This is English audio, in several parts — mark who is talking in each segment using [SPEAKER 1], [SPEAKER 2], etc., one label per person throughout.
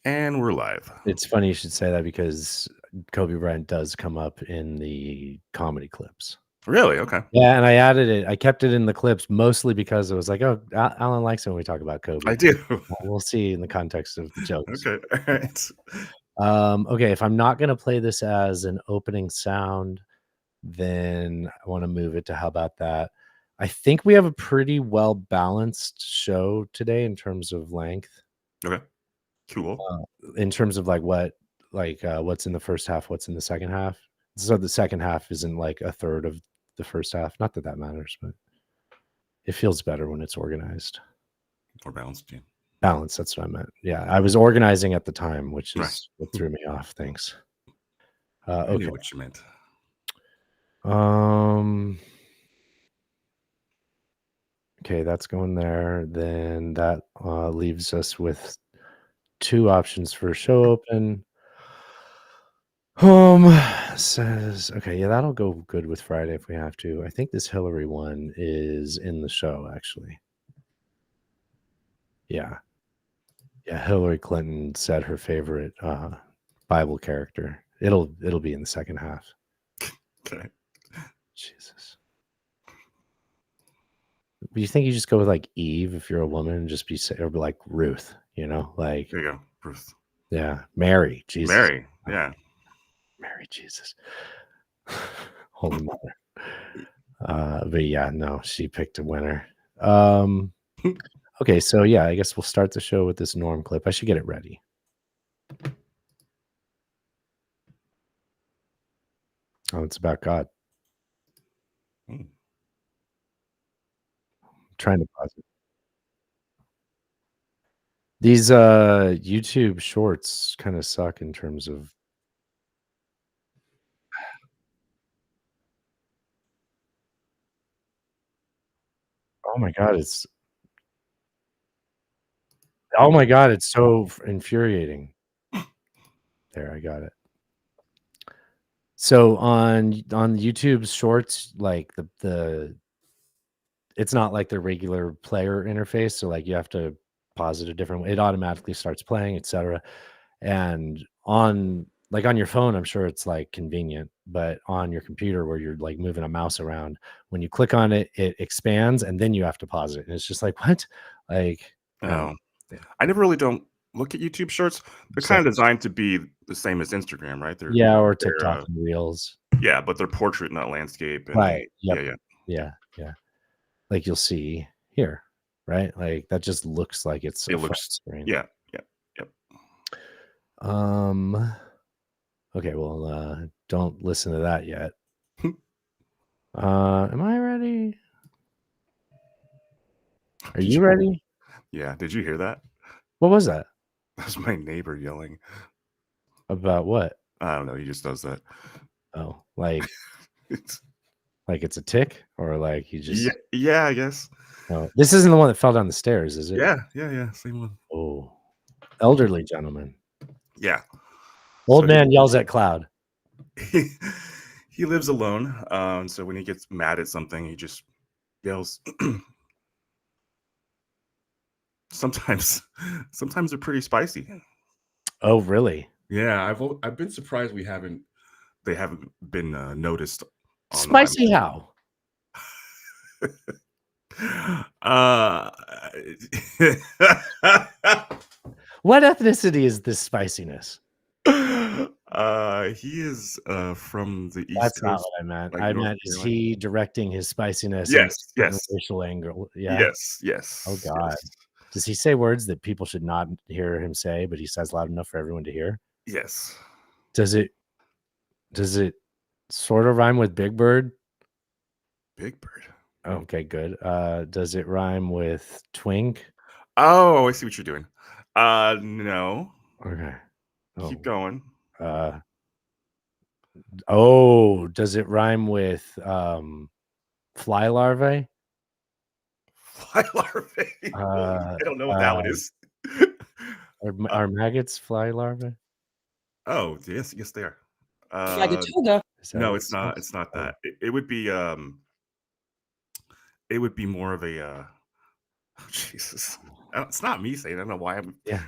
[SPEAKER 1] And we're live.
[SPEAKER 2] It's funny you should say that because Kobe Bryant does come up in the comedy clips.
[SPEAKER 1] Really? Okay.
[SPEAKER 2] Yeah, and I added it. I kept it in the clips mostly because it was like, oh, Alan likes it when we talk about Kobe.
[SPEAKER 1] I do.
[SPEAKER 2] We'll see in the context of the jokes.
[SPEAKER 1] Okay. All right.
[SPEAKER 2] Okay, if I'm not going to play this as an opening sound, then I want to move it to how about that? I think we have a pretty well balanced show today in terms of length.
[SPEAKER 1] Okay. Cool.
[SPEAKER 2] In terms of what's in the first half, what's in the second half. So the second half isn't like a third of the first half. Not that matters, but it feels better when it's organized.
[SPEAKER 1] More balanced, yeah.
[SPEAKER 2] Balance, that's what I meant. Yeah, I was organizing at the time, which is
[SPEAKER 1] Right.
[SPEAKER 2] what threw me off. Thanks.
[SPEAKER 1] I knew what you meant.
[SPEAKER 2] Okay, that's going there. Then that leaves us with two options for show open. Says, okay, yeah, that'll go good with Friday if we have to. I think this Hillary one is in the show, actually. Yeah. Yeah, Hillary Clinton said her favorite Bible character. It'll be in the second half.
[SPEAKER 1] Okay.
[SPEAKER 2] Jesus. But you think you just go with like Eve if you're a woman and just be like Ruth, like
[SPEAKER 1] there you go, Ruth.
[SPEAKER 2] Yeah, Mary, Jesus.
[SPEAKER 1] Mary, yeah.
[SPEAKER 2] Mary, Jesus. Holy Mother. But yeah, no, she picked a winner. Okay, so yeah, I guess we'll start the show with this Norm clip. I should get it ready. Oh, it's about God. Trying to pause it. These YouTube shorts kind of suck in terms of oh my God, it's so infuriating. There, I got it. So on YouTube's shorts, like the it's not like the regular player interface, so like you have to pause it a different way. It automatically starts playing, etc. And on your phone, I'm sure it's like convenient, but on your computer where you're like moving a mouse around, when you click on it, it expands and then you have to pause it. And it's just like, what? Like,
[SPEAKER 1] I never really don't look at YouTube shorts. They're kind of designed to be the same as Instagram, right?
[SPEAKER 2] Or TikTok and Reels.
[SPEAKER 1] Yeah, but they're portrait, not landscape. And
[SPEAKER 2] right.
[SPEAKER 1] Yeah.
[SPEAKER 2] Like you'll see here, right? Like that just looks like it looks screen.
[SPEAKER 1] Yeah.
[SPEAKER 2] Okay, well, don't listen to that yet. Am I ready? Are you ready?
[SPEAKER 1] Yeah. Did you hear that?
[SPEAKER 2] What was that?
[SPEAKER 1] That was my neighbor yelling.
[SPEAKER 2] About what?
[SPEAKER 1] I don't know. He just does that.
[SPEAKER 2] Oh, like like it's a tick, or like he just
[SPEAKER 1] yeah, I guess.
[SPEAKER 2] Oh, this isn't the one that fell down the stairs, is it?
[SPEAKER 1] Yeah, same one.
[SPEAKER 2] Oh, elderly gentleman.
[SPEAKER 1] Yeah.
[SPEAKER 2] Old man yells at cloud.
[SPEAKER 1] He lives alone, so when he gets mad at something, he just yells. Sometimes they're pretty spicy.
[SPEAKER 2] Oh, really?
[SPEAKER 1] Yeah, I've been surprised they haven't been noticed.
[SPEAKER 2] Spicy how? What ethnicity is this spiciness?
[SPEAKER 1] He is from the East
[SPEAKER 2] That's
[SPEAKER 1] Coast.
[SPEAKER 2] not what I meant. I meant, is he directing his spiciness?
[SPEAKER 1] Yes.
[SPEAKER 2] Racial angle. Yeah.
[SPEAKER 1] Yes.
[SPEAKER 2] Oh God. Yes. Does he say words that people should not hear him say, but he says loud enough for everyone to hear?
[SPEAKER 1] Yes.
[SPEAKER 2] Does it sort of rhyme with Big Bird?
[SPEAKER 1] Big Bird.
[SPEAKER 2] Okay, good. Does it rhyme with twink?
[SPEAKER 1] Oh, I see what you're doing. No.
[SPEAKER 2] Okay.
[SPEAKER 1] Keep going.
[SPEAKER 2] Does it rhyme with fly larvae?
[SPEAKER 1] Fly larvae? I don't know what that one is.
[SPEAKER 2] Are maggots fly larvae?
[SPEAKER 1] Oh, yes, they are. No, it's not. It's not that. It would be. It would be more of a. Oh, Jesus. It's not me saying. I don't know why I'm.
[SPEAKER 2] Yeah.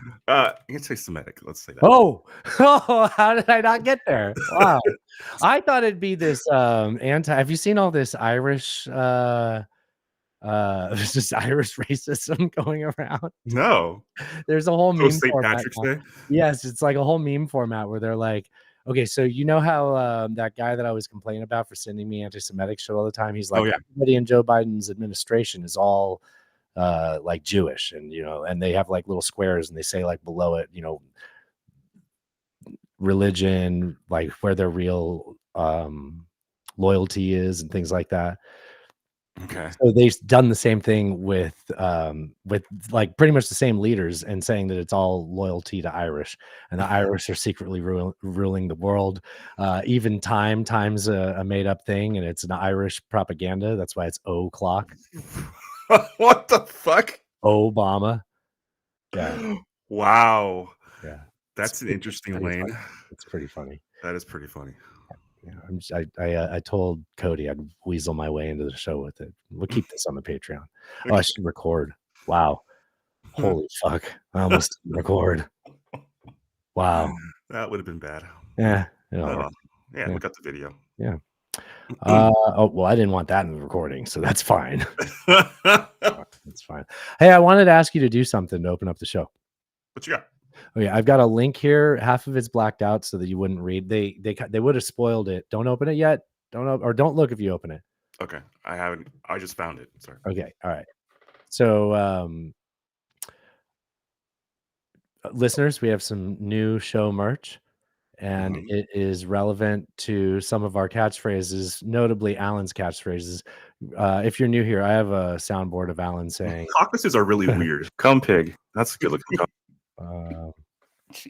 [SPEAKER 1] Anti-Semitic. Let's say that.
[SPEAKER 2] Oh, how did I not get there? Wow. I thought it'd be this have you seen all this Irish there's this Irish racism going around?
[SPEAKER 1] No.
[SPEAKER 2] There's a whole meme
[SPEAKER 1] St.
[SPEAKER 2] format
[SPEAKER 1] Patrick's
[SPEAKER 2] now.
[SPEAKER 1] Day.
[SPEAKER 2] Yes, it's like a whole meme format where they're like, okay, so you know how that guy that I was complaining about for sending me anti-Semitic shit all the time, he's like,
[SPEAKER 1] Oh, yeah.
[SPEAKER 2] everybody in Joe Biden's administration is all like Jewish, and and they have like little squares and they say like below it, religion, like where their real loyalty is and things like that.
[SPEAKER 1] Okay.
[SPEAKER 2] So they've done the same thing with like pretty much the same leaders and saying that it's all loyalty to Irish, and the Irish are secretly ruling the world. Even time's a made up thing, and it's an Irish propaganda. That's why it's o'clock.
[SPEAKER 1] What the fuck?
[SPEAKER 2] Obama. Yeah.
[SPEAKER 1] Wow.
[SPEAKER 2] Yeah.
[SPEAKER 1] That's an interesting lane.
[SPEAKER 2] Funny. It's pretty funny.
[SPEAKER 1] That is pretty funny.
[SPEAKER 2] Yeah, I told Cody I'd weasel my way into the show with it. We'll keep this on the Patreon. Oh, I should record. Wow. Holy fuck. I almost didn't record. Wow.
[SPEAKER 1] That would have been bad.
[SPEAKER 2] Yeah.
[SPEAKER 1] Yeah, we got the video.
[SPEAKER 2] Yeah. Oh, well, I didn't want that in the recording, so that's fine. That's fine. Hey, I wanted to ask you to do something to open up the show.
[SPEAKER 1] What you got?
[SPEAKER 2] Okay, I've got a link here. Half of it's blacked out so that you wouldn't read. They would have spoiled it. Don't open it yet. Don't look if you open it.
[SPEAKER 1] Okay, I haven't. I just found it. Sorry.
[SPEAKER 2] Okay, all right. So, listeners, we have some new show merch, and it is relevant to some of our catchphrases, notably Alan's catchphrases. If you're new here, I have a soundboard of Alan saying,
[SPEAKER 1] "Caucuses are really weird." Come pig. That's a good looking.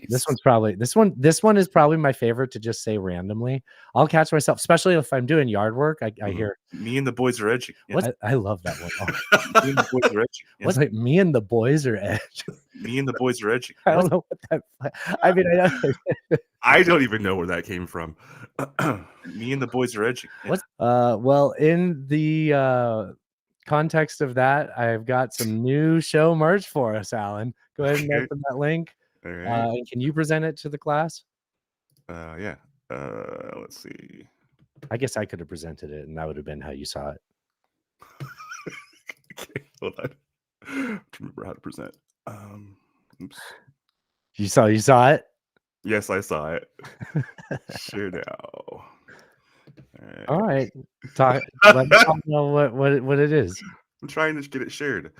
[SPEAKER 2] This one is probably my favorite to just say randomly. I'll catch myself, especially if I'm doing yard work. I hear
[SPEAKER 1] me and the boys are edgy.
[SPEAKER 2] Yes. I love that one.
[SPEAKER 1] Me and the boys are edgy. Yes.
[SPEAKER 2] What's like me and the boys are edgy?
[SPEAKER 1] Me and the boys are edgy.
[SPEAKER 2] I don't know what that. I mean,
[SPEAKER 1] I don't even know where that came from. Me and the boys are edgy.
[SPEAKER 2] What's well, in the context of that, I've got some new show merch for us, Alan. Go ahead and open that link.
[SPEAKER 1] Right.
[SPEAKER 2] Can you present it to the class?
[SPEAKER 1] Yeah. Let's see.
[SPEAKER 2] I guess I could have presented it, and that would have been how you saw it.
[SPEAKER 1] Okay, hold on. To remember how to present. Oops.
[SPEAKER 2] You saw it?
[SPEAKER 1] Yes, I saw it. Sure now.
[SPEAKER 2] All right. Let me know what it is.
[SPEAKER 1] I'm trying to get it shared.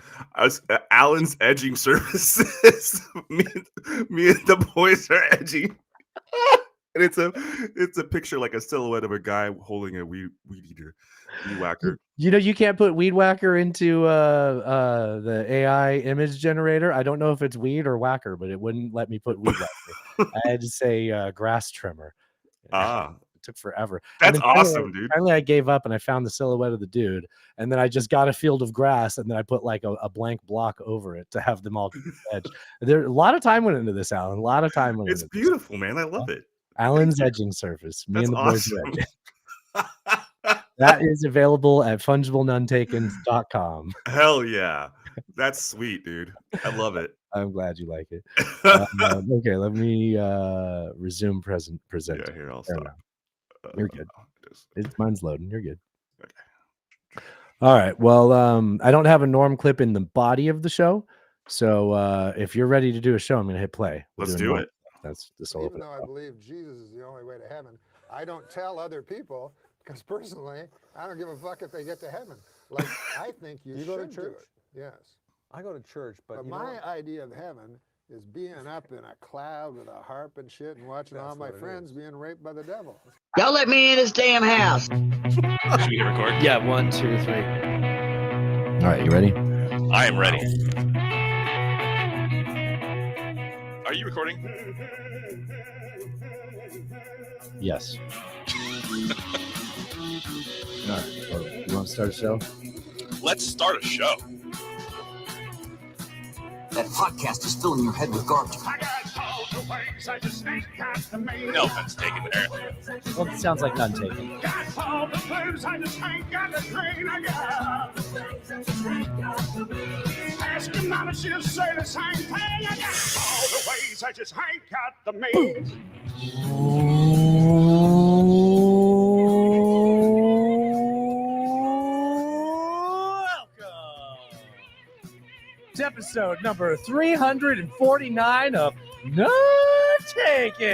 [SPEAKER 1] Alan's edging services. me and the boys are edging. And it's a picture, like a silhouette of a guy holding a weed eater, weed whacker.
[SPEAKER 2] You can't put weed whacker into the AI image generator. I don't know if it's weed or whacker, but it wouldn't let me put weed whacker. I had to say grass trimmer. It took forever.
[SPEAKER 1] That's awesome, dude.
[SPEAKER 2] Finally, I gave up and I found the silhouette of the dude, and then I just got a field of grass, and then I put like a blank block over it to have them all edge. There a lot of time went into this, Alan. A lot of time went into
[SPEAKER 1] this. It's beautiful, man. I love it.
[SPEAKER 2] Alan's edging surface. Me
[SPEAKER 1] That's
[SPEAKER 2] and the boys
[SPEAKER 1] awesome.
[SPEAKER 2] That is available at fungiblenuntakens.com.
[SPEAKER 1] Hell yeah. That's sweet, dude. I love it.
[SPEAKER 2] I'm glad you like it. Okay, let me resume present.
[SPEAKER 1] Yeah, here, I'll stop.
[SPEAKER 2] You're good. Mine's loading. You're good. Okay. All right. Well, I don't have a norm clip in the body of the show. So if you're ready to do a show, I'm going to hit play.
[SPEAKER 1] Let's do it.
[SPEAKER 3] Even though I believe Jesus is the only way to heaven, I don't tell other people because personally, I don't give a fuck if they get to heaven. Like, I think you
[SPEAKER 4] go to
[SPEAKER 3] should
[SPEAKER 4] church?
[SPEAKER 3] do it. Yes.
[SPEAKER 4] I go to church, but
[SPEAKER 3] my idea of heaven is being up in a cloud with a harp and shit and watching all my friends being raped by the devil.
[SPEAKER 5] Y'all let me in this damn house.
[SPEAKER 6] Should we hit record?
[SPEAKER 2] Yeah, 1, 2, 3. All right, you ready?
[SPEAKER 6] I am ready. Are you recording?
[SPEAKER 2] Yes. All right. Well, you want to start a show?
[SPEAKER 6] Let's start a show.
[SPEAKER 5] That podcast is filling your head with garbage.
[SPEAKER 7] I got called to
[SPEAKER 6] No offense taken there.
[SPEAKER 2] Well, it sounds like none taken. It's episode number 349 of None Taken,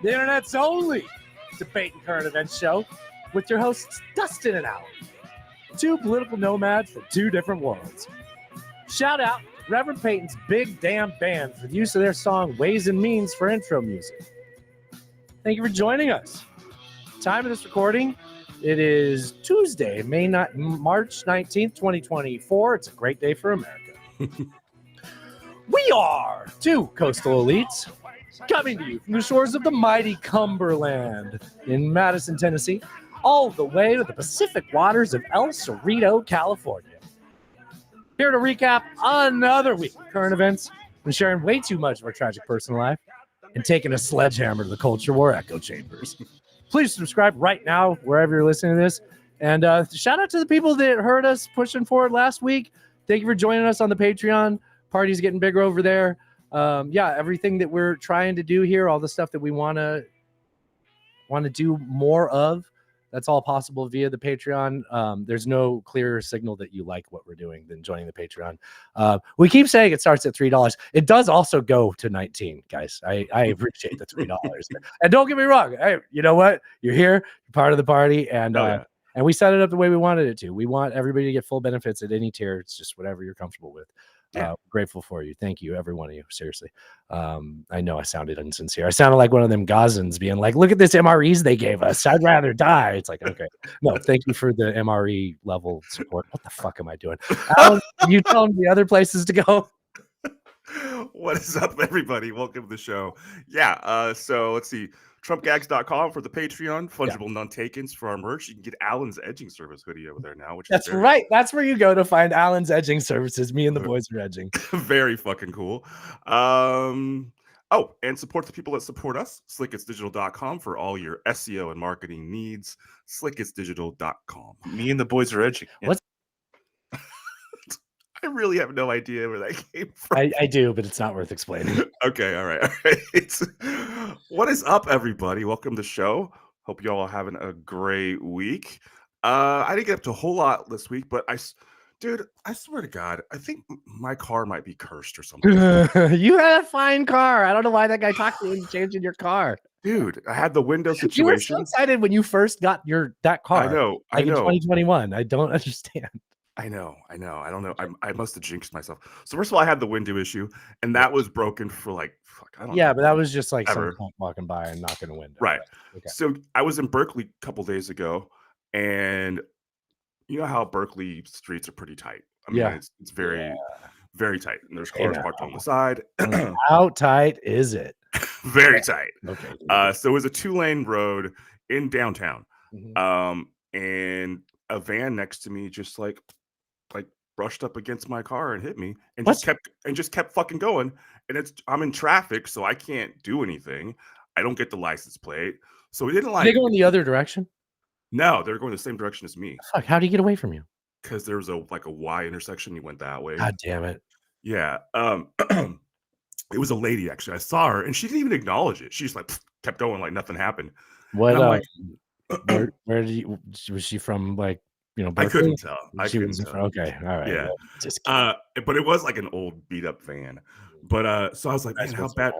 [SPEAKER 2] the internet's only debate and current events show with your hosts Dustin and Alan, two political nomads from two different worlds. Shout out to Reverend Peyton's Big Damn Band for the use of their song Ways and Means for intro music. Thank you for joining us. Time of this recording, it is Tuesday, March 19th, 2024. It's a great day for America. We are two coastal elites coming to you from the shores of the mighty Cumberland in Madison, Tennessee, all the way to the Pacific waters of El Cerrito, California. Here to recap another week of current events and sharing way too much of our tragic personal life and taking a sledgehammer to the culture war echo chambers. Please subscribe right now wherever you're listening to this. And shout out to the people that heard us pushing forward last week. Thank you for joining us on the Patreon. Party's getting bigger over there. Everything that we're trying to do here, all the stuff that we want to do more of, that's all possible via the Patreon. There's no clearer signal that you like what we're doing than joining the Patreon. We keep saying it starts at $3. It does also go to $19, guys. I appreciate the $3. And don't get me wrong. Hey, you know what? You're here. You're part of the party. And and we set it up the way we wanted it to. We want everybody to get full benefits at any tier. It's just whatever you're comfortable with. Grateful for you. Thank you, every one of you. Seriously. I know I sounded insincere. I sounded like one of them Gazans being like, look at this MREs they gave us. I'd rather die. It's like, okay. No, thank you for the MRE level support. What the fuck am I doing? Alan, can you tell them the other places to go?
[SPEAKER 1] What is up, everybody? Welcome to the show. So let's see. TrumpGags.com for the Patreon, Fungible Non-Takens for our merch. You can get Alan's edging service hoodie over there now, which
[SPEAKER 2] That's
[SPEAKER 1] is very,
[SPEAKER 2] right. That's where you go to find Alan's edging services. Me and the boys are edging.
[SPEAKER 1] very fucking cool. And support the people that support us. SlickItsDigital.com for all your SEO and marketing needs. SlickItsDigital.com.
[SPEAKER 6] Me and the boys are edging. Yeah.
[SPEAKER 2] What's
[SPEAKER 1] I really have no idea where that came from.
[SPEAKER 2] I do, but it's not worth explaining.
[SPEAKER 1] Okay, all right. What is up, everybody? Welcome to the show. Hope you all are having a great week. I didn't get up to a whole lot this week, but I swear to God, I think my car might be cursed or something.
[SPEAKER 2] You had a fine car. I don't know why that guy talked to you into changing your car.
[SPEAKER 1] Dude, I had the window situation.
[SPEAKER 2] You were so excited when you first got that car.
[SPEAKER 1] I know.
[SPEAKER 2] In 2021. I don't understand.
[SPEAKER 1] I know. I don't know. I must have jinxed myself. So first of all, I had the window issue, and that was broken for I don't know.
[SPEAKER 2] Yeah, but that was just like
[SPEAKER 1] Ever.
[SPEAKER 2] someone walking by and knocking a window.
[SPEAKER 1] Right.
[SPEAKER 2] Okay.
[SPEAKER 1] So I was in Berkeley a couple days ago, and you know how Berkeley streets are pretty tight. I mean, it's very, very tight, and there's cars parked on the side.
[SPEAKER 2] How tight is it?
[SPEAKER 1] Very tight.
[SPEAKER 2] Okay.
[SPEAKER 1] So it was a 2-lane road in downtown,
[SPEAKER 2] Mhm.
[SPEAKER 1] and a van next to me just brushed up against my car and hit me, and
[SPEAKER 2] What?
[SPEAKER 1] just kept fucking going. And I'm in traffic, so I can't do anything. I don't get the license plate, so we didn't
[SPEAKER 2] They go in the other direction?
[SPEAKER 1] No, they're going the same direction as me
[SPEAKER 2] Fuck, how do you get away from you?
[SPEAKER 1] because there was a Y intersection. You went that way.
[SPEAKER 2] God damn it.
[SPEAKER 1] Yeah. It was a lady, actually. I saw her, and she didn't even acknowledge it. She just kept going like nothing happened.
[SPEAKER 2] What?
[SPEAKER 1] And I'm
[SPEAKER 2] Where did you? Was she from?
[SPEAKER 1] I
[SPEAKER 2] Berkeley?
[SPEAKER 1] couldn't tell.
[SPEAKER 2] Okay, all right.
[SPEAKER 1] Yeah.
[SPEAKER 2] Just kidding.
[SPEAKER 1] But it was like an old beat up van. But so I was like, man, how bad?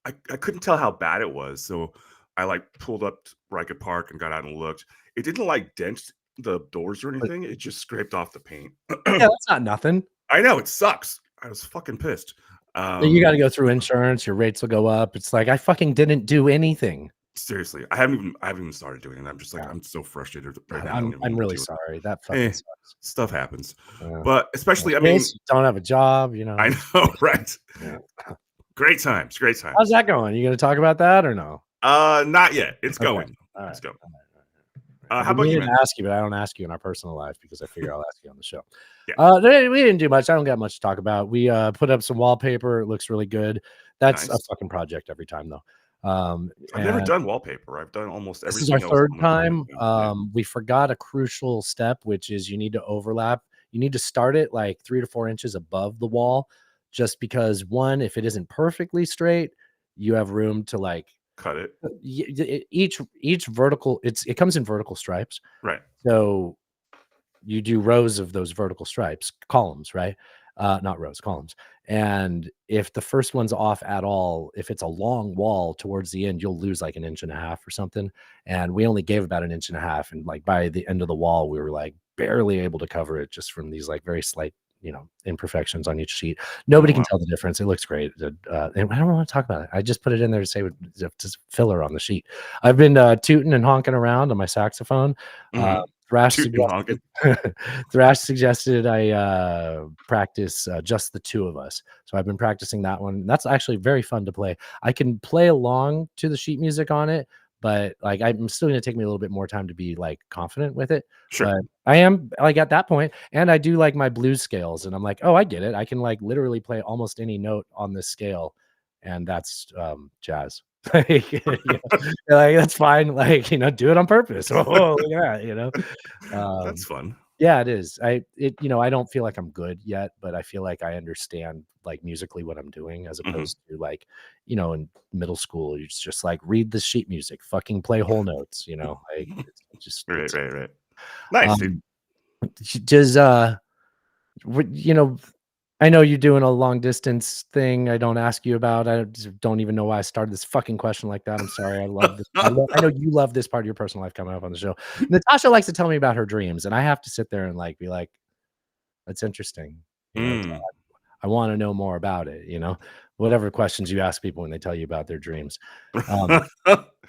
[SPEAKER 1] I couldn't tell how bad it was. So I pulled up where I could park and got out and looked. It didn't dent the doors or anything. It just scraped off the paint.
[SPEAKER 2] Yeah, that's not nothing.
[SPEAKER 1] I know, it sucks. I was fucking pissed.
[SPEAKER 2] You got to go through insurance. Your rates will go up. It's like I fucking didn't do anything.
[SPEAKER 1] Seriously, I haven't even started doing it. I'm just I'm so frustrated right now.
[SPEAKER 2] I'm really sorry. That fucking sucks.
[SPEAKER 1] Stuff happens, but especially, I mean,
[SPEAKER 2] you don't have a job,
[SPEAKER 1] I know, right?
[SPEAKER 2] Yeah.
[SPEAKER 1] Great times.
[SPEAKER 2] How's that going? You going to talk about that or no?
[SPEAKER 1] Not yet. It's
[SPEAKER 2] Okay.
[SPEAKER 1] going.
[SPEAKER 2] All right.
[SPEAKER 1] Let's go.
[SPEAKER 2] How
[SPEAKER 1] How about you,
[SPEAKER 2] man? Ask you, but I don't ask you in our personal life because I figure I'll ask you on the show. We didn't do much. I don't got much to talk about. We put up some wallpaper. It looks really good. That's
[SPEAKER 1] Nice.
[SPEAKER 2] a fucking project every time, though.
[SPEAKER 1] I've never done wallpaper. I've done almost
[SPEAKER 2] This
[SPEAKER 1] everything.
[SPEAKER 2] is our third
[SPEAKER 1] else.
[SPEAKER 2] time.
[SPEAKER 1] Yeah.
[SPEAKER 2] We forgot a crucial step, which is you need to overlap. You need to start it like 3 to 4 inches above the wall, just because one, if it isn't perfectly straight, you have room to like
[SPEAKER 1] Cut it.
[SPEAKER 2] each vertical. It comes in vertical stripes,
[SPEAKER 1] Right.
[SPEAKER 2] so you do rows of those vertical stripes, columns, right? Not rows, columns. And if the first one's off at all, if it's a long wall towards the end, you'll lose like 1.5 inches or something. And we only gave about 1.5 inches. And like by the end of the wall, we were like barely able to cover it just from these like very slight, imperfections on each sheet. Nobody can tell the difference. It looks great. And I don't want to talk about it. I just put it in there to say just filler on the sheet. I've been tooting and honking around on my saxophone. Thrash suggested I practice just the two of us. So I've been practicing that one. That's actually very fun to play. I can play along to the sheet music on it, but like I'm still going to take me a little bit more time to be like confident with it.
[SPEAKER 1] Sure.
[SPEAKER 2] But I am like at that point, and I do like my blues scales, and I'm like, oh, I get it. I can like literally play almost any note on this scale, and that's jazz. Like, like that's fine. Like do it on purpose. Oh, look at that.
[SPEAKER 1] That's fun.
[SPEAKER 2] Yeah, it is. I don't feel like I'm good yet, but I feel like I understand like musically what I'm doing, as opposed to like, in middle school, you just like read the sheet music, fucking play whole notes, like it's just
[SPEAKER 1] right. Nice, dude.
[SPEAKER 2] Does I know you're doing a long distance thing. I don't ask you about. I just don't even know why I started this fucking question like that. I'm sorry. I love this. I know you love this part of your personal life coming up on the show. Natasha likes to tell me about her dreams, and I have to sit there and like be like, "That's interesting." I want to know more about it. Whatever questions you ask people when they tell you about their dreams.
[SPEAKER 1] I'm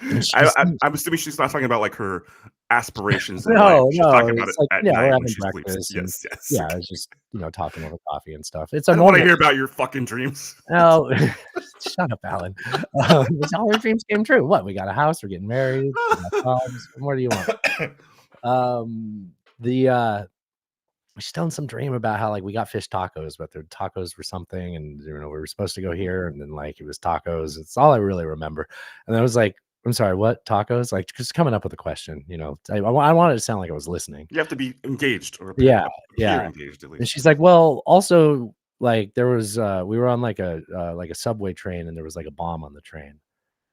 [SPEAKER 1] assuming she's not talking about like her aspirations.
[SPEAKER 2] No,
[SPEAKER 1] she's talking about
[SPEAKER 2] it's
[SPEAKER 1] it
[SPEAKER 2] like,
[SPEAKER 1] at
[SPEAKER 2] we're
[SPEAKER 1] night when
[SPEAKER 2] having
[SPEAKER 1] she sleeps.
[SPEAKER 2] breakfast.
[SPEAKER 1] Yes.
[SPEAKER 2] Yeah, it's just talking over coffee and stuff. It's
[SPEAKER 1] I don't want to hear about your fucking dreams.
[SPEAKER 2] Oh, shut up, Alan. All our dreams came true. What? We got a house. We're getting married. We got dogs. What more do you want? She's telling some dream about how like we got fish tacos, but their tacos were something, and we were supposed to go here, and then like it was tacos. It's all I really remember. And I was like, I'm sorry, what tacos? Like just coming up with a question, I wanted to sound like I was listening.
[SPEAKER 1] You have to be engaged, or
[SPEAKER 2] yeah,
[SPEAKER 1] engaged at least.
[SPEAKER 2] And she's like, well, also like there was we were on like a subway train, and there was like a bomb on the train,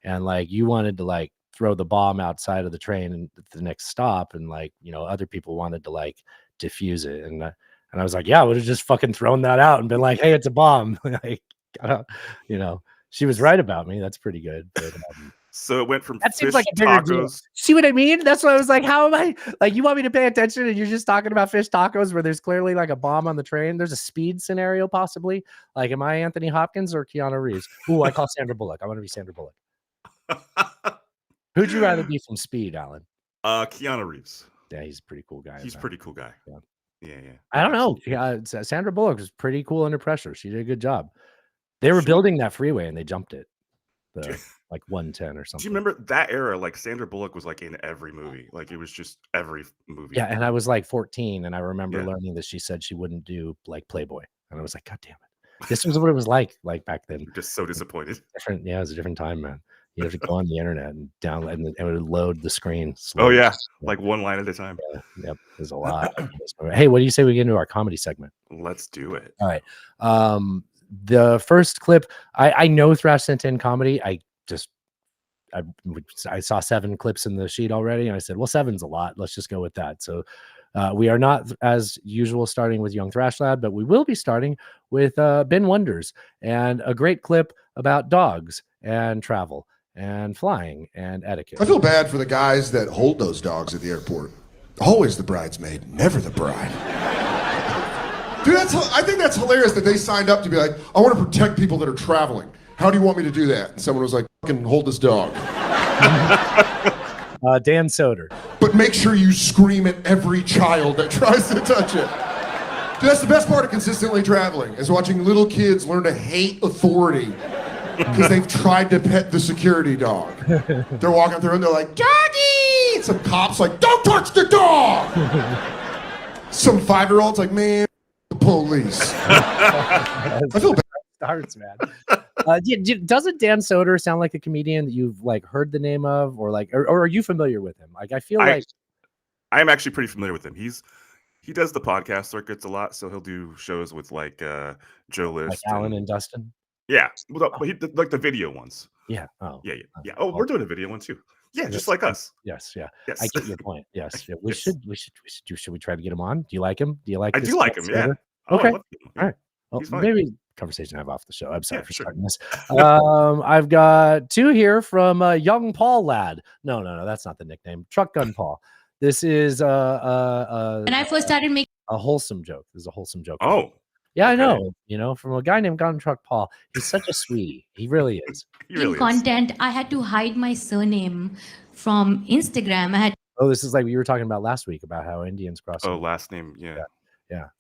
[SPEAKER 2] and like you wanted to like throw the bomb outside of the train and at the next stop, and like other people wanted to like diffuse it, and I was like, yeah, I would have just fucking thrown that out and been like, hey, it's a bomb. Like, she was right about me. That's pretty good. But,
[SPEAKER 1] so it went from
[SPEAKER 2] that seems
[SPEAKER 1] fish
[SPEAKER 2] like a bigger deal.
[SPEAKER 1] tacos.
[SPEAKER 2] See what I mean? That's why I was like, how am I like, you want me to pay attention and you're just talking about fish tacos where there's clearly like a bomb on the train? There's a speed scenario possibly. Like, am I Anthony Hopkins or Keanu Reeves? Ooh, I call Sandra Bullock. I want to be Sandra Bullock. Who'd you rather be from Speed, Alan?
[SPEAKER 1] Keanu Reeves.
[SPEAKER 2] Yeah, he's a pretty cool guy.
[SPEAKER 1] He's a pretty cool guy. Yeah.
[SPEAKER 2] I don't know. Sandra Bullock was pretty cool under pressure. She did a good job. They were building that freeway and they jumped it. Like 110 or something.
[SPEAKER 1] Do you remember that era? Like Sandra Bullock was like in every movie. Like it was just every movie.
[SPEAKER 2] Yeah, and I was like 14, and I remember learning that she said she wouldn't do like Playboy, and I was like, God damn it! This was what it was like back then.
[SPEAKER 1] You're just so disappointed.
[SPEAKER 2] Different, yeah, it was a different time, man. You have to go on the internet and download, and it would load the screen.
[SPEAKER 1] Slowly. Oh yeah, like one line at a time.
[SPEAKER 2] Yeah, yep, there's a lot. Hey, what do you say we get into our comedy segment?
[SPEAKER 1] Let's do it.
[SPEAKER 2] All right. The first clip, I know Thrash sent in comedy. I saw 7 clips in the sheet already, and I said, well, 7's a lot. Let's just go with that. So we are not, as usual, starting with Young Thrash Lad, but we will be starting with Ben Wonders and a great clip about dogs and travel and flying and etiquette.
[SPEAKER 7] I feel bad for the guys that hold those dogs at the airport. Always the bridesmaid, never the bride. Dude, I think that's hilarious that they signed up to be like, I want to protect people that are traveling. How do you want me to do that? And someone was like, fucking hold this dog.
[SPEAKER 2] Dan Soder.
[SPEAKER 7] But make sure you scream at every child that tries to touch it. Dude, that's the best part of consistently traveling, is watching little kids learn to hate authority because they've tried to pet the security dog. They're walking through and they're like, doggy! And some cop's like, don't touch the dog! Some 5-year-old's like, man, police. I feel bad.
[SPEAKER 2] Starts, man. Doesn't Dan Soder sound like a comedian that you've like heard the name of, or like, or are you familiar with him? Like, I feel like
[SPEAKER 1] I'm actually pretty familiar with him. He does the podcast circuits a lot, so he'll do shows with like Joe List,
[SPEAKER 2] like Alan and Dustin.
[SPEAKER 1] Yeah, but he did, like the video ones.
[SPEAKER 2] Yeah. Oh,
[SPEAKER 1] yeah. Oh, we're doing a video one too. Yeah, just like us.
[SPEAKER 2] Yes. Yeah.
[SPEAKER 1] Yes.
[SPEAKER 2] I get your point. Yes. Yeah. We
[SPEAKER 1] Yes.
[SPEAKER 2] should we try to get him on? Do you like him? Do you like?
[SPEAKER 1] I do like him. Yeah.
[SPEAKER 2] Oh, okay.
[SPEAKER 1] I love him.
[SPEAKER 2] All right. Well,
[SPEAKER 1] He's fine.
[SPEAKER 2] maybe conversation I have off the show. I'm sorry
[SPEAKER 1] Yeah,
[SPEAKER 2] for
[SPEAKER 1] sure.
[SPEAKER 2] starting this. I've got two here from Young Paul Lad. No, that's not the nickname. Truck Gun Paul. This is
[SPEAKER 8] When I first started making
[SPEAKER 2] a wholesome joke. This is a wholesome joke.
[SPEAKER 1] Oh,
[SPEAKER 2] yeah, I
[SPEAKER 1] okay.
[SPEAKER 2] know. You know, from a guy named Gun Truck Paul. He's such a sweetie. He really is.
[SPEAKER 1] he really is.
[SPEAKER 8] content, I had to hide my surname from Instagram. I had
[SPEAKER 2] Oh, this is like we were talking about last week about how Indians cross.
[SPEAKER 1] Oh, last name. Yeah.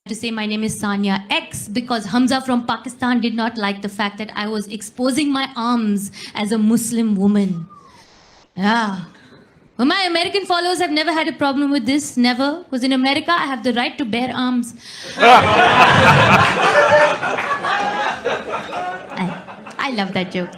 [SPEAKER 8] to say my name is Sanya X because Hamza from Pakistan did not like the fact that I was exposing my arms as a Muslim woman. Yeah. Well, my American followers have never had a problem with this. Never. Because in America, I have the right to bear arms. I love that joke.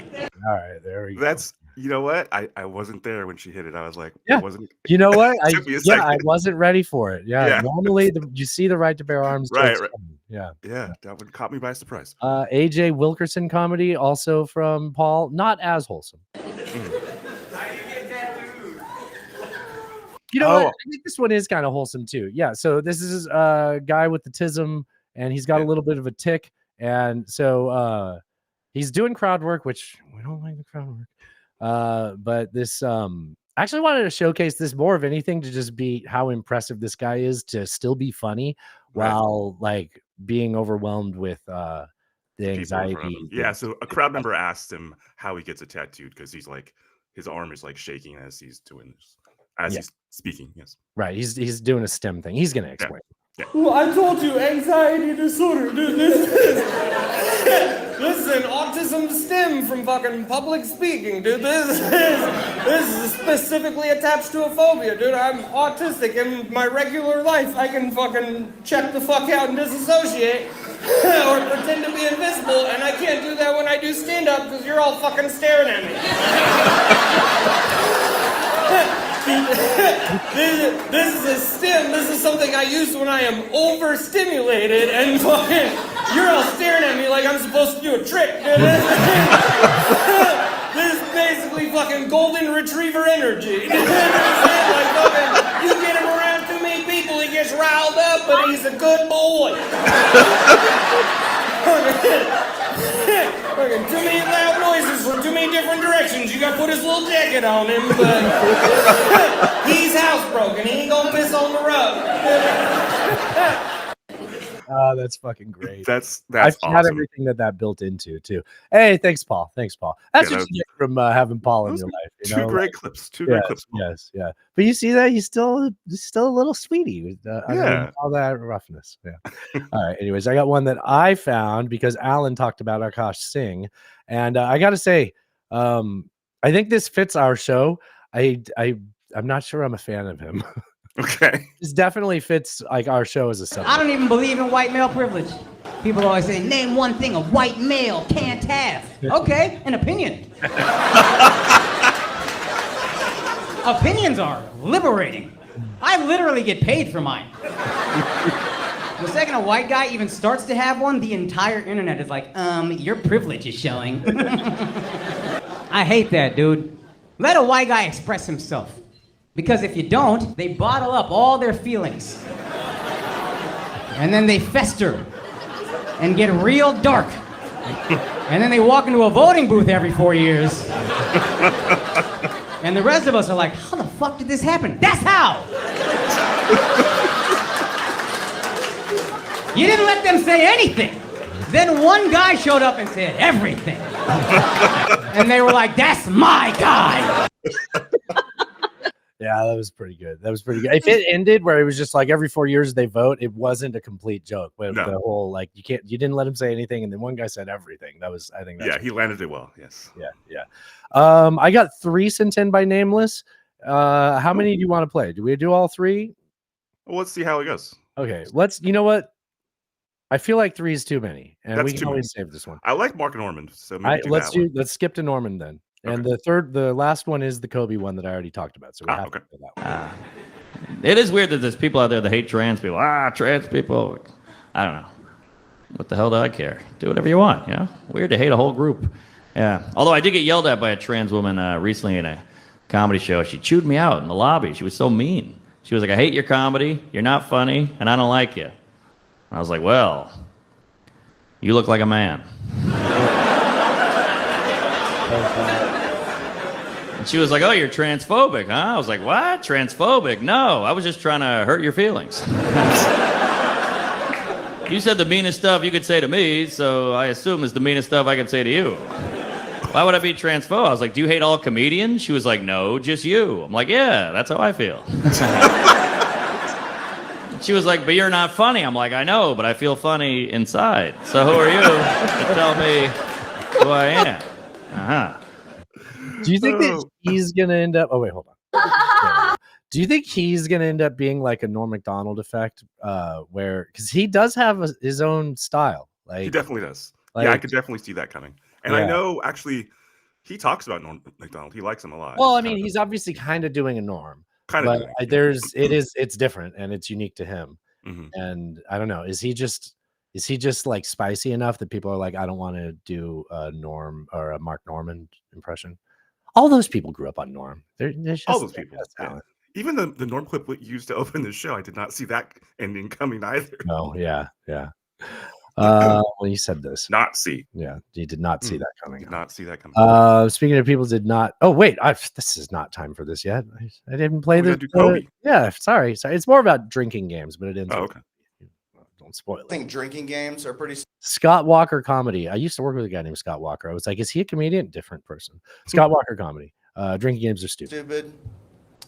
[SPEAKER 2] All right, there we go.
[SPEAKER 1] That's, you know what? I wasn't there when she hit it. I was like,
[SPEAKER 2] Yeah.
[SPEAKER 1] I wasn't.
[SPEAKER 2] You know what?
[SPEAKER 1] Took me a
[SPEAKER 2] I
[SPEAKER 1] second.
[SPEAKER 2] wasn't ready for it. Yeah.
[SPEAKER 1] Yeah.
[SPEAKER 2] Normally, you see the right to bear arms.
[SPEAKER 1] Right,
[SPEAKER 2] jokes
[SPEAKER 1] right.
[SPEAKER 2] coming. Yeah.
[SPEAKER 1] Yeah, that one caught me by surprise.
[SPEAKER 2] AJ Wilkerson comedy, also from Paul, not as wholesome. You know what? I think this one is kind of wholesome too. Yeah. So this is a guy with autism, and he's got a little bit of a tick, and so he's doing crowd work, which we don't like the crowd work. But this I actually wanted to showcase this more of anything to just be how impressive this guy is to still be funny while like being overwhelmed with the
[SPEAKER 1] People
[SPEAKER 2] anxiety.
[SPEAKER 1] around him. Yeah, so a crowd member asked him how he gets it tattooed because he's like his arm is like shaking as he's doing this, as he's speaking. Yes,
[SPEAKER 2] Right. He's doing a STEM thing. He's gonna explain.
[SPEAKER 9] Well, I told you, anxiety disorder, dude. This is an autism stem from fucking public speaking, dude. This is specifically attached to a phobia, dude. I'm autistic. In my regular life, I can fucking check the fuck out and disassociate or pretend to be invisible, and I can't do that when I do stand-up because you're all fucking staring at me. This is a stim. This is something I use when I am overstimulated and fucking you're all staring at me like I'm supposed to do a trick. This is basically fucking golden retriever energy. Like fucking, you get him around too many people, he gets riled up, but he's a good boy. Fucking too many loud noises from too many different directions. You gotta put his little jacket on him, but he's housebroken. He ain't gonna piss on the rug.
[SPEAKER 2] Oh, that's fucking great.
[SPEAKER 1] that's
[SPEAKER 2] I've
[SPEAKER 1] awesome.
[SPEAKER 2] had everything that built into too. Hey, thanks, Paul. Thanks, Paul. That's
[SPEAKER 1] Yeah,
[SPEAKER 2] what you get from having Paul in
[SPEAKER 1] Those
[SPEAKER 2] your
[SPEAKER 1] are
[SPEAKER 2] life. You
[SPEAKER 1] Two
[SPEAKER 2] know?
[SPEAKER 1] great clips. Two great clips.
[SPEAKER 2] Yes, yeah. But you see that he's still a little sweetie.
[SPEAKER 1] Yeah.
[SPEAKER 2] All that roughness. Yeah. All right. Anyways, I got one that I found because Alan talked about Akash Singh, and I got to say, I think this fits our show. I'm not sure I'm a fan of him.
[SPEAKER 1] Okay.
[SPEAKER 2] This definitely fits like our show as a subject.
[SPEAKER 10] I don't even believe in white male privilege. People always say, name one thing a white male can't have. Okay, an opinion. Opinions are liberating. I literally get paid for mine. The second a white guy even starts to have one, the entire internet is like, your privilege is showing. I hate that, dude. Let a white guy express himself. Because if you don't, they bottle up all their feelings. And then they fester and get real dark. And then they walk into a voting booth every 4 years. And the rest of us are like, how the fuck did this happen? That's how! You didn't let them say anything. Then one guy showed up and said everything. And they were like, that's my guy!
[SPEAKER 2] Yeah, that was pretty good. If it ended where it was just like every 4 years they vote, it wasn't a complete joke. But the whole like you didn't let him say anything, and then one guy said everything. I think that's
[SPEAKER 1] he landed it well. Yes.
[SPEAKER 2] Yeah. I got 3 sent in by Nameless. How many do you want to play? Do we do all 3?
[SPEAKER 1] Well, let's see how it goes.
[SPEAKER 2] Okay, you know what? I feel like 3 is too many, and
[SPEAKER 1] That's
[SPEAKER 2] we
[SPEAKER 1] too
[SPEAKER 2] can
[SPEAKER 1] many.
[SPEAKER 2] always save this one.
[SPEAKER 1] I like Mark Norman, so maybe do
[SPEAKER 2] Let's
[SPEAKER 1] that one.
[SPEAKER 2] let's skip to Norman then. And the last one is the Kobe one that I already talked about. So we have to do that one.
[SPEAKER 11] It is weird that there's people out there that hate trans people. Trans people. I don't know. What the hell do I care? Do whatever you want, you know? Weird to hate a whole group. Yeah. Although I did get yelled at by a trans woman recently in a comedy show. She chewed me out in the lobby. She was so mean. She was like, I hate your comedy. You're not funny, and I don't like you. And I was like, well, you look like a man. And she was like, oh, you're transphobic, huh? I was like, what? Transphobic? No, I was just trying to hurt your feelings. You said the meanest stuff you could say to me, so I assume it's the meanest stuff I can say to you. Why would I be transphobic? I was like, do you hate all comedians? She was like, no, just you. I'm like, yeah, that's how I feel. She was like, but you're not funny. I'm like, I know, but I feel funny inside. So who are you to tell me who I am? Uh-huh.
[SPEAKER 2] Do you think that he's gonna end up? Oh wait, hold on. Do you think he's gonna end up being like a Norm Macdonald effect, where because he does have his own style? Like
[SPEAKER 1] He definitely does.
[SPEAKER 2] like-
[SPEAKER 1] Yeah, I could definitely see that coming. And I
[SPEAKER 2] Yeah.
[SPEAKER 1] know actually, he talks about Norm Macdonald. He likes him a lot.
[SPEAKER 2] Well, I mean, he's obviously kind of doing a Norm,
[SPEAKER 1] kind
[SPEAKER 2] but
[SPEAKER 1] of.
[SPEAKER 2] it's different and it's unique to him.
[SPEAKER 1] Mhm.
[SPEAKER 2] And I don't know, is he just like spicy enough that people are like, I don't want to do a Norm or a Mark Norman impression? All those people grew up on Norm. They're just,
[SPEAKER 1] All those people.
[SPEAKER 2] that's
[SPEAKER 1] Yeah.
[SPEAKER 2] talent.
[SPEAKER 1] Even the Norm clip we used to open the show, I did not see that ending coming either.
[SPEAKER 2] Oh yeah. Well, you said this.
[SPEAKER 1] Not see.
[SPEAKER 2] Yeah, you did not see that coming.
[SPEAKER 1] Did not see that coming.
[SPEAKER 2] Speaking of people did not. Oh wait, this is not time for this yet. I didn't play
[SPEAKER 1] We
[SPEAKER 2] this.
[SPEAKER 1] gotta do Kobe.
[SPEAKER 2] Yeah, sorry. It's more about drinking games, but it ends.
[SPEAKER 1] Oh,
[SPEAKER 2] with-
[SPEAKER 1] okay.
[SPEAKER 2] Don't spoil
[SPEAKER 12] I
[SPEAKER 2] it.
[SPEAKER 12] think drinking games are pretty
[SPEAKER 2] Scott Walker comedy. I used to work with a guy named Scott Walker. I was like, is he a comedian? Different person. Scott Walker comedy. Drinking games are stupid.
[SPEAKER 12] stupid.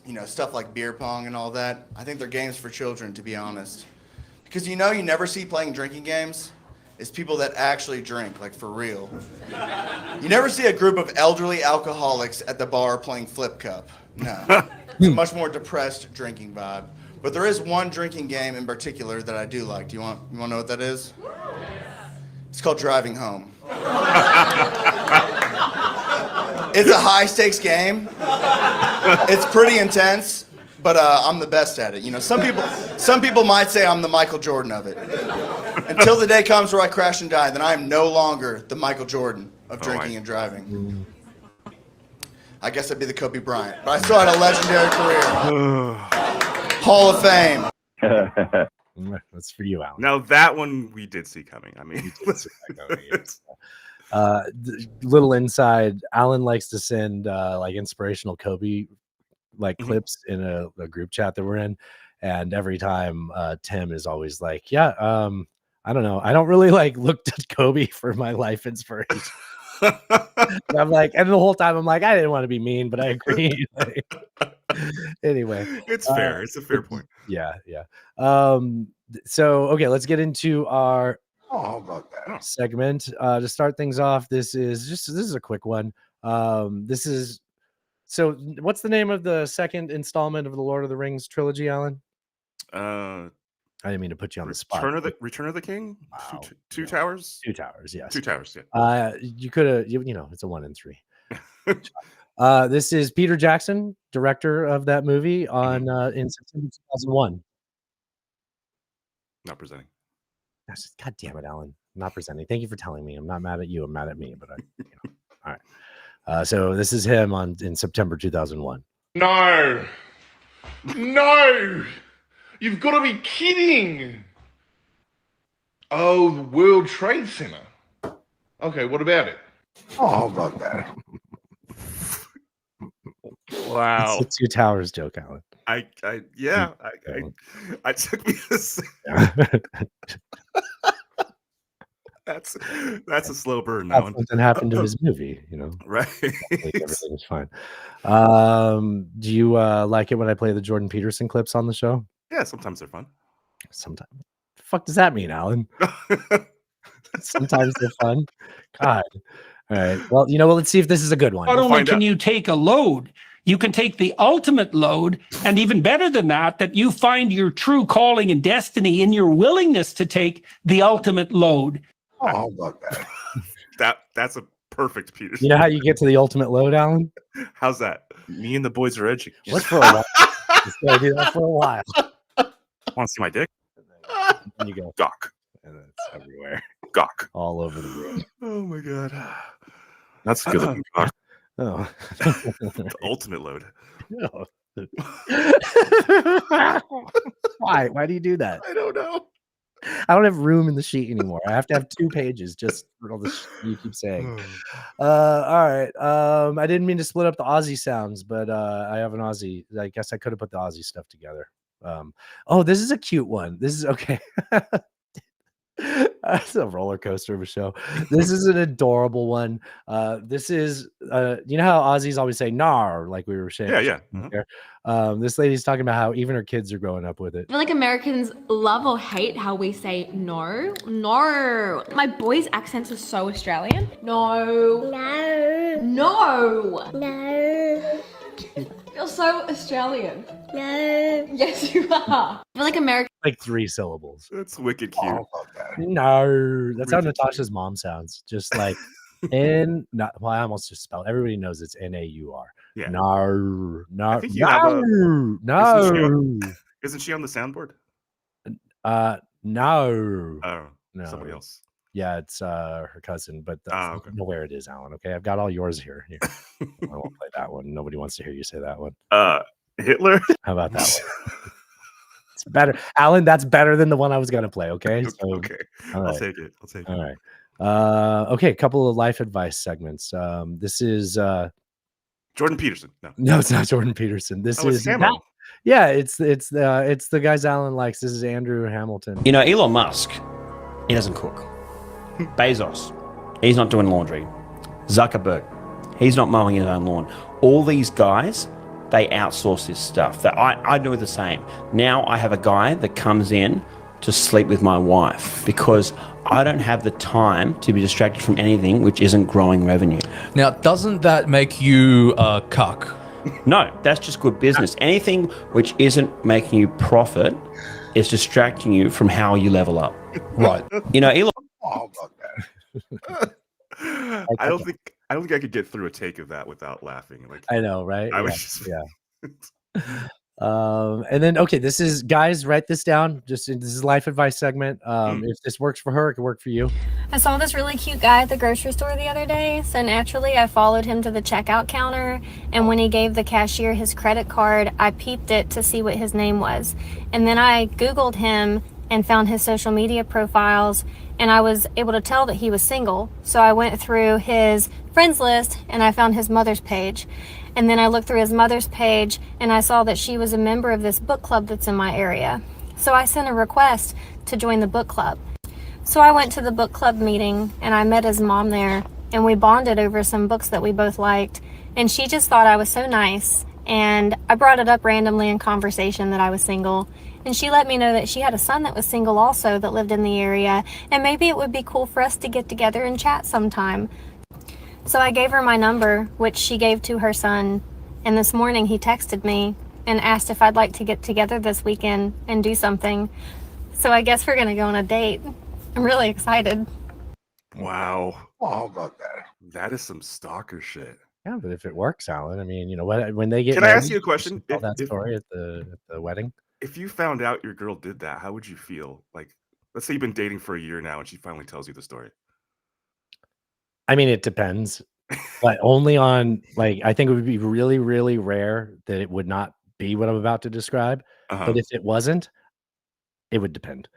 [SPEAKER 12] You know, stuff like beer pong and all that. I think they're games for children, to be honest. Because you never see playing drinking games is people that actually drink, like for real. You never see a group of elderly alcoholics at the bar playing flip cup. No. It's a much more depressed drinking vibe. But there is one drinking game in particular that I do like. Do you want to know what that is? It's called driving home. It's a high stakes game. It's pretty intense, but I'm the best at it. You know, some people might say I'm the Michael Jordan of it. Until the day comes where I crash and die, then I am no longer the Michael Jordan of drinking and driving. I guess I'd be the Kobe Bryant, but I still had a legendary career. Hall of Fame.
[SPEAKER 2] That's for you, Alan.
[SPEAKER 1] Now that one we did see coming. I mean,
[SPEAKER 2] Little inside, Alan likes to send like inspirational Kobe like clips in a group chat that we're in, and every time Tim is always like, yeah, I don't know, I don't really like looked at Kobe for my life inspiration. And I'm like, and the whole time I'm like, I didn't want to be mean, but I agree. Anyway,
[SPEAKER 1] it's fair. It's a fair point.
[SPEAKER 2] Yeah. So okay, let's get into our segment to start things off. This is a quick one. So what's the name of the second installment of the Lord of the Rings trilogy, Alan? I didn't mean to put you on the spot.
[SPEAKER 1] Return of the King.
[SPEAKER 2] Wow.
[SPEAKER 1] Two Towers.
[SPEAKER 2] 2 Towers. Yes.
[SPEAKER 1] 2 Towers. Yeah.
[SPEAKER 2] You could have. It's a 1 in 3. This is Peter Jackson, director of that movie, on in September 2001.
[SPEAKER 1] Not presenting.
[SPEAKER 2] God damn it, Alan! I'm not presenting. Thank you for telling me. I'm not mad at you. I'm mad at me. But all right. So this is him in September 2001.
[SPEAKER 13] No, you've got to be kidding. Oh, the World Trade Center. Okay, what about it?
[SPEAKER 7] Oh, how about that?
[SPEAKER 1] Wow.
[SPEAKER 2] It's a 2 Towers joke, Alan.
[SPEAKER 1] I took me this. That's a slow burn. That one.
[SPEAKER 2] Something happened to his movie,
[SPEAKER 1] Right.
[SPEAKER 2] Everything is fine. Do you like it when I play the Jordan Peterson clips on the show?
[SPEAKER 1] Yeah, sometimes they're fun.
[SPEAKER 2] Sometimes. The fuck does that mean, Alan? Sometimes they're fun. God. All right. Well, let's see if this is a good one.
[SPEAKER 14] Not only can you take a load, You can take the ultimate load, and even better than that, that you find your true calling and destiny in your willingness to take the ultimate load.
[SPEAKER 7] Oh, look that.
[SPEAKER 1] That's a perfect Peterson.
[SPEAKER 2] You know how you get to the ultimate load, Alan?
[SPEAKER 1] How's that?
[SPEAKER 6] Me and the boys are edging.
[SPEAKER 2] What for a while? Just gotta do that for a while.
[SPEAKER 6] Want to see my dick?
[SPEAKER 2] And you go,
[SPEAKER 1] Gawk.
[SPEAKER 2] and it's everywhere,
[SPEAKER 1] Gawk.
[SPEAKER 2] all over the room.
[SPEAKER 1] Oh my god.
[SPEAKER 6] That's a good looking cock.
[SPEAKER 2] Oh,
[SPEAKER 1] The ultimate load.
[SPEAKER 2] no. Why? Why do you do that?
[SPEAKER 1] I don't know.
[SPEAKER 2] I don't have room in the sheet anymore. I have to have 2 pages just for all the shit you keep saying. All right. I didn't mean to split up the Aussie sounds, but I have an Aussie. I guess I could have put the Aussie stuff together. Oh, this is a cute one. This is okay. It's a roller coaster of a show. This is an adorable one. This is you know how Aussies always say "nar," like we were saying.
[SPEAKER 1] Yeah. Mhm.
[SPEAKER 2] This lady's talking about how even her kids are growing up with it.
[SPEAKER 15] I feel like Americans love or hate how we say no. No. My boy's accent is so Australian. No. No. No. No. You're so Australian. No. Yes, you are. I feel like American.
[SPEAKER 2] Like 3 syllables.
[SPEAKER 1] That's wicked cute.
[SPEAKER 7] Oh, look that.
[SPEAKER 2] No, that's how
[SPEAKER 1] Really
[SPEAKER 2] Natasha's mom sounds. Just like well, I almost just spelled. Everybody knows it's N-A-U-R.
[SPEAKER 1] Yeah.
[SPEAKER 2] No,
[SPEAKER 1] I think you have
[SPEAKER 2] no, no.
[SPEAKER 1] Isn't she on the soundboard?
[SPEAKER 2] No.
[SPEAKER 1] Oh,
[SPEAKER 2] No.
[SPEAKER 1] somebody else.
[SPEAKER 2] Yeah, it's her cousin, but I
[SPEAKER 1] okay.
[SPEAKER 2] don't know where it is, Alan. Okay, I've got all yours here. Here. I won't play that one. Nobody wants to hear you say that one.
[SPEAKER 1] Hitler.
[SPEAKER 2] How about that one? It's better, Alan. That's better than the one I was gonna play. Okay, so,
[SPEAKER 1] Okay.
[SPEAKER 2] all
[SPEAKER 1] I'll
[SPEAKER 2] right.
[SPEAKER 1] take it. I'll take it.
[SPEAKER 2] All right. Okay, a couple of life advice segments. This is
[SPEAKER 1] Jordan Peterson. No.
[SPEAKER 2] no, it's not Jordan Peterson. This
[SPEAKER 1] Oh, it's
[SPEAKER 2] is
[SPEAKER 1] Samo.
[SPEAKER 2] yeah, it's the guys Alan likes. This is Andrew Hamilton.
[SPEAKER 16] You know, Elon Musk, he doesn't cook. Bezos, he's not doing laundry. Zuckerberg, he's not mowing his own lawn. All these guys, they outsource this stuff. That I do the same. Now I have a guy that comes in to sleep with my wife because I don't have the time to be distracted from anything which isn't growing revenue.
[SPEAKER 17] Now, doesn't that make you a cuck?
[SPEAKER 16] No, that's just good business. Anything which isn't making you profit is distracting you from how you level up.
[SPEAKER 17] Right.
[SPEAKER 16] You know, Elon.
[SPEAKER 7] Oh, look that.
[SPEAKER 1] I don't think I could get through a take of that without laughing. Like
[SPEAKER 2] I know, right?
[SPEAKER 1] I
[SPEAKER 2] Yeah,
[SPEAKER 1] was just
[SPEAKER 2] yeah. And then okay, this is guys, write this down. This is life advice segment. If this works for her, it could work for you.
[SPEAKER 18] I saw this really cute guy at the grocery store the other day, so naturally I followed him to the checkout counter, and when he gave the cashier his credit card, I peeped it to see what his name was. And then I Googled him and found his social media profiles, and I was able to tell that he was single. So I went through his friends list and I found his mother's page. And then I looked through his mother's page and I saw that she was a member of this book club that's in my area. So I sent a request to join the book club. So I went to the book club meeting and I met his mom there, and we bonded over some books that we both liked. And she just thought I was so nice. And I brought it up randomly in conversation that I was single. And she let me know that she had a son that was single also that lived in the area. And maybe it would be cool for us to get together and chat sometime. So I gave her my number, which she gave to her son. And this morning he texted me and asked if I'd like to get together this weekend and do something. So I guess we're going to go on a date. I'm really excited.
[SPEAKER 1] wow.
[SPEAKER 7] Oh, look that.
[SPEAKER 1] That is some stalker shit.
[SPEAKER 2] Yeah, but if it works, Alan, I mean, you know what? When they get
[SPEAKER 1] Can I ask
[SPEAKER 2] married,
[SPEAKER 1] you a question?
[SPEAKER 2] tell that story at the wedding.
[SPEAKER 1] If you found out your girl did that, how would you feel? Like, let's say you've been dating for a year now and she finally tells you the story.
[SPEAKER 2] I mean, it depends, but only on like I think it would be really, really rare that it would not be what I'm about to describe. But if it wasn't, it would depend.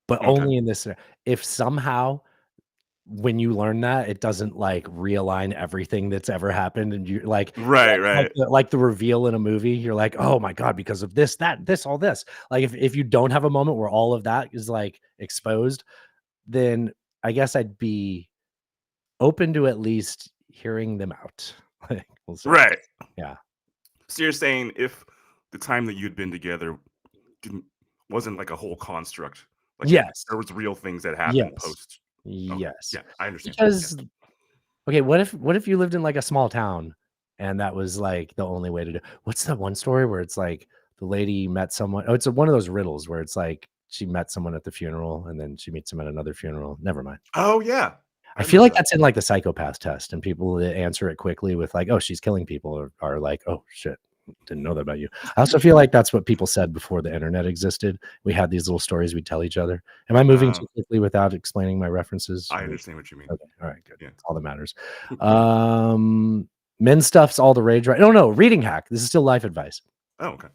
[SPEAKER 2] But only in this, if somehow when you learn that it doesn't like realign everything that's ever happened, and you like like the reveal in a movie, you're like, oh my god, because of this, that, this, all this. Like if you don't have a moment where all of that is like exposed, then I guess I'd be open to at least hearing them out. Like, we'll see.
[SPEAKER 1] Right.
[SPEAKER 2] Yeah.
[SPEAKER 1] So you're saying if the time that you'd been together wasn't like a whole construct, like
[SPEAKER 2] yes,
[SPEAKER 1] there was real things that happened post.
[SPEAKER 2] Yes.
[SPEAKER 1] Yeah, I understand.
[SPEAKER 2] Because okay, what if you lived in like a small town and that was like the only way to do. What's that one story where it's like the lady met someone? Oh, it's one of those riddles where it's like she met someone at the funeral and then she meets him at another funeral. Never mind.
[SPEAKER 1] Oh yeah.
[SPEAKER 2] I feel like that's in like the psychopath test, and people that answer it quickly with like, "Oh, she's killing people," are like, "Oh shit, didn't know that about you." I also feel like that's what people said before the internet existed. We had these little stories we'd tell each other. Am I moving too quickly without explaining my references?
[SPEAKER 1] I understand what you mean.
[SPEAKER 2] Okay, all right, good. That's all that matters. Men stuff's all the rage, right? No, reading hack. This is still life advice.
[SPEAKER 1] Oh, okay.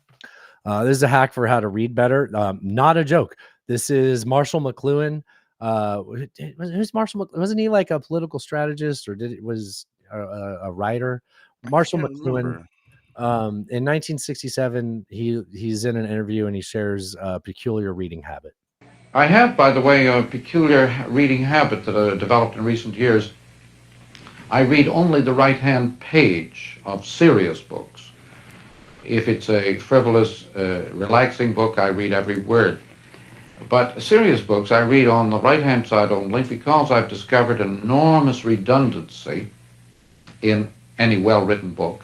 [SPEAKER 2] This is a hack for how to read better. Not a joke. This is Marshall McLuhan. Who's Marshall? Wasn't he like a political strategist, or was a writer? Marshall McLuhan. In 1967, he's in an interview and he shares a peculiar reading habit.
[SPEAKER 19] I have, by the way, a peculiar reading habit that I developed in recent years. I read only the right-hand page of serious books. If it's a frivolous, relaxing book, I read every word. But serious books, I read on the right-hand side only because I've discovered an enormous redundancy in any well-written book.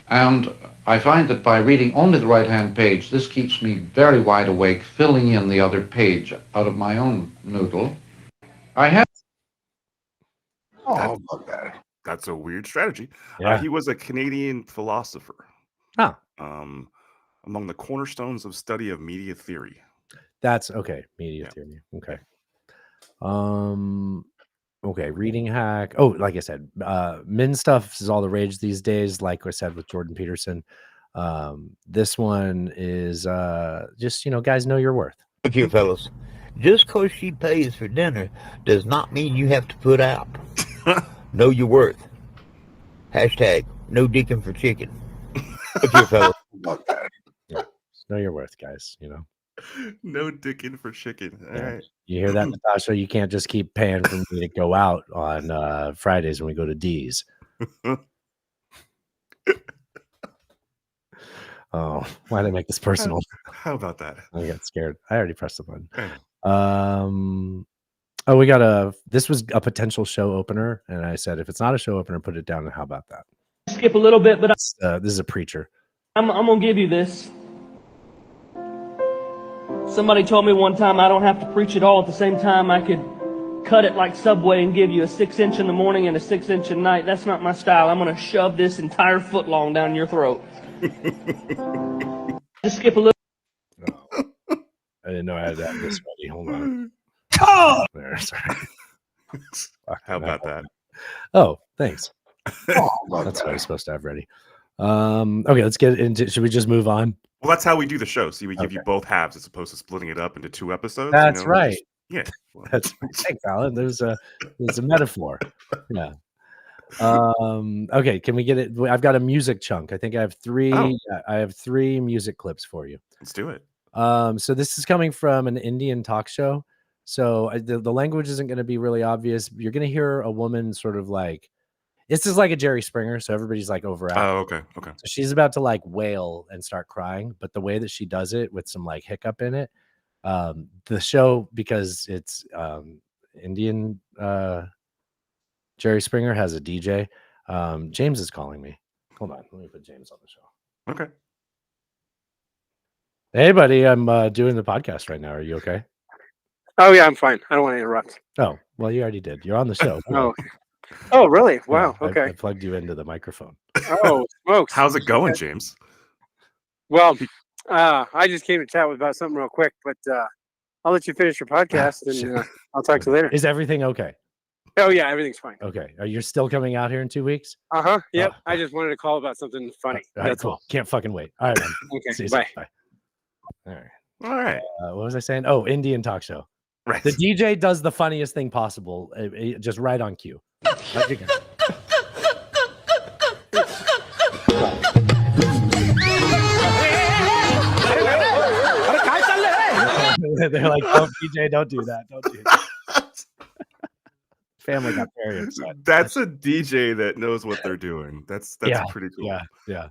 [SPEAKER 19] And I find that by reading only the right-hand page, this keeps me very wide awake, filling in the other page out of my own noodle. I have...
[SPEAKER 1] Oh, that's a weird strategy.
[SPEAKER 2] Yeah.
[SPEAKER 1] He was a Canadian philosopher.
[SPEAKER 2] Huh.
[SPEAKER 1] Among the cornerstones of study of media theory.
[SPEAKER 2] That's okay. Media theory. Okay. Okay. Reading hack. Oh, like I said, men stuff is all the rage these days. Like I said with Jordan Peterson. This one is just, guys know your worth.
[SPEAKER 20] Look here, fellas. Just because she pays for dinner does not mean you have to put out. Know your worth. Hashtag no dicking for chicken. Look here, fellas.
[SPEAKER 2] Yeah. Know your worth, guys.
[SPEAKER 1] No dicking for chicken. All right.
[SPEAKER 2] You hear that, Natasha? You can't just keep paying for me to go out on Fridays when we go to D's. Oh, why did I make this personal?
[SPEAKER 1] How about that?
[SPEAKER 2] I got scared. I already pressed the button. Oh, we got this was a potential show opener, and I said, if it's not a show opener, put it down, and how about that?
[SPEAKER 21] Skip a little bit, but
[SPEAKER 2] this is a preacher.
[SPEAKER 21] I'm gonna give you this. Somebody told me one time I don't have to preach it all at the same time. I could cut it like Subway and give you a 6-inch in the morning and a 6-inch at night. That's not my style. I'm gonna shove this entire foot long down your throat. Just skip a little.
[SPEAKER 2] I didn't know I had that this ready. Hold on. There, sorry.
[SPEAKER 1] How about that?
[SPEAKER 2] Oh, thanks. That's what I was supposed to have ready. Okay, let's get into. Should we just move on?
[SPEAKER 1] Well, that's how we do the show. See, we give you both halves as opposed to splitting it up into 2 episodes.
[SPEAKER 2] That's right.
[SPEAKER 1] Yeah.
[SPEAKER 2] That's thanks, Alan. There's a metaphor. Yeah. Okay, can we get it? I've got a music chunk. I think I have 3. I have 3 music clips for you.
[SPEAKER 1] Let's do it.
[SPEAKER 2] So this is coming from an Indian talk show. So the language isn't going to be really obvious. You're going to hear a woman sort of like, this is like a Jerry Springer. So everybody's like overacting.
[SPEAKER 1] Oh, okay. Okay.
[SPEAKER 2] So she's about to like wail and start crying, but the way that she does it with some like hiccup in it, the show, because it's Indian, Jerry Springer has a DJ. James is calling me. Hold on. Let me put James on the show.
[SPEAKER 1] Okay.
[SPEAKER 2] Hey, buddy. I'm doing the podcast right now. Are you okay?
[SPEAKER 22] Oh, yeah, I'm fine. I don't want to interrupt.
[SPEAKER 2] Oh, well, you already did. You're on the show.
[SPEAKER 22] Oh, okay. Oh, really? Wow.
[SPEAKER 2] Yeah,
[SPEAKER 22] okay.
[SPEAKER 2] I plugged you into the microphone.
[SPEAKER 22] Oh, smokes.
[SPEAKER 1] How's it going, James?
[SPEAKER 22] Well, I just came to chat about something real quick, but I'll let you finish your podcast and I'll talk to you later.
[SPEAKER 2] Is everything okay?
[SPEAKER 22] Oh, yeah, everything's fine.
[SPEAKER 2] Okay. Are you still coming out here in 2 weeks?
[SPEAKER 22] Uh-huh. Yep. I just wanted to call about something funny.
[SPEAKER 2] All right,
[SPEAKER 22] That's
[SPEAKER 2] cool.
[SPEAKER 22] all.
[SPEAKER 2] Can't fucking wait. All right, man.
[SPEAKER 22] Okay,
[SPEAKER 2] See you
[SPEAKER 22] bye.
[SPEAKER 2] soon. Bye. All right.
[SPEAKER 1] All right.
[SPEAKER 2] What was I saying? Oh, Indian talk show.
[SPEAKER 1] Right.
[SPEAKER 2] The DJ does the funniest thing possible, just right on cue. They're like, "Oh, DJ, don't do that. Don't do that." Family got very upset.
[SPEAKER 1] That's a DJ that knows what they're doing. That's pretty cool.
[SPEAKER 2] Yeah.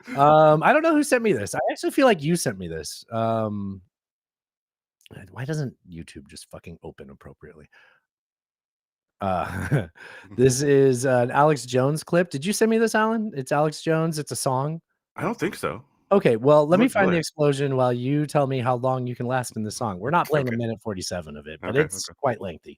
[SPEAKER 2] I don't know who sent me this. I actually feel like you sent me this. Why doesn't YouTube just fucking open appropriately? This is an Alex Jones clip. Did you send me this, Alan? It's Alex Jones. It's a song.
[SPEAKER 1] I don't think so.
[SPEAKER 2] Okay, well, let
[SPEAKER 1] I'm
[SPEAKER 2] me
[SPEAKER 1] not
[SPEAKER 2] find the
[SPEAKER 1] familiar.
[SPEAKER 2] explosion while you tell me how long you can last in the song. We're not playing
[SPEAKER 1] Okay.
[SPEAKER 2] a minute 47 of it, but
[SPEAKER 1] Okay,
[SPEAKER 2] it's quite lengthy.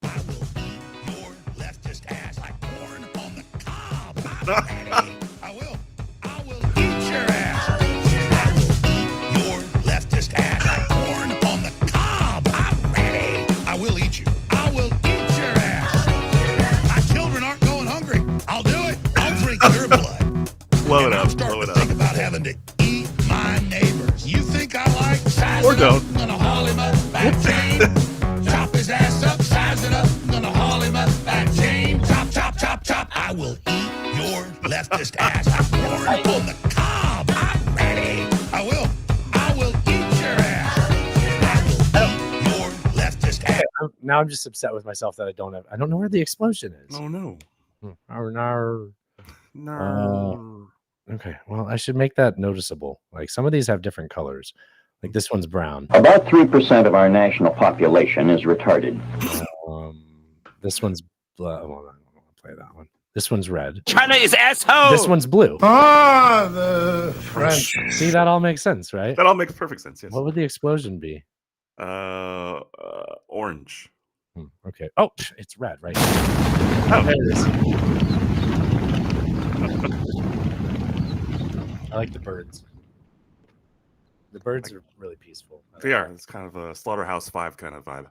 [SPEAKER 3] I will eat you. I will eat your ass. My children aren't going hungry. I'll do it. I'll drink your blood.
[SPEAKER 1] Blow it
[SPEAKER 3] And
[SPEAKER 1] up.
[SPEAKER 3] I'm starting
[SPEAKER 1] Blow
[SPEAKER 3] to
[SPEAKER 1] it
[SPEAKER 3] think
[SPEAKER 1] up.
[SPEAKER 3] about having to eat my neighbors. You think I like sizing
[SPEAKER 1] Or don't.
[SPEAKER 3] up? I'm gonna haul him up back chain. Chop his ass up, size it up. I'm gonna haul him up back chain. Chop, chop, chop, chop. I will eat your leftist ass. Corn on the cob. I'm ready. I will eat your ass. Your leftist ass.
[SPEAKER 2] Now I'm just upset with myself that I don't know where the explosion is.
[SPEAKER 1] Oh no.
[SPEAKER 2] No. Okay, well, I should make that noticeable. Like some of these have different colors. Like this one's brown.
[SPEAKER 4] About 3% of our national population is retarded.
[SPEAKER 2] This one's hold on, I'll play that one. This one's red.
[SPEAKER 16] China is asshole.
[SPEAKER 2] This one's blue.
[SPEAKER 7] Ah, the French.
[SPEAKER 2] See, that all makes sense, right?
[SPEAKER 1] That all makes perfect sense. Yes.
[SPEAKER 2] What would the explosion be?
[SPEAKER 1] Orange.
[SPEAKER 2] Okay. Oh, it's red, right? Oh, there it is. I like the birds. The birds are really peaceful.
[SPEAKER 1] They are. It's kind of a Slaughterhouse 5 kind of vibe.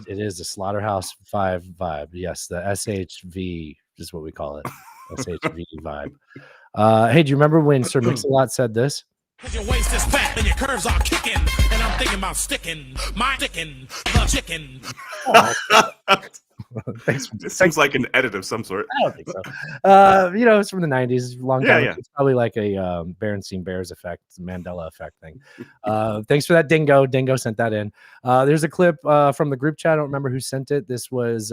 [SPEAKER 2] It is a Slaughterhouse 5 vibe. Yes, the SHV is what we call it. SHV vibe. Hey, do you remember when Sir Mix-a-Lot said this?
[SPEAKER 3] Cause your waist is fat and your curves are kicking. And I'm thinking about sticking the chicken.
[SPEAKER 1] It seems like an edit of some sort.
[SPEAKER 2] I don't think so. It's from the 90s, long time.
[SPEAKER 1] Yeah.
[SPEAKER 2] It's probably like a Berenstein Bears effect, Mandela effect thing. Thanks for that, Dingo. Dingo sent that in. There's a clip from the group chat. I don't remember who sent it. This was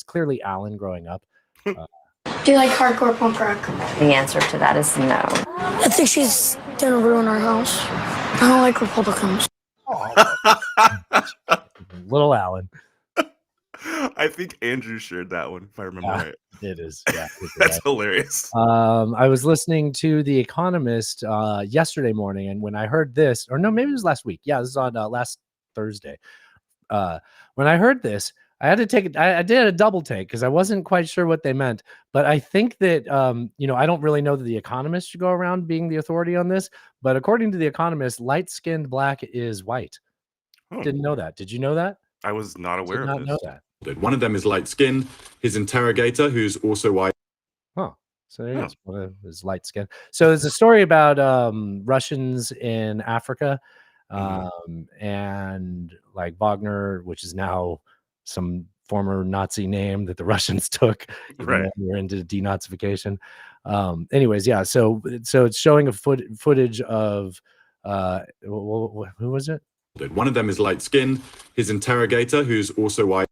[SPEAKER 2] clearly Alan growing up.
[SPEAKER 23] Do you like hardcore punk rock? The answer to that is no. I think she's gonna ruin our house. I don't like Republicans.
[SPEAKER 2] Little Alan.
[SPEAKER 1] I think Andrew shared that one, if I remember right.
[SPEAKER 2] It is. Yeah,
[SPEAKER 1] That's hilarious.
[SPEAKER 2] I was listening to The Economist yesterday morning, and when I heard this, or no, maybe it was last week. Yeah, this is on last Thursday. When I heard this, I had to take it. I did a double take because I wasn't quite sure what they meant. But I think that I don't really know that The Economist should go around being the authority on this. But according to The Economist, light-skinned black is white. Didn't know that. Did you know that?
[SPEAKER 1] I was not aware
[SPEAKER 2] Did
[SPEAKER 1] of
[SPEAKER 2] not
[SPEAKER 1] this.
[SPEAKER 2] know that.
[SPEAKER 24] One of them is light skinned. His interrogator, who's also white.
[SPEAKER 2] So there it is. One is light skin. So there's a story about Russians in Africa, and like Wagner, which is now some former Nazi name that the Russians took.
[SPEAKER 1] Right.
[SPEAKER 2] We're into denazification. Anyways, yeah. So it's showing a footage of who was it?
[SPEAKER 24] One of them is light skinned. His interrogator, who's also white.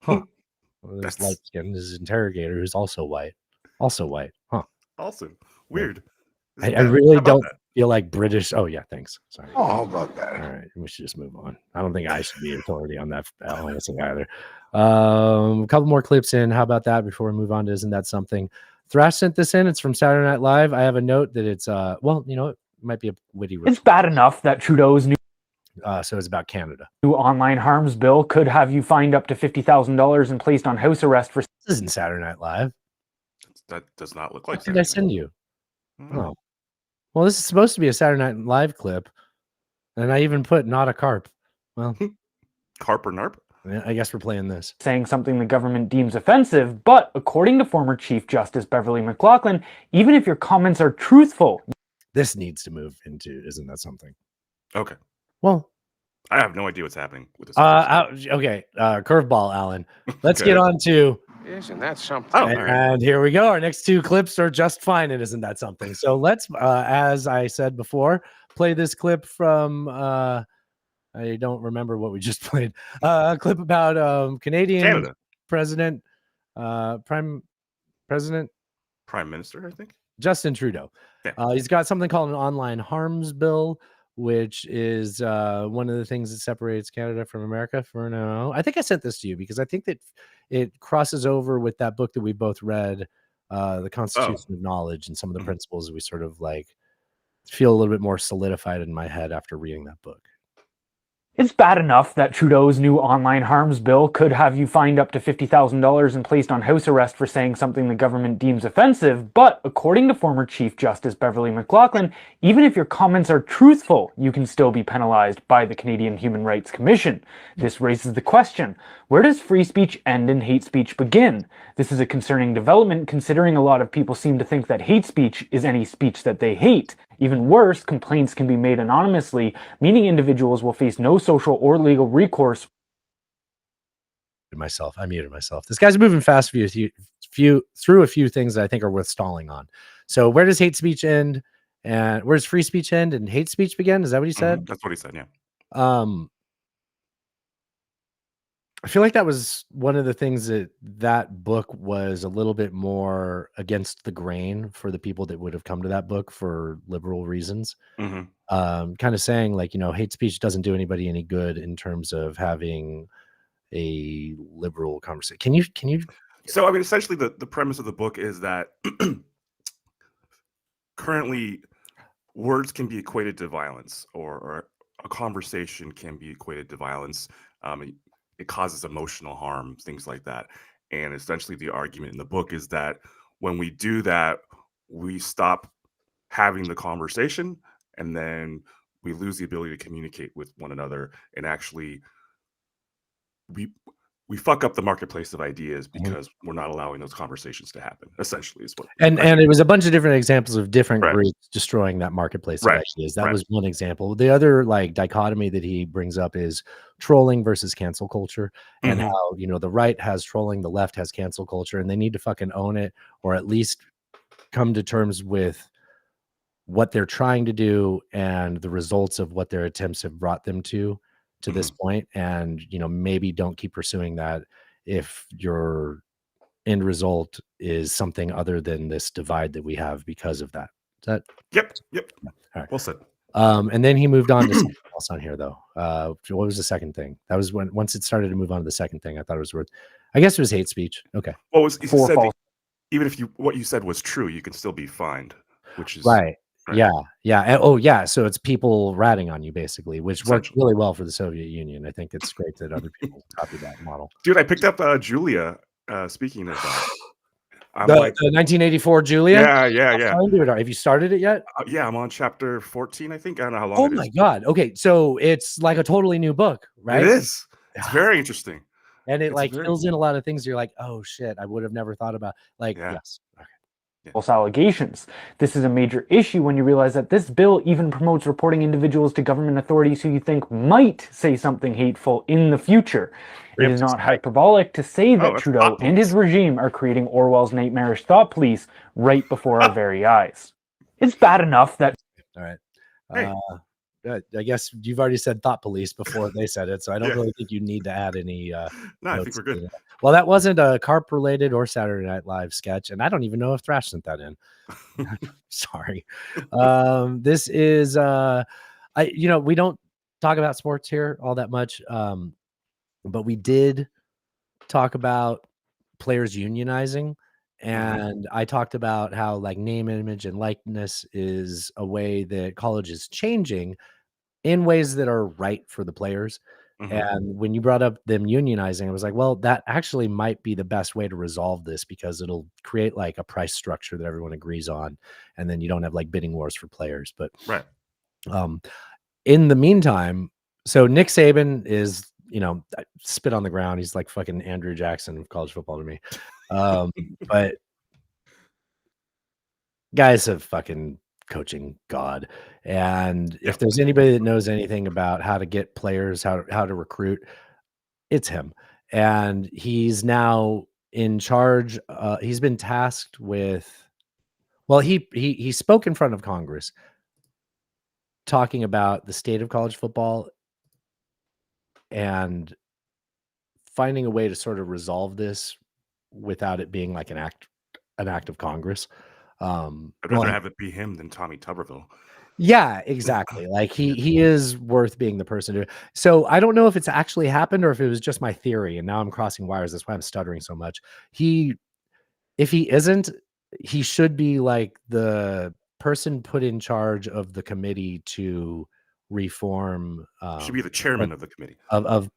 [SPEAKER 2] Well, there's light skin. His interrogator, who's also white. Huh.
[SPEAKER 1] Also weird.
[SPEAKER 2] I really don't feel like British. Oh yeah, thanks. Sorry.
[SPEAKER 7] Oh, how about that?
[SPEAKER 2] All right, we should just move on. I don't think I should be authority on that thing either. A couple more clips in. How about that before we move on to Isn't That Something? Thrash sent this in. It's from Saturday Night Live. I have a note that it's it might be a witty.
[SPEAKER 25] It's bad enough that Trudeau's new
[SPEAKER 2] so it's about Canada.
[SPEAKER 25] new online harms bill could have you fined up to $50,000 and placed on house arrest for.
[SPEAKER 2] This isn't Saturday Night Live.
[SPEAKER 1] That does not look like
[SPEAKER 2] What did I send you? Oh, well, this is supposed to be a Saturday Night Live clip, and I even put not a carp. Well,
[SPEAKER 1] carp or narp?
[SPEAKER 2] Yeah, I guess we're playing this.
[SPEAKER 25] Saying something the government deems offensive, but according to former Chief Justice Beverly McLaughlin, even if your comments are truthful,
[SPEAKER 2] this needs to move into Isn't That Something?
[SPEAKER 1] Okay.
[SPEAKER 2] Well,
[SPEAKER 1] I have no idea what's happening with this.
[SPEAKER 2] Okay. Curveball, Alan. Let's get on to
[SPEAKER 13] Isn't that something?
[SPEAKER 1] Oh,
[SPEAKER 2] and here we go. Our next two clips are just fine. And Isn't That Something? So let's, as I said before, play this clip from. I don't remember what we just played. A clip about Canadian
[SPEAKER 1] Canada.
[SPEAKER 2] President, Prime
[SPEAKER 1] Minister, I think.
[SPEAKER 2] Justin Trudeau.
[SPEAKER 1] Yeah.
[SPEAKER 2] He's got something called an online harms bill, which is one of the things that separates Canada from America for now. I think I sent this to you because I think that it crosses over with that book that we both read, The Constitution of Knowledge, and some of the principles we sort of like feel a little bit more solidified in my head after reading that book.
[SPEAKER 25] It's bad enough that Trudeau's new online harms bill could have you fined up to $50,000 and placed on house arrest for saying something the government deems offensive, but according to former Chief Justice Beverly McLachlin, even if your comments are truthful, you can still be penalized by the Canadian Human Rights Commission. This raises the question, where does free speech end and hate speech begin? This is a concerning development considering a lot of people seem to think that hate speech is any speech that they hate. Even worse, complaints can be made anonymously, meaning individuals will face no social or legal recourse.
[SPEAKER 2] I muted myself. This guy's moving fast through a few things that I think are worth stalling on. So where does hate speech end and where does free speech end and hate speech begin? Is that what he said?
[SPEAKER 6] That's what he said, yeah.
[SPEAKER 2] I feel like that was one of the things that book was a little bit more against the grain for the people that would have come to that book for liberal reasons. Kind of saying like, hate speech doesn't do anybody any good in terms of having a liberal conversation. Can you?
[SPEAKER 1] So, I mean, essentially the premise of the book is that currently words can be equated to violence, or a conversation can be equated to violence. It causes emotional harm, things like that. And essentially the argument in the book is that when we do that, we stop having the conversation, and then we lose the ability to communicate with one another, and actually we fuck up the marketplace of ideas because we're not allowing those conversations to happen, essentially is what.
[SPEAKER 2] And it was a bunch of different examples of different groups destroying that marketplace of ideas. That was one example. The other like dichotomy that he brings up is trolling versus cancel culture, and how, the right has trolling, the left has cancel culture, and they need to fucking own it, or at least come to terms with what they're trying to do and the results of what their attempts have brought them to this point, and maybe don't keep pursuing that if your end result is something other than this divide that we have because of that. Is that?
[SPEAKER 1] Yep.
[SPEAKER 2] All right.
[SPEAKER 1] Well said.
[SPEAKER 2] And then he moved on to something else on here though. What was the second thing? That was once it started to move on to the second thing, I thought it was worth. I guess it was hate speech. Okay.
[SPEAKER 1] Well, he said that even if what you said was true, you can still be fined, which is
[SPEAKER 2] right. Yeah. Oh, yeah. So it's people ratting on you, basically, which worked really well for the Soviet Union. I think it's great that other people copied that model.
[SPEAKER 1] Dude, I picked up Julia. Speaking of that, I'm
[SPEAKER 2] the 1984 Julia.
[SPEAKER 1] Yeah.
[SPEAKER 2] Have you started it yet?
[SPEAKER 1] Yeah, I'm on chapter 14. I think I don't know how long.
[SPEAKER 2] Oh my god. Okay, so it's like a totally new book, right?
[SPEAKER 1] It is. It's very interesting,
[SPEAKER 2] and it fills in a lot of things. You're like, oh shit, I would have never thought about. Yes. Okay.
[SPEAKER 25] False allegations. This is a major issue when you realize that this bill even promotes reporting individuals to government authorities who you think might say something hateful in the future. It is not hyperbolic to say that Trudeau and his regime are creating Orwell's nightmarish thought police right before our very eyes. It's bad enough that...
[SPEAKER 2] All right. I guess you've already said thought police before they said it, so I don't really think you need to add any.
[SPEAKER 1] No, I think we're good.
[SPEAKER 2] Well, that wasn't a CARP related or Saturday Night Live sketch, and I don't even know if Thrash sent that in. Sorry. This is we don't talk about sports here all that much, but we did talk about players unionizing. And I talked about how like name, image, and likeness is a way that college is changing in ways that are right for the players. And when you brought up them unionizing, I was like, well, that actually might be the best way to resolve this, because it'll create like a price structure that everyone agrees on. And then you don't have like bidding wars for players. But in the meantime, so Nick Saban is, spit on the ground. He's like fucking Andrew Jackson of college football to me. But guy's a fucking coaching god, and if there's anybody that knows anything about how to get players, how to recruit, it's him. And he's now in charge. He's been tasked with, well, he spoke in front of Congress talking about the state of college football and finding a way to sort of resolve this without it being like an act of Congress.
[SPEAKER 1] I'd rather have it be him than Tommy Tuberville.
[SPEAKER 2] Yeah, exactly. Like he is worth being the person to. So I don't know if it's actually happened or if it was just my theory, and now I'm crossing wires. That's why I'm stuttering so much. If he isn't, he should be like the person put in charge of the committee to reform.
[SPEAKER 1] Should be the chairman of the committee.
[SPEAKER 2] Of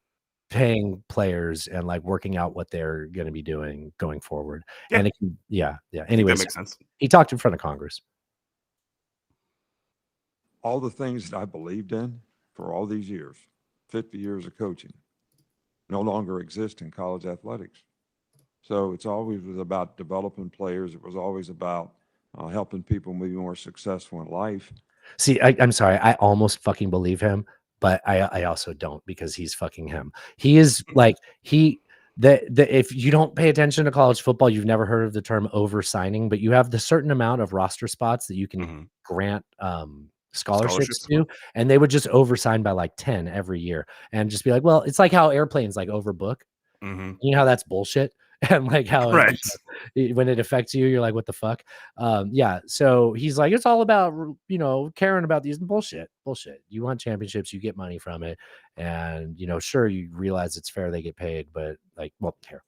[SPEAKER 2] paying players and like working out what they're going to be doing going forward.
[SPEAKER 1] Yeah.
[SPEAKER 2] And it can, yeah.
[SPEAKER 1] I think
[SPEAKER 2] Anyways,
[SPEAKER 1] that makes sense.
[SPEAKER 2] he talked in front of Congress.
[SPEAKER 5] All the things that I believed in for all these years, 50 years of coaching, no longer exist in college athletics. So it's always was about developing players. It was always about helping people be more successful in life.
[SPEAKER 2] See, I'm sorry. I almost fucking believe him, but I also don't because he's fucking him. He is like if you don't pay attention to college football, you've never heard of the term oversigning, but you have the certain amount of roster spots that you can grant scholarships to, and they would just oversign by like 10 every year and just be like, well, it's like how airplanes like overbook. You know how that's bullshit. And like how when it affects you, you're like, what the fuck? Yeah. So he's like, it's all about, caring about these bullshit. You want championships, you get money from it. And, sure, you realize it's fair they get paid, but like, well, here.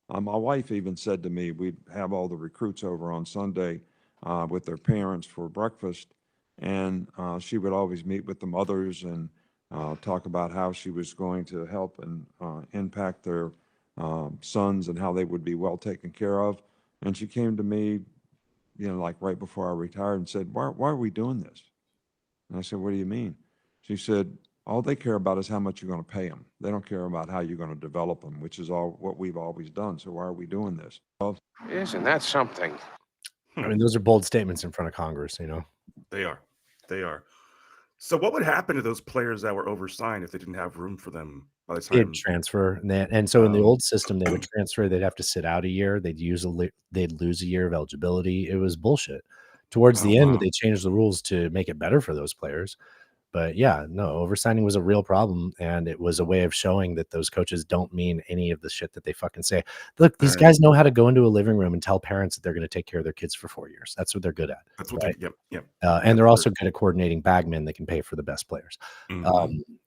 [SPEAKER 5] My wife even said to me, we'd have all the recruits over on Sunday with their parents for breakfast. And she would always meet with the mothers and talk about how she was going to help and impact their sons and how they would be well taken care of. And she came to me, like right before I retired and said, why are we doing this? And I said, what do you mean? She said, all they care about is how much you're going to pay them. They don't care about how you're going to develop them, which is all what we've always done. So why are we doing this? Well,
[SPEAKER 8] isn't that something?
[SPEAKER 2] I mean, those are bold statements in front of Congress,
[SPEAKER 1] They are. So what would happen to those players that were oversigned if they didn't have room for them by the time?
[SPEAKER 2] They'd transfer, and so in the old system, they would transfer. They'd have to sit out a year. They'd lose a year of eligibility. It was bullshit. Towards the end, they changed the rules to make it better for those players. But yeah, no, oversigning was a real problem, and it was a way of showing that those coaches don't mean any of the shit that they fucking say. Look, these guys know how to go into a living room and tell parents that they're going to take care of their kids for 4 years. That's what they're good at.
[SPEAKER 1] That's what yep.
[SPEAKER 2] And they're also good at coordinating bagmen that can pay for the best players.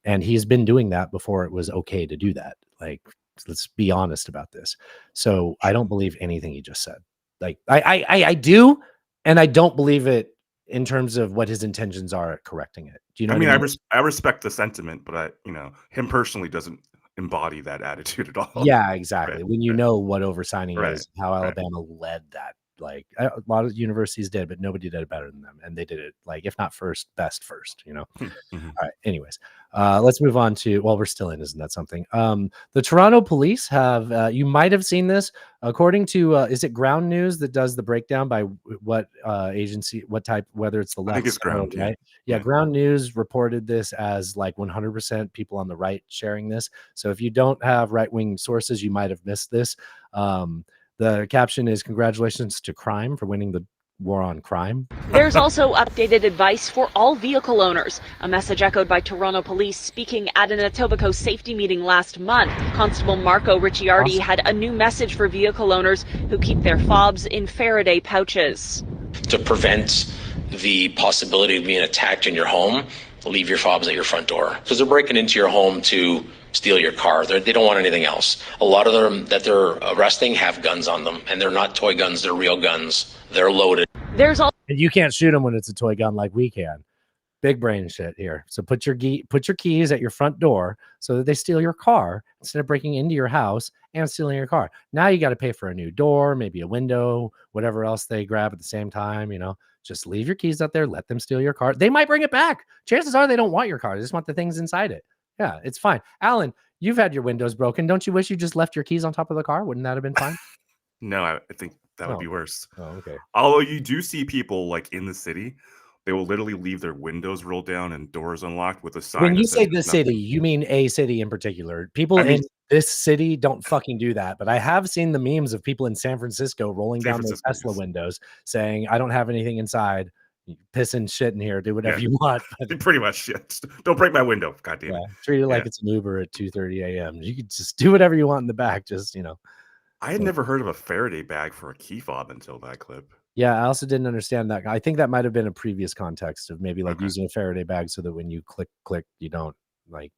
[SPEAKER 2] And he's been doing that before it was okay to do that. Like, let's be honest about this. So I don't believe anything he just said. Like, I do, and I don't believe it in terms of what his intentions are at correcting it. Do you know?
[SPEAKER 1] I respect the sentiment, but him personally doesn't embody that attitude at all.
[SPEAKER 2] Yeah, exactly. When you know what oversigning is, how Alabama led that. Like a lot of universities did, but nobody did it better than them, and they did it like, if not first, best first. All right. Anyways, let's move on to. Well, we're still in, isn't that something? The Toronto police have. You might have seen this, according to. Is it Ground News that does the breakdown by what agency, what type, whether it's the left?
[SPEAKER 1] I think it's Ground.
[SPEAKER 2] Right? Yeah, Ground News reported this as like 100% people on the right sharing this. So if you don't have right wing sources, you might have missed this. The caption is, "Congratulations to crime for winning the war on crime."
[SPEAKER 9] There's also updated advice for all vehicle owners, a message echoed by Toronto police speaking at an Etobicoke safety meeting last month. Constable Marco Ricciardi had a new message for vehicle owners who keep their fobs in Faraday pouches.
[SPEAKER 10] To prevent the possibility of being attacked in your home, leave your fobs at your front door, because they're breaking into your home to steal your car. They don't want anything else. A lot of them that they're arresting have guns on them, and they're not toy guns, they're real guns. They're loaded.
[SPEAKER 9] There's all
[SPEAKER 2] and you can't shoot them when it's a toy gun like we can. Big brain shit here. So put your keys at your front door so that they steal your car instead of breaking into your house and stealing your car. Now you got to pay for a new door, maybe a window, whatever else they grab at the same time. Just leave your keys out there. Let them steal your car. They might bring it back. Chances are they don't want your car. They just want the things inside it. Yeah, it's fine. Alan, you've had your windows broken. Don't you wish you just left your keys on top of the car? Wouldn't that have been fine?
[SPEAKER 1] No, I think that would be worse.
[SPEAKER 2] Oh, okay.
[SPEAKER 1] Although you do see people like in the city, they will literally leave their windows rolled down and doors unlocked with a sign.
[SPEAKER 2] When you say the city, you mean a city in particular. People in this city don't fucking do that. But I have seen the memes of people in San Francisco rolling down their Tesla windows saying, I don't have anything inside. Piss and shit in here. Do whatever you want.
[SPEAKER 1] Pretty much shit. Don't break my window. God damn it.
[SPEAKER 2] Treat it like it's an Uber at 2:30 a.m. You could just do whatever you want in the back. Just,
[SPEAKER 1] I had never heard of a Faraday bag for a key fob until that clip.
[SPEAKER 2] Yeah, I also didn't understand that. I think that might have been a previous context of maybe like using a Faraday bag so that when you click, you don't like.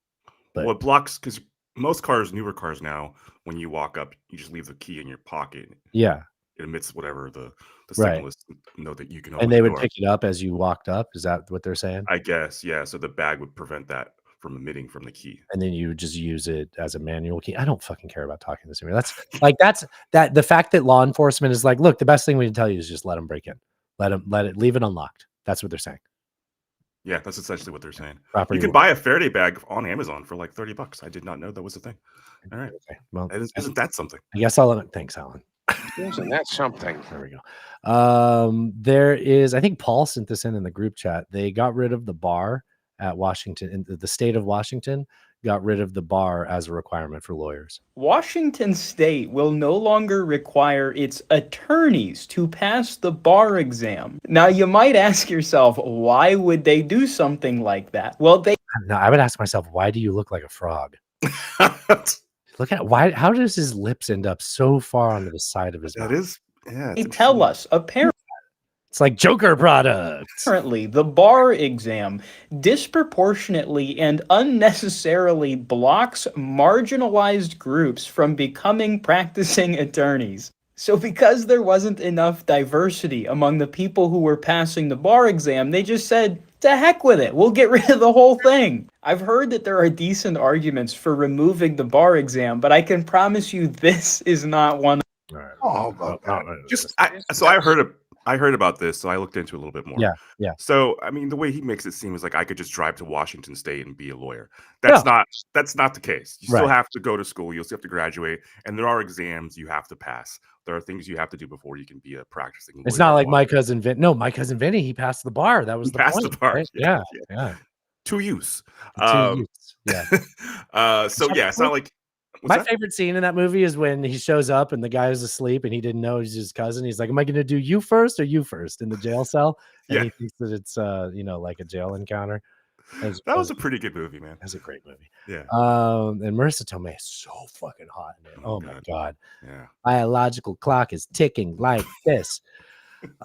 [SPEAKER 2] But
[SPEAKER 1] Well, it blocks because most cars, newer cars now, when you walk up, you just leave the key in your pocket.
[SPEAKER 2] Yeah.
[SPEAKER 1] It emits whatever the
[SPEAKER 2] Right.
[SPEAKER 1] signal is to know that you can open
[SPEAKER 2] and they
[SPEAKER 1] the
[SPEAKER 2] would
[SPEAKER 1] door.
[SPEAKER 2] pick it up as you walked up. Is that what they're saying?
[SPEAKER 1] I guess, yeah. So the bag would prevent that from emitting from the key.
[SPEAKER 2] And then you would just use it as a manual key. I don't fucking care about talking this anymore. That's the fact that law enforcement is like, look, the best thing we can tell you is just let them break in. Leave it unlocked. That's what they're saying.
[SPEAKER 1] Yeah, that's essentially what they're saying.
[SPEAKER 2] Property
[SPEAKER 1] You can
[SPEAKER 2] law.
[SPEAKER 1] buy a Faraday bag on Amazon for like $30. I did not know that was a thing. All right.
[SPEAKER 2] Okay. Well,
[SPEAKER 1] Isn't that something?
[SPEAKER 2] I guess I'll thanks, Alan.
[SPEAKER 8] Isn't that something?
[SPEAKER 2] There we go. There is, I think Paul sent this in the group chat. They got rid of the bar at Washington, in the state of Washington got rid of the bar as a requirement for lawyers.
[SPEAKER 11] Washington State will no longer require its attorneys to pass the bar exam. Now, you might ask yourself, why would they do something like that? Well,
[SPEAKER 2] No, I would ask myself, why do you look like a frog? Look at how does his lips end up so far onto the side of his mouth?
[SPEAKER 1] That is, yeah.
[SPEAKER 11] they tell us, apparently.
[SPEAKER 2] It's like Joker products.
[SPEAKER 11] Currently, the bar exam disproportionately and unnecessarily blocks marginalized groups from becoming practicing attorneys. So because there wasn't enough diversity among the people who were passing the bar exam, they just said, to heck with it, we'll get rid of the whole thing. I've heard that there are decent arguments for removing the bar exam, but I can promise you this is not one.
[SPEAKER 8] Oh,
[SPEAKER 1] I heard about this, so I looked into it a little bit more.
[SPEAKER 2] Yeah.
[SPEAKER 1] So, I mean, the way he makes it seem is like I could just drive to Washington State and be a lawyer. That's not the case. You still have to go to school. You'll still have to graduate, and there are exams you have to pass. There are things you have to do before you can be a practicing lawyer.
[SPEAKER 2] It's not like my cousin Vin. No, my cousin Vinny, he passed the bar. That was the
[SPEAKER 1] passed
[SPEAKER 2] point,
[SPEAKER 1] the bar.
[SPEAKER 2] right? Yeah.
[SPEAKER 1] To use.
[SPEAKER 2] Yeah.
[SPEAKER 1] So yeah, it's not like
[SPEAKER 2] my favorite scene in that movie is when he shows up and the guy is asleep and he didn't know he's his cousin. He's like, "Am I going to do you first or you first in the jail cell?" And he thinks that it's like a jail encounter.
[SPEAKER 1] That was a pretty good movie, man.
[SPEAKER 2] That's a great movie.
[SPEAKER 1] Yeah.
[SPEAKER 2] And Marissa Tomei is so fucking hot in it. Oh my god.
[SPEAKER 1] Yeah.
[SPEAKER 2] Biological clock is ticking like this.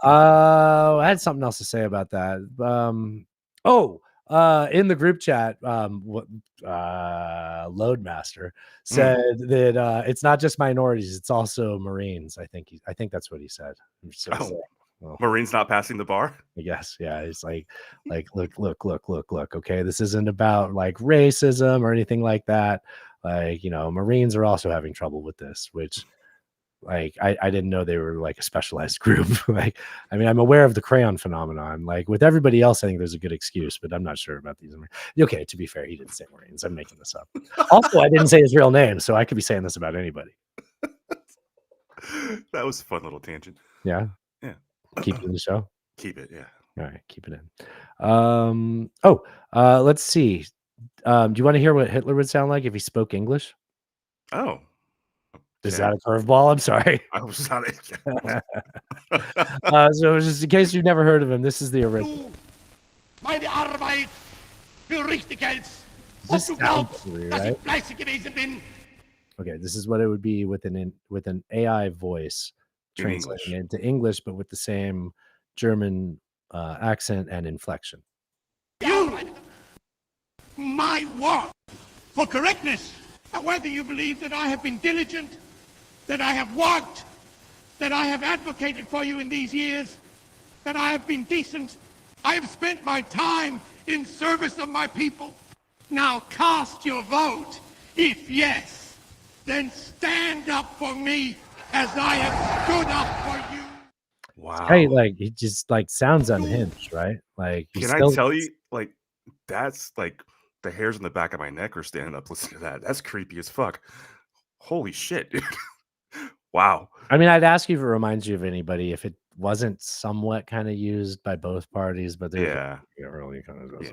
[SPEAKER 2] I had something else to say about that. In the group chat, Loadmaster said that it's not just minorities; it's also Marines. I think that's what he said.
[SPEAKER 1] Marines not passing the bar?
[SPEAKER 2] I guess, yeah. He's like, look. Okay, this isn't about like racism or anything like that. Like, Marines are also having trouble with this, which. Like I didn't know they were like a specialized group. Like, I mean, I'm aware of the crayon phenomenon. Like with everybody else, I think there's a good excuse, but I'm not sure about these. Okay, to be fair, he didn't say Marines. I'm making this up. Also, I didn't say his real name, so I could be saying this about anybody.
[SPEAKER 1] That was a fun little tangent.
[SPEAKER 2] Yeah.
[SPEAKER 1] Yeah.
[SPEAKER 2] Keep it in the show.
[SPEAKER 1] Keep it, yeah.
[SPEAKER 2] All right, keep it in. Let's see. Do you want to hear what Hitler would sound like if he spoke English?
[SPEAKER 1] Oh.
[SPEAKER 2] Is that a curveball? I'm sorry.
[SPEAKER 1] I was not.
[SPEAKER 2] So just in case you've never heard of him, this is the original.
[SPEAKER 3] Meine Arbeit für richtig hältst.
[SPEAKER 2] This
[SPEAKER 3] Du glaubst,
[SPEAKER 2] sounds weird,
[SPEAKER 3] dass ich
[SPEAKER 2] right?
[SPEAKER 3] fleißig gewesen bin.
[SPEAKER 2] Okay, this is what it would be with an AI voice translating it into English, but with the same German accent and inflection.
[SPEAKER 3] You, my work for correctness. Whether you believe that I have been diligent, that I have worked, that I have advocated for you in these years, that I have been decent, I have spent my time in service of my people. Now cast your vote. If yes, then stand up for me as I have stood up for you.
[SPEAKER 1] Wow.
[SPEAKER 2] Right, like he just like sounds unhinged, right? Like
[SPEAKER 1] Can I tell you, like, that's like the hairs on the back of my neck are standing up listening to that. That's creepy as fuck. Holy shit, dude. Wow.
[SPEAKER 2] I mean, I'd ask you if it reminds you of anybody if it wasn't somewhat kind of used by both parties, but they really kind of goes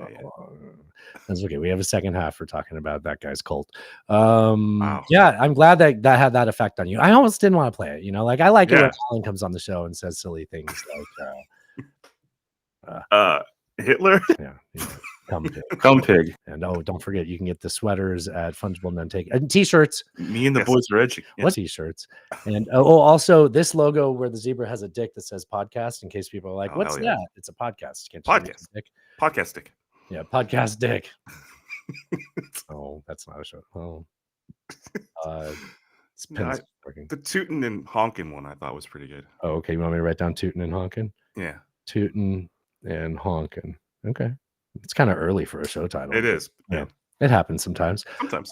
[SPEAKER 2] That's okay. We have a second half for talking about that guy's cult. Yeah, I'm glad that had that effect on you. I almost didn't want to play it, like I like it when Alan comes on the show and says silly things like
[SPEAKER 1] Hitler.
[SPEAKER 2] Yeah. Come pig.
[SPEAKER 6] Come pig.
[SPEAKER 2] And don't forget, you can get the sweaters at Fungible None Take and t-shirts.
[SPEAKER 6] Me and the boys are edgy. Yeah.
[SPEAKER 2] What t-shirts? And also this logo where the zebra has a dick that says podcast. In case people are like, "What's
[SPEAKER 6] hell yeah.
[SPEAKER 2] that?" It's a podcast. Can't
[SPEAKER 6] Podcast.
[SPEAKER 2] dick?
[SPEAKER 6] Podcast dick.
[SPEAKER 2] Yeah, podcast dick. Oh, that's not a show. Oh, it's pins working.
[SPEAKER 1] The Tootin and Honkin one I thought was pretty good.
[SPEAKER 2] Oh, okay. You want me to write down Tootin and Honkin?
[SPEAKER 1] Yeah.
[SPEAKER 2] Tootin and Honkin. Okay. It's kind of early for a show title.
[SPEAKER 1] It is. Yeah.
[SPEAKER 2] It happens sometimes.
[SPEAKER 1] Sometimes.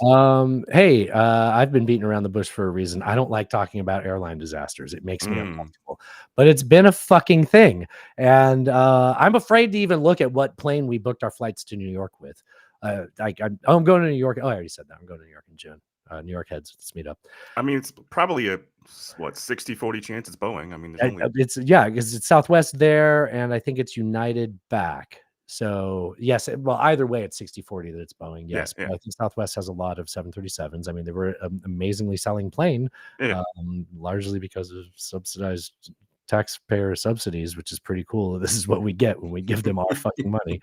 [SPEAKER 2] Hey, I've been beating around the bush for a reason. I don't like talking about airline disasters. It makes me uncomfortable. But it's been a fucking thing. And I'm afraid to even look at what plane we booked our flights to New York with. I'm going to New York. Oh, I already said that. I'm going to New York in June. New York heads, let's meet up.
[SPEAKER 1] I mean, it's probably a 60-40 chance it's Boeing. I mean,
[SPEAKER 2] because it's Southwest there, and I think it's United back. So yes, well, either way, it's 60-40 that it's Boeing. Yes,
[SPEAKER 1] Yeah.
[SPEAKER 2] But I think Southwest has a lot of 737s. I mean, they were an amazingly selling plane, largely because of subsidized taxpayer subsidies, which is pretty cool. This is what we get when we give them our fucking money.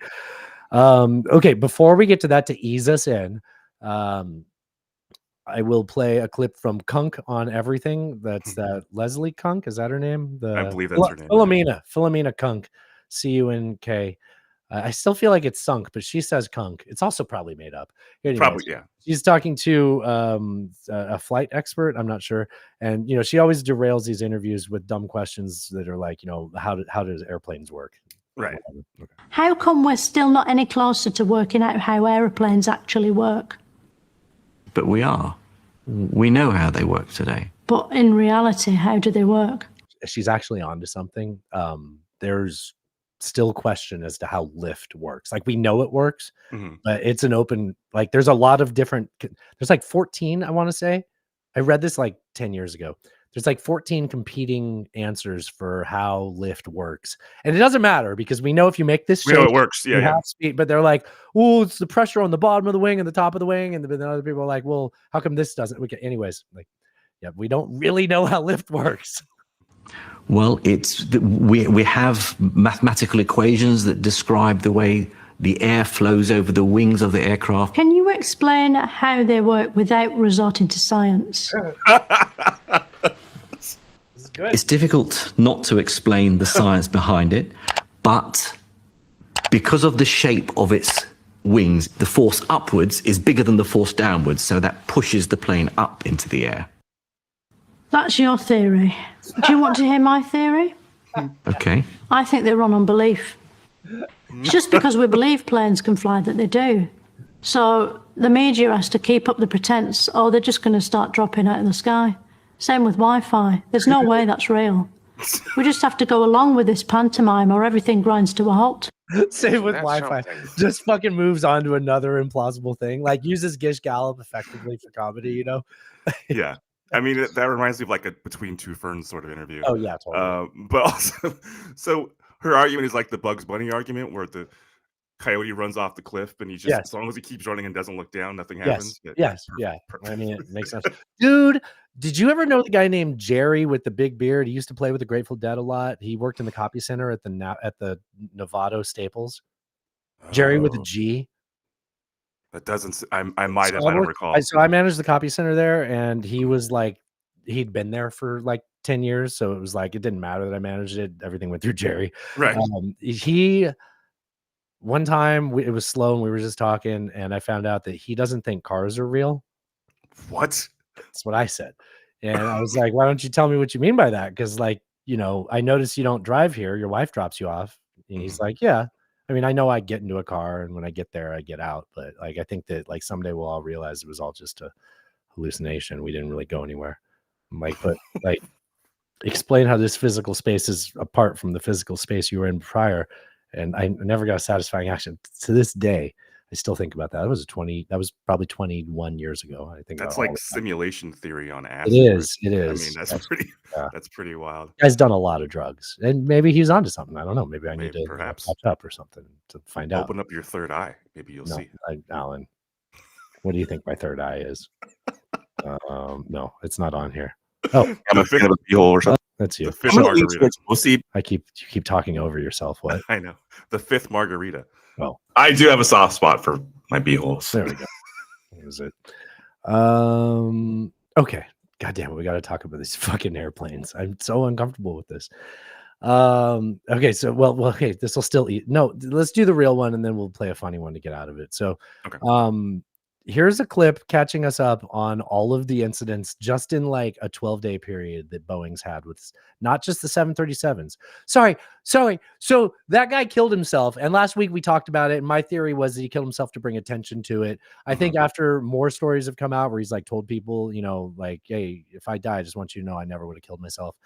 [SPEAKER 2] Okay, before we get to that, to ease us in, I will play a clip from Kunk on Everything. That's that Leslie Kunk. Is that her name?
[SPEAKER 1] I believe that's her name.
[SPEAKER 2] Philomena Kunk. C-U-N-K. I still feel like it's sunk, but she says Kunk. It's also probably made up. Anyways,
[SPEAKER 1] probably, yeah.
[SPEAKER 2] She's talking to a flight expert. I'm not sure. And, she always derails these interviews with dumb questions that are like, how does airplanes work?
[SPEAKER 1] Right.
[SPEAKER 2] Okay.
[SPEAKER 23] How come we're still not any closer to working out how aeroplanes actually work?
[SPEAKER 12] But we are. We know how they work today.
[SPEAKER 23] But in reality, how do they work?
[SPEAKER 2] She's actually onto something. There's still question as to how lift works. Like, we know it works, but it's an open, like, there's a lot of different, there's like 14, I want to say. I read this like 10 years ago. There's like 14 competing answers for how lift works. And it doesn't matter because we know if you make this shape,
[SPEAKER 1] we know it works. Yeah,
[SPEAKER 2] have speed, but they're like, oh, it's the pressure on the bottom of the wing and the top of the wing. And then other people are like, well, how come this doesn't? Anyways, like, yeah, we don't really know how lift works.
[SPEAKER 12] Well, we have mathematical equations that describe the way the air flows over the wings of the aircraft.
[SPEAKER 23] Can you explain how they work without resorting to science?
[SPEAKER 12] It's difficult not to explain the science behind it, but because of the shape of its wings, the force upwards is bigger than the force downwards, so that pushes the plane up into the air.
[SPEAKER 23] That's your theory. Do you want to hear my theory?
[SPEAKER 12] Okay.
[SPEAKER 23] I think they run on belief. It's just because we believe planes can fly that they do. So the media has to keep up the pretense, they're just going to start dropping out of the sky. Same with Wi-Fi. There's no way that's real. We just have to go along with this pantomime or everything grinds to a halt.
[SPEAKER 2] Same with Wi-Fi. Just fucking moves on to another implausible thing. Like, uses Gish Gallop effectively for comedy,
[SPEAKER 1] Yeah. I mean, that reminds me of like a Between Two Ferns sort of interview.
[SPEAKER 2] Oh, yeah, totally.
[SPEAKER 1] But also, so her argument is like the Bugs Bunny argument where the coyote runs off the cliff and he just, as long as he keeps running and doesn't look down, nothing happens.
[SPEAKER 2] Yes. I mean, it makes sense. Dude, did you ever know the guy named Jerry with the big beard? He used to play with the Grateful Dead a lot. He worked in the copy center at the Novato Staples. Jerry with a G.
[SPEAKER 1] That doesn't. I might have. I don't recall.
[SPEAKER 2] So I managed the copy center there, and he was like, he'd been there for like 10 years, so it was like it didn't matter that I managed it. Everything went through Jerry.
[SPEAKER 1] Right.
[SPEAKER 2] One time it was slow, and we were just talking, and I found out that he doesn't think cars are real.
[SPEAKER 1] What?
[SPEAKER 2] That's what I said, and I was like, "Why don't you tell me what you mean by that?" Because, like, I notice you don't drive here. Your wife drops you off. And he's like, "Yeah." I mean, I know I get into a car, and when I get there, I get out. But like, I think that like someday we'll all realize it was all just a hallucination. We didn't really go anywhere. I'm like, but like, explain how this physical space is apart from the physical space you were in prior. And I never got a satisfying action. To this day, I still think about that. That was probably 21 years ago. I think
[SPEAKER 1] that's like simulation theory on acid.
[SPEAKER 2] It is.
[SPEAKER 1] I mean, that's pretty wild.
[SPEAKER 2] Guy's done a lot of drugs, and maybe he's onto something. I don't know. Maybe I need to
[SPEAKER 1] perhaps
[SPEAKER 2] catch up or something to find out.
[SPEAKER 1] Open up your third eye. Maybe you'll see.
[SPEAKER 2] Alan, what do you think my third eye is? No, it's not on here. Oh,
[SPEAKER 6] I'm a fan of a beehole or something.
[SPEAKER 2] That's you.
[SPEAKER 1] The fifth margarita.
[SPEAKER 6] We'll see.
[SPEAKER 2] You keep talking over yourself. What?
[SPEAKER 1] I know. The fifth margarita.
[SPEAKER 2] Well,
[SPEAKER 1] I do have a soft spot for my beeholes.
[SPEAKER 2] there we go. That was it. Okay. God damn it, we got to talk about these fucking airplanes. I'm so uncomfortable with this. Okay, so okay, this will still eat. No, let's do the real one and then we'll play a funny one to get out of it. So, here's a clip catching us up on all of the incidents just in like a 12-day period that Boeing's had with not just the 737s. Sorry. So that guy killed himself. And last week we talked about it. And my theory was that he killed himself to bring attention to it. I think after more stories have come out where he's like told people, like, hey, if I die, I just want you to know I never would have killed myself.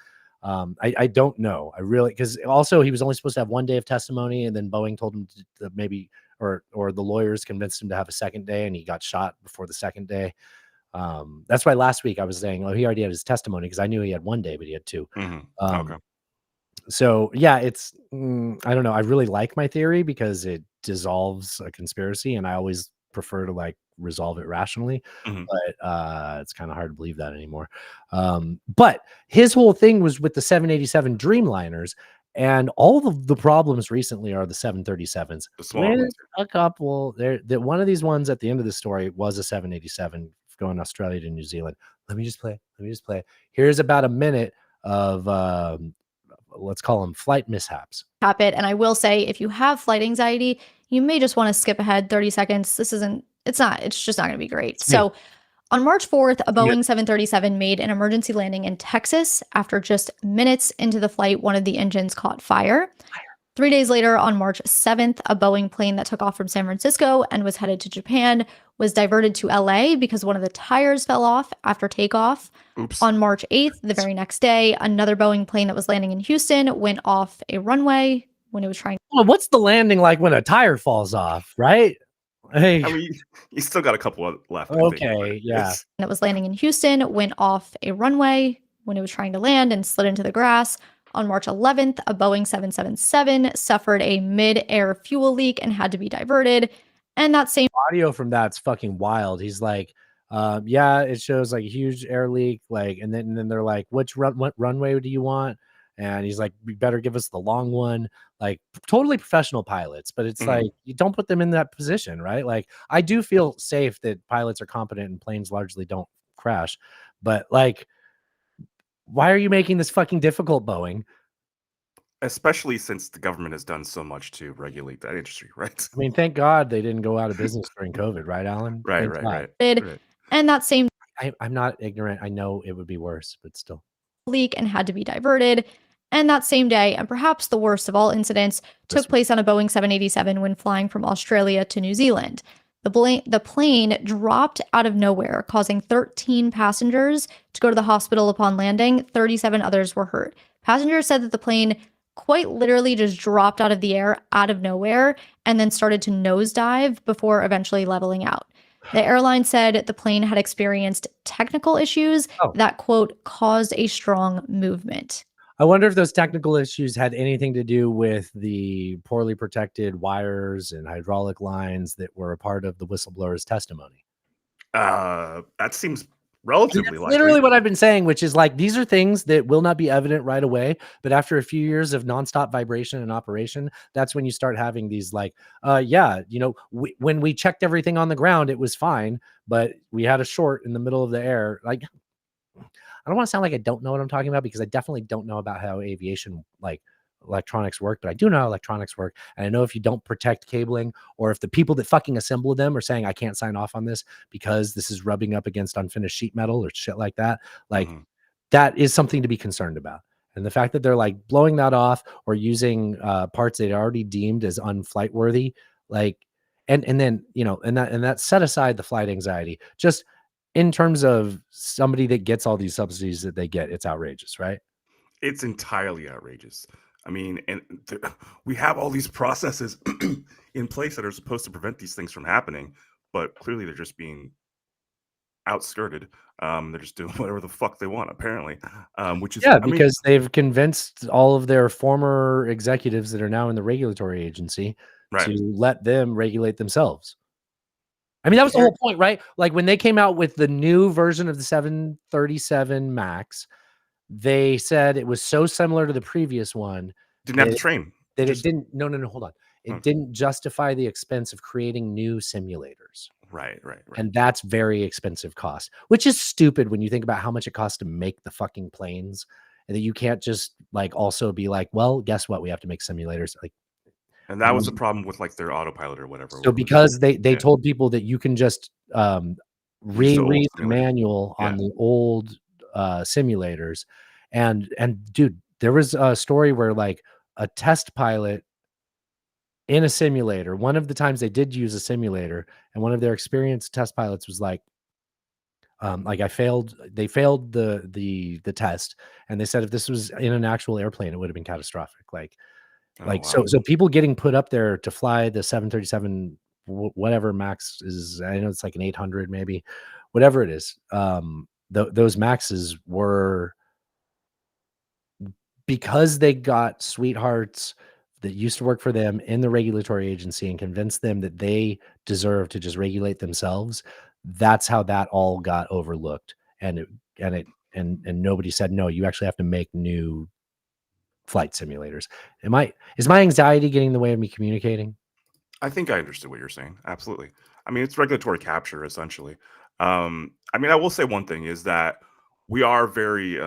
[SPEAKER 2] I don't know. I really, because also he was only supposed to have 1 day of testimony, and then Boeing told him to maybe, or the lawyers convinced him to have a second day, and he got shot before the second day. That's why last week I was saying, he already had his testimony because I knew he had 1 day, but he had 2.
[SPEAKER 1] Okay.
[SPEAKER 2] So yeah, it's I don't know. I really like my theory because it dissolves a conspiracy, and I always prefer to like resolve it rationally. But it's kind of hard to believe that anymore. But his whole thing was with the 787 Dreamliners, and all of the problems recently are the 737s.
[SPEAKER 1] The smaller ones.
[SPEAKER 2] A couple there. That one of these ones at the end of the story was a 787 going Australia to New Zealand. Let me just play. Here's about a minute of let's call them flight mishaps.
[SPEAKER 14] It. And I will say, if you have flight anxiety, you may just want to skip ahead 30 seconds. It's just not going to be great. So on March 4th, a Boeing 737 made an emergency landing in Texas. After just minutes into the flight, one of the engines caught fire. 3 days later, on March 7th, a Boeing plane that took off from San Francisco and was headed to Japan was diverted to LA because one of the tires fell off after takeoff.
[SPEAKER 1] Oops.
[SPEAKER 14] On March 8th, the very next day, another Boeing plane that was landing in Houston went off a runway when it was trying.
[SPEAKER 2] Well, what's the landing like when a tire falls off, right? Hey,
[SPEAKER 1] I mean, you still got a couple left.
[SPEAKER 2] Okay, yeah.
[SPEAKER 14] That was landing in Houston went off a runway when it was trying to land and slid into the grass. On March 11th, a Boeing 777 suffered a mid-air fuel leak and had to be diverted. And that same
[SPEAKER 2] audio from that's fucking wild. He's like, yeah, it shows like a huge air leak, like, and then they're like, what runway do you want? And he's like, you better give us the long one. Like, totally professional pilots, but it's like, you don't put them in that position, right? Like, I do feel safe that pilots are competent and planes largely don't crash, but like, why are you making this fucking difficult, Boeing?
[SPEAKER 1] Especially since the government has done so much to regulate that industry, right?
[SPEAKER 2] I mean, thank God they didn't go out of business during COVID, right, Alan?
[SPEAKER 1] Right.
[SPEAKER 14] And that same
[SPEAKER 2] I'm not ignorant. I know it would be worse, but still.
[SPEAKER 14] Leak and had to be diverted. And that same day, and perhaps the worst of all incidents, took place on a Boeing 787 when flying from Australia to New Zealand. The plane dropped out of nowhere, causing 13 passengers to go to the hospital upon landing. 37 others were hurt. Passengers said that the plane quite literally just dropped out of the air out of nowhere and then started to nosedive before eventually leveling out. The airline said the plane had experienced technical issues that, quote, caused a strong movement.
[SPEAKER 2] I wonder if those technical issues had anything to do with the poorly protected wires and hydraulic lines that were a part of the whistleblower's testimony.
[SPEAKER 1] That seems relatively likely.
[SPEAKER 2] Literally what I've been saying, which is like, these are things that will not be evident right away, but after a few years of nonstop vibration and operation, that's when you start having these like, when we checked everything on the ground, it was fine, but we had a short in the middle of the air. Like, I don't want to sound like I don't know what I'm talking about, because I definitely don't know about how aviation, like electronics work, but I do know how electronics work. And I know if you don't protect cabling, or if the people that fucking assemble them are saying, I can't sign off on this because this is rubbing up against unfinished sheet metal or shit like that, like that is something to be concerned about. And the fact that they're like blowing that off or using parts they'd already deemed as unflight worthy, like, and then, and that set aside the flight anxiety, just in terms of somebody that gets all these subsidies that they get, it's outrageous, right?
[SPEAKER 1] It's entirely outrageous. I mean, and we have all these processes in place that are supposed to prevent these things from happening, but clearly they're just being outskirted. They're just doing whatever the fuck they want, apparently. Which is
[SPEAKER 2] because they've convinced all of their former executives that are now in the regulatory agency to let them regulate themselves. I mean, that was the whole point, right? Like when they came out with the new version of the 737 MAX, they said it was so similar to the previous one.
[SPEAKER 1] Didn't have to train.
[SPEAKER 2] that it didn't. No, hold on. It
[SPEAKER 1] Hmm.
[SPEAKER 2] didn't justify the expense of creating new simulators.
[SPEAKER 1] Right.
[SPEAKER 2] And that's very expensive cost, which is stupid when you think about how much it costs to make the fucking planes, and that you can't just like also be like, well, guess what? We have to make simulators. Like,
[SPEAKER 1] And that was the problem with like their autopilot or whatever.
[SPEAKER 2] so because they
[SPEAKER 1] Yeah.
[SPEAKER 2] told people that you can just
[SPEAKER 1] Use the old
[SPEAKER 2] reread the
[SPEAKER 1] simulator.
[SPEAKER 2] manual on
[SPEAKER 1] Yeah.
[SPEAKER 2] the old simulators, and dude, there was a story where like a test pilot in a simulator, one of the times they did use a simulator, and one of their experienced test pilots was like I failed. They failed the test, and they said if this was in an actual airplane, it would have been catastrophic. So people getting put up there to fly the 737, whatever max is. I know it's like an 800, maybe, whatever it is. Those maxes were because they got sweethearts that used to work for them in the regulatory agency and convinced them that they deserve to just regulate themselves. That's how that all got overlooked. And nobody said, no, you actually have to make new flight simulators. Is my anxiety getting in the way of me communicating?
[SPEAKER 1] I think I understood what you're saying. Absolutely. I mean, it's regulatory capture essentially. I mean, I will say one thing is that we are very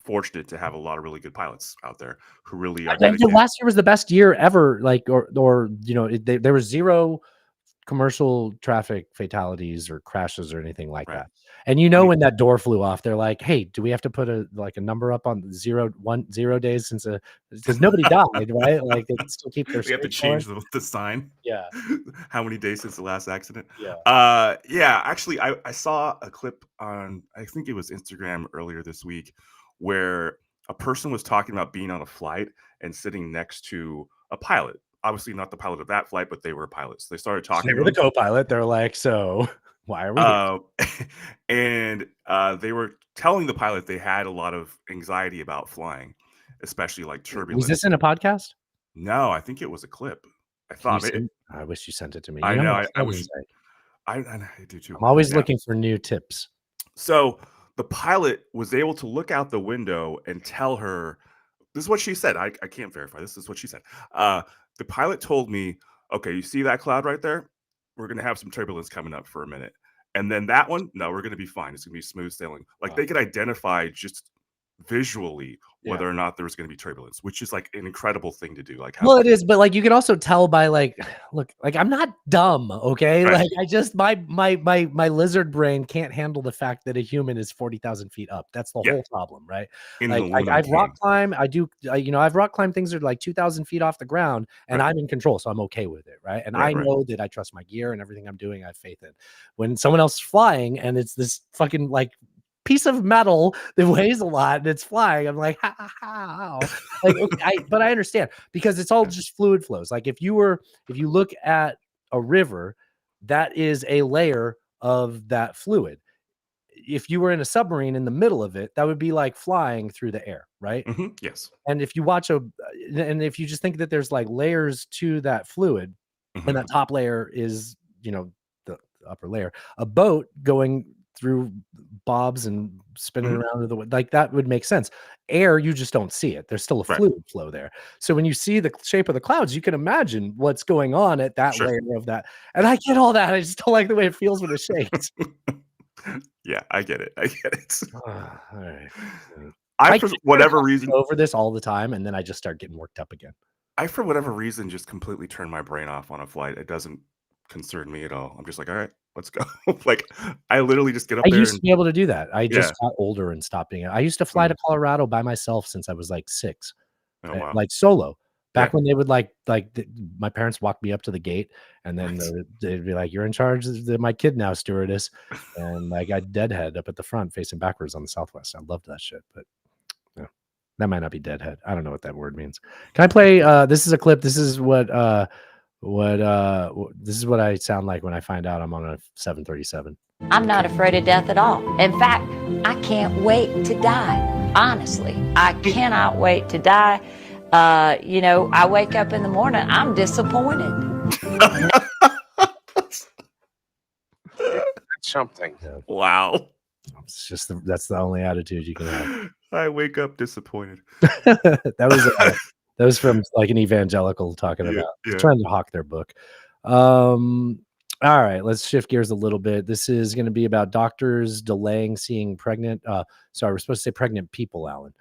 [SPEAKER 1] fortunate to have a lot of really good pilots out there who really are dedicated.
[SPEAKER 2] Last year was the best year ever. Like, or there was zero commercial traffic fatalities or crashes or anything like that. And when that door flew off, they're like, hey, do we have to put a number up on 0 days since because nobody died, right? Like they still keep their
[SPEAKER 1] We have to change the sign.
[SPEAKER 2] Yeah.
[SPEAKER 1] How many days since the last accident?
[SPEAKER 2] Yeah.
[SPEAKER 1] Yeah, actually I saw a clip on, I think it was Instagram earlier this week, where a person was talking about being on a flight and sitting next to a pilot. Obviously not the pilot of that flight, but they were pilots. They started talking
[SPEAKER 2] to the co-pilot. They're like, so why are we here?
[SPEAKER 1] And they were telling the pilot they had a lot of anxiety about flying, especially like turbulence.
[SPEAKER 2] Was this in a podcast?
[SPEAKER 1] No, I think it was a clip. I thought
[SPEAKER 2] I wish you sent it to me.
[SPEAKER 1] I know. I do too.
[SPEAKER 2] I'm always looking for new tips.
[SPEAKER 1] So the pilot was able to look out the window and tell her, this is what she said. I can't verify. This is what she said. The pilot told me, okay, you see that cloud right there? We're going to have some turbulence coming up for a minute. And then that one, no, we're going to be fine. It's going to be smooth sailing. Like they could identify just visually whether or not there was going to be turbulence, which is like an incredible thing to do. Like,
[SPEAKER 2] well, it is, but like you can also tell by like, look, like I'm not dumb, okay?
[SPEAKER 1] Right.
[SPEAKER 2] Like I just my lizard brain can't handle the fact that a human is 40,000 feet up. That's the whole problem, right? Like I've rock climbed. I've rock climbed things that are like 2,000 feet off the ground, and I'm in control, so I'm okay with it, right? And I know that I trust my gear and everything I'm doing. I have faith in. When someone else is flying and it's this fucking like piece of metal that weighs a lot and it's flying, I'm like, how? Like, okay, but I understand because it's all just fluid flows. Like if you look at a river, that is a layer of that fluid. If you were in a submarine in the middle of it, that would be like flying through the air, right?
[SPEAKER 1] Mm-hmm. Yes.
[SPEAKER 2] And if you if you just think that there's like layers to that fluid, and that top layer is, the upper layer, a boat going through bobs and spinning around to the like that would make sense. Air, you just don't see it. There's still a fluid flow there. So when you see the shape of the clouds, you can imagine what's going on at that layer of that. And I get all that. I just don't like the way it feels when it shakes.
[SPEAKER 1] Yeah, I get it.
[SPEAKER 2] All right.
[SPEAKER 1] I for whatever reason
[SPEAKER 2] over this all the time, and then I just start getting worked up again.
[SPEAKER 1] I for whatever reason just completely turn my brain off on a flight. It doesn't concern me at all. I'm just like, all right, let's go. Like I literally just get up there.
[SPEAKER 2] I used to be able to do that. I just got older and stopped being. I used to fly to Colorado by myself since I was like 6, like solo. Back when they would my parents walked me up to the gate, and then they'd be like, "You're in charge of my kid now, stewardess." And I got deadhead up at the front, facing backwards on the Southwest. I loved that shit, but that might not be deadhead. I don't know what that word means. Can I play? This is a clip. This is what I sound like when I find out I'm on a 737.
[SPEAKER 15] I'm not afraid of death at all. In fact, I can't wait to die. Honestly, I cannot wait to die. I wake up in the morning, I'm disappointed.
[SPEAKER 8] That's something.
[SPEAKER 1] Yeah. Wow.
[SPEAKER 2] It's just that's the only attitude you can have.
[SPEAKER 1] I wake up disappointed.
[SPEAKER 2] That was That was from like an evangelical talking
[SPEAKER 1] Yeah,
[SPEAKER 2] about
[SPEAKER 1] yeah.
[SPEAKER 2] trying to hawk their book. All right, let's shift gears a little bit. This is going to be about doctors delaying seeing pregnant. Sorry, we're supposed to say pregnant people, Alan.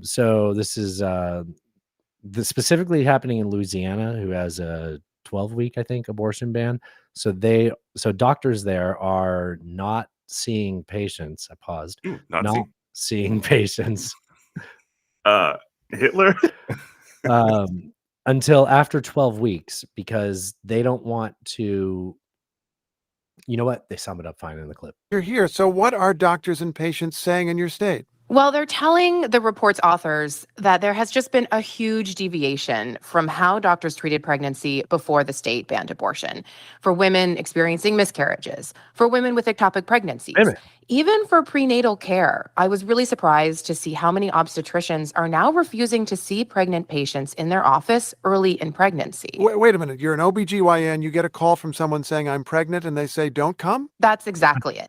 [SPEAKER 2] So this is specifically happening in Louisiana, who has a 12-week, I think, abortion ban. So doctors there are not seeing patients. I paused.
[SPEAKER 1] Not
[SPEAKER 2] seeing patients.
[SPEAKER 1] Hitler.
[SPEAKER 2] Until after 12 weeks because they don't want to. You know what? They sum it up fine in the clip.
[SPEAKER 17] You're here. So, what are doctors and patients saying in your state?
[SPEAKER 18] Well, they're telling the report's authors that there has just been a huge deviation from how doctors treated pregnancy before the state banned abortion. For women experiencing miscarriages, for women with ectopic pregnancies, even for prenatal care. I was really surprised to see how many obstetricians are now refusing to see pregnant patients in their office early in pregnancy.
[SPEAKER 17] Wait a minute. You're an OBGYN. You get a call from someone saying, I'm pregnant, and they say, don't come?
[SPEAKER 18] That's exactly it.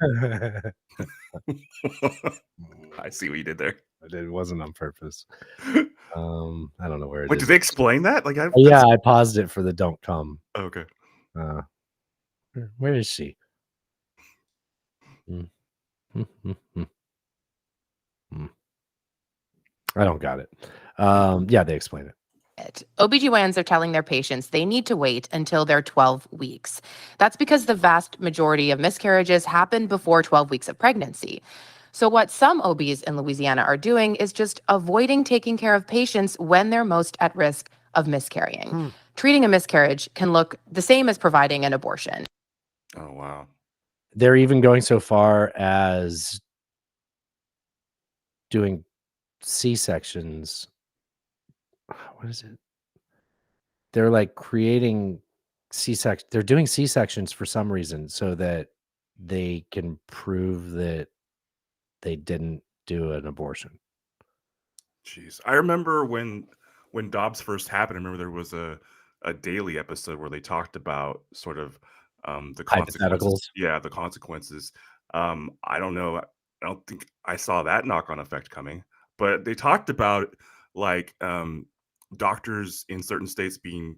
[SPEAKER 1] I see what you did there.
[SPEAKER 2] It wasn't on purpose. I don't know where it
[SPEAKER 1] Wait,
[SPEAKER 2] is.
[SPEAKER 1] did they explain that? Like,
[SPEAKER 2] yeah, I paused it for the don't come.
[SPEAKER 1] Okay.
[SPEAKER 2] Where is she? I don't got it. Yeah, they explain it.
[SPEAKER 18] OBGYNs are telling their patients they need to wait until they're 12 weeks. That's because the vast majority of miscarriages happen before 12 weeks of pregnancy. So what some OBs in Louisiana are doing is just avoiding taking care of patients when they're most at risk of miscarrying. Treating a miscarriage can look the same as providing an abortion.
[SPEAKER 1] Oh, wow.
[SPEAKER 2] They're even going so far as doing C-sections. What is it? They're like creating C-section. They're doing C-sections for some reason so that they can prove that they didn't do an abortion.
[SPEAKER 1] Jeez. I remember when Dobbs first happened, I remember there was a daily episode where they talked about sort of the consequences. Yeah, the consequences. I don't know. I don't think I saw that knock-on effect coming, but they talked about like doctors in certain states being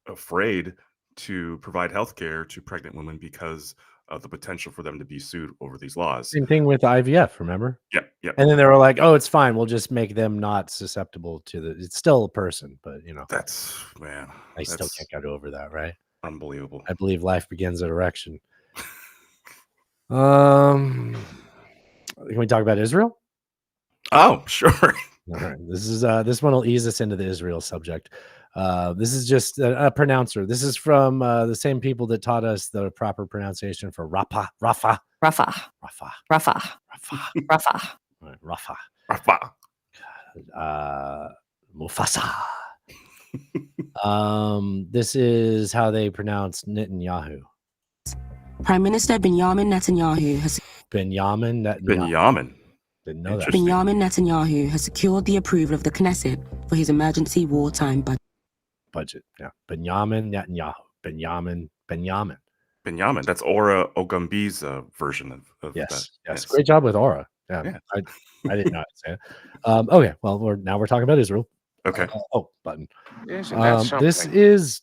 [SPEAKER 1] afraid to provide health care to pregnant women because of the potential for them to be sued over these laws.
[SPEAKER 2] Same thing with IVF, remember?
[SPEAKER 1] Yeah.
[SPEAKER 2] And then they were like, "Oh, it's fine. We'll just make them not susceptible to the." It's still a person, but
[SPEAKER 1] that's man.
[SPEAKER 2] I still can't get over that, right?
[SPEAKER 1] Unbelievable.
[SPEAKER 2] I believe life begins at erection. Can we talk about Israel?
[SPEAKER 1] Oh, sure.
[SPEAKER 2] All right. This one will ease us into the Israel subject. This is just a pronouncer. This is from the same people that taught us the proper pronunciation for Rafah.
[SPEAKER 18] Rafah.
[SPEAKER 2] Mufasa. This is how they pronounce Netanyahu.
[SPEAKER 19] Prime Minister Benjamin Netanyahu has
[SPEAKER 2] Benjamin. Didn't know that.
[SPEAKER 19] Benjamin Netanyahu has secured the approval of the Knesset for his emergency wartime
[SPEAKER 2] budget. Yeah, Benjamin Netanyahu. Benjamin.
[SPEAKER 1] That's Aura Ogumbi's version of
[SPEAKER 2] yes,
[SPEAKER 1] that.
[SPEAKER 2] Yes, great job with Aura. Yeah. I didn't know how to say it. Okay, well, we're talking about Israel.
[SPEAKER 1] Okay.
[SPEAKER 2] Button.
[SPEAKER 8] Isn't that something?
[SPEAKER 2] This is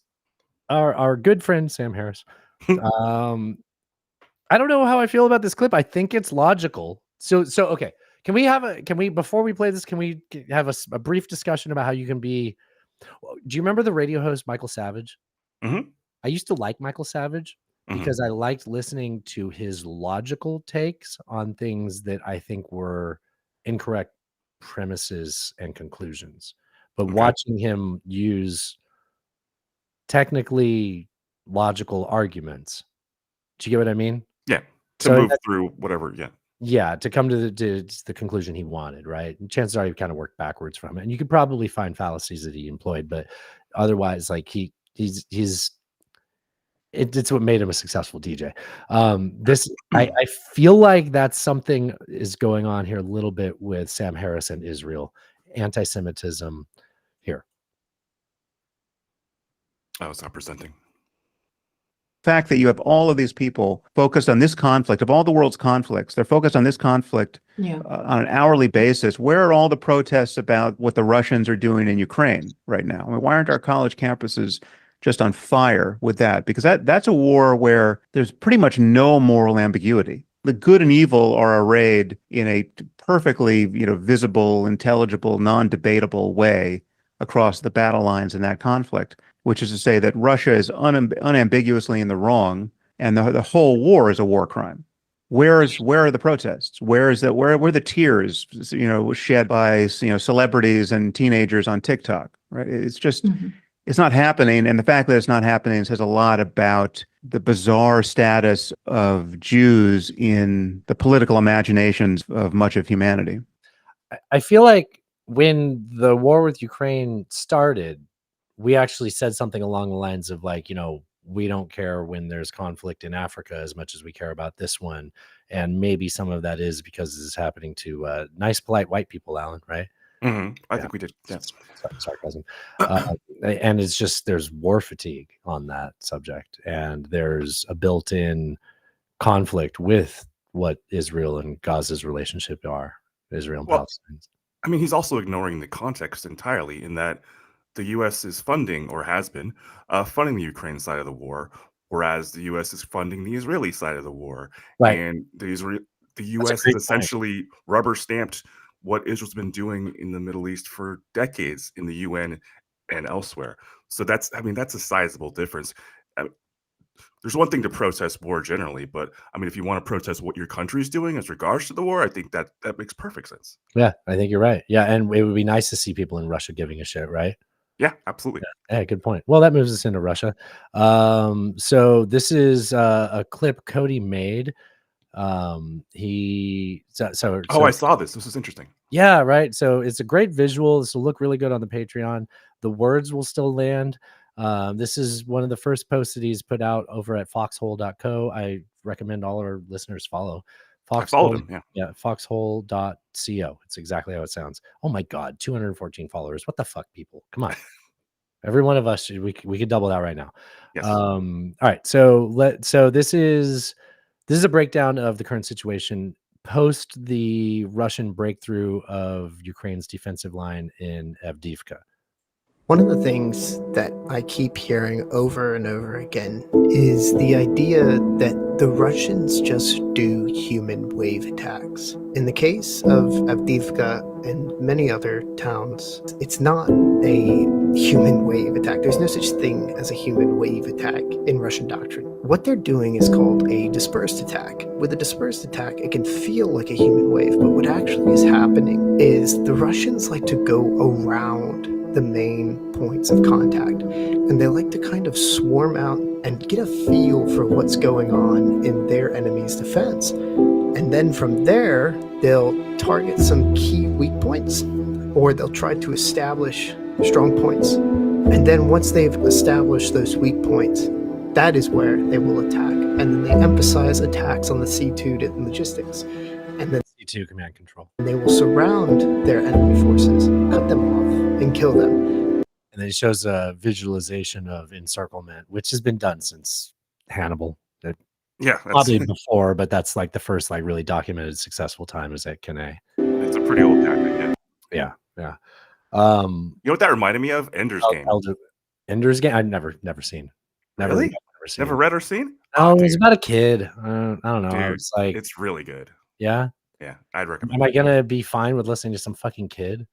[SPEAKER 2] our good friend Sam Harris. I don't know how I feel about this clip. I think it's logical. So okay. Can we before we play this, can we have a brief discussion about how you can be? Do you remember the radio host Michael Savage?
[SPEAKER 1] Mm-hmm.
[SPEAKER 2] I used to like Michael Savage because I liked listening to his logical takes on things that I think were incorrect premises and conclusions. But watching him use technically logical arguments, do you get what I mean?
[SPEAKER 1] Yeah, to move through whatever.
[SPEAKER 2] Yeah, to come to the conclusion he wanted, right? And chances are he kind of worked backwards from it. And you could probably find fallacies that he employed, but otherwise, like it's what made him a successful DJ. I feel like that's something is going on here a little bit with Sam Harris and Israel, anti-Semitism here.
[SPEAKER 1] I was not presenting.
[SPEAKER 4] fact that you have all of these people focused on this conflict, of all the world's conflicts, they're focused on this conflict on an hourly basis. Where are all the protests about what the Russians are doing in Ukraine right now? I mean, why aren't our college campuses just on fire with that? Because that's a war where there's pretty much no moral ambiguity. The good and evil are arrayed in a perfectly, visible, intelligible, non-debatable way across the battle lines in that conflict, which is to say that Russia is unambiguously in the wrong, and the whole war is a war crime. Where are the protests? Where are the tears, shed by celebrities and teenagers on TikTok? Right? It's just it's not happening, and the fact that it's not happening says a lot about the bizarre status of Jews in the political imaginations of much of humanity.
[SPEAKER 2] I feel like when the war with Ukraine started, we actually said something along the lines of like, we don't care when there's conflict in Africa as much as we care about this one. And maybe some of that is because this is happening to nice, polite white people, Alan, right?
[SPEAKER 1] I think we did. Yeah.
[SPEAKER 2] Sarcasm. And it's just, there's war fatigue on that subject. And there's a built-in conflict with what Israel and Gaza's relationship are, Israel and Palestine.
[SPEAKER 1] I mean, he's also ignoring the context entirely in that the U.S. is funding, or has been, funding the Ukraine side of the war, whereas the U.S. is funding the Israeli side of the war.
[SPEAKER 2] Right.
[SPEAKER 1] And the U.S. has essentially rubber stamped what Israel's been doing in the Middle East for decades in the UN and elsewhere. So that's a sizable difference. There's one thing to protest war generally, but I mean, if you want to protest what your country's doing as regards to the war, I think that makes perfect sense.
[SPEAKER 2] Yeah, I think you're right. Yeah, and it would be nice to see people in Russia giving a shit, right?
[SPEAKER 1] Yeah, absolutely.
[SPEAKER 2] Yeah, good point. Well, that moves us into Russia. So this is a clip Cody made. I
[SPEAKER 1] saw this. This is interesting.
[SPEAKER 2] Yeah, right. So it's a great visual. This will look really good on the Patreon. The words will still land. This is one of the first posts that he's put out over at foxhole.co. I recommend all our listeners follow.
[SPEAKER 1] I followed him, yeah.
[SPEAKER 2] Foxhole.co. It's exactly how it sounds. Oh my God, 214 followers. What the fuck, people? Come on. Every one of us, we could double that right now.
[SPEAKER 1] Yes.
[SPEAKER 2] All right. So this is a breakdown of the current situation post the Russian breakthrough of Ukraine's defensive line in Avdiivka.
[SPEAKER 16] One of the things that I keep hearing over and over again is the idea that the Russians just do human wave attacks. In the case of Avdiivka and many other towns, it's not a human wave attack. There's no such thing as a human wave attack in Russian doctrine. What they're doing is called a dispersed attack. With a dispersed attack, it can feel like a human wave, but what actually is happening is the Russians like to go around the main points of contact, and they like to kind of swarm out and get a feel for what's going on in their enemy's defense. And then from there, they'll target some key weak points, or they'll try to establish strong points. And then once they've established those weak points, that is where they will attack. And then they emphasize attacks on the C2 and logistics. And then
[SPEAKER 2] C2 command control.
[SPEAKER 16] And they will surround their enemy forces, cut them off, and kill them.
[SPEAKER 2] And then it shows a visualization of encirclement, which has been done since Hannibal.
[SPEAKER 1] Yeah,
[SPEAKER 2] probably before, but that's like the first like really documented successful time is at Cannae.
[SPEAKER 1] It's a pretty old tactic.
[SPEAKER 2] Yeah.
[SPEAKER 1] You know what that reminded me of? Ender's Game.
[SPEAKER 2] Ender's Game. I've never seen.
[SPEAKER 1] Really?
[SPEAKER 2] Never seen.
[SPEAKER 1] Never read or seen?
[SPEAKER 2] No, it's about a kid. I don't know.
[SPEAKER 1] Dude,
[SPEAKER 2] it's like
[SPEAKER 1] it's really good.
[SPEAKER 2] Yeah.
[SPEAKER 1] Yeah, I'd recommend.
[SPEAKER 2] Am I gonna be fine with listening to some fucking kid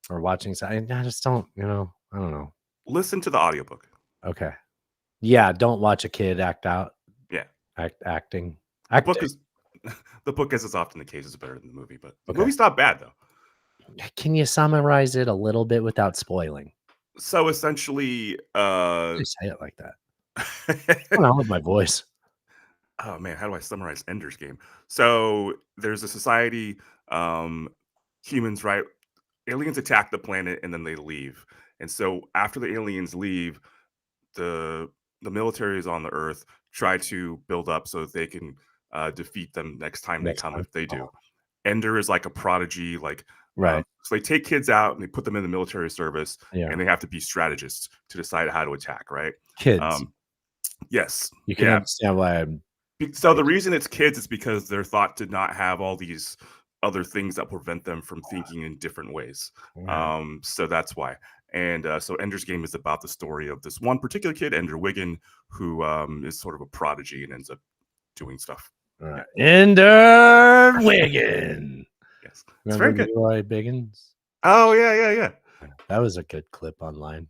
[SPEAKER 2] or watching? I just don't. I don't know.
[SPEAKER 1] Listen to the audiobook.
[SPEAKER 2] Okay. Yeah, don't watch a kid act out.
[SPEAKER 1] Yeah.
[SPEAKER 2] Acting.
[SPEAKER 1] The book, as is often the case, is better than the movie, but the movie's not bad though.
[SPEAKER 2] Can you summarize it a little bit without spoiling?
[SPEAKER 1] So essentially,
[SPEAKER 2] Just say it like that. What's going on with my voice?
[SPEAKER 1] Oh man, how do I summarize Ender's Game? So there's a society, humans, right? Aliens attack the planet and then they leave. And so after the aliens leave, the militaries on the Earth try to build up so that they can defeat them next time they come if they do. Ender is like a prodigy, like
[SPEAKER 2] right.
[SPEAKER 1] So they take kids out and they put them in the military service,
[SPEAKER 2] Yeah.
[SPEAKER 1] and they have to be strategists to decide how to attack. Right?
[SPEAKER 2] Kids.
[SPEAKER 1] Yes.
[SPEAKER 2] You can understand why I'm.
[SPEAKER 1] So the reason it's kids is because they're thought to not have all these other things that prevent them from thinking in different ways. So that's why. And so Ender's Game is about the story of this one particular kid, Ender Wiggin, who is sort of a prodigy and ends up doing stuff.
[SPEAKER 2] Ender Wiggin.
[SPEAKER 1] Yes. It's
[SPEAKER 2] Remember
[SPEAKER 1] very good.
[SPEAKER 2] Leroy Biggins?
[SPEAKER 1] Oh, yeah.
[SPEAKER 2] That was a good clip online.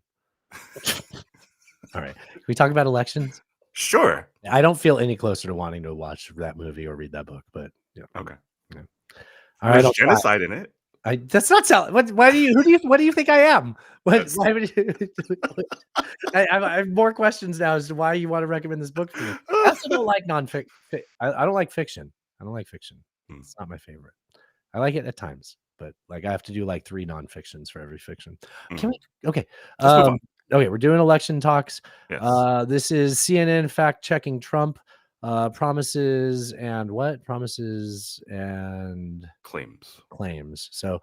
[SPEAKER 2] All right. Can we talk about elections?
[SPEAKER 1] Sure.
[SPEAKER 2] I don't feel any closer to wanting to watch that movie or read that book, but yeah.
[SPEAKER 1] Okay.
[SPEAKER 2] Yeah.
[SPEAKER 1] All right. There's genocide in it.
[SPEAKER 2] That's not sound. What do you think I am? Why would you? I have more questions now as to why you want to recommend this book to me. I also don't like nonfiction. I don't like fiction. I don't like fiction. It's not my favorite. I like it at times, but like I have to do like 3 nonfictions for every fiction. Can we? Okay. Okay, we're doing election talks.
[SPEAKER 1] Yes.
[SPEAKER 2] This is CNN fact checking Trump. Promises and what? Promises and
[SPEAKER 1] claims.
[SPEAKER 2] So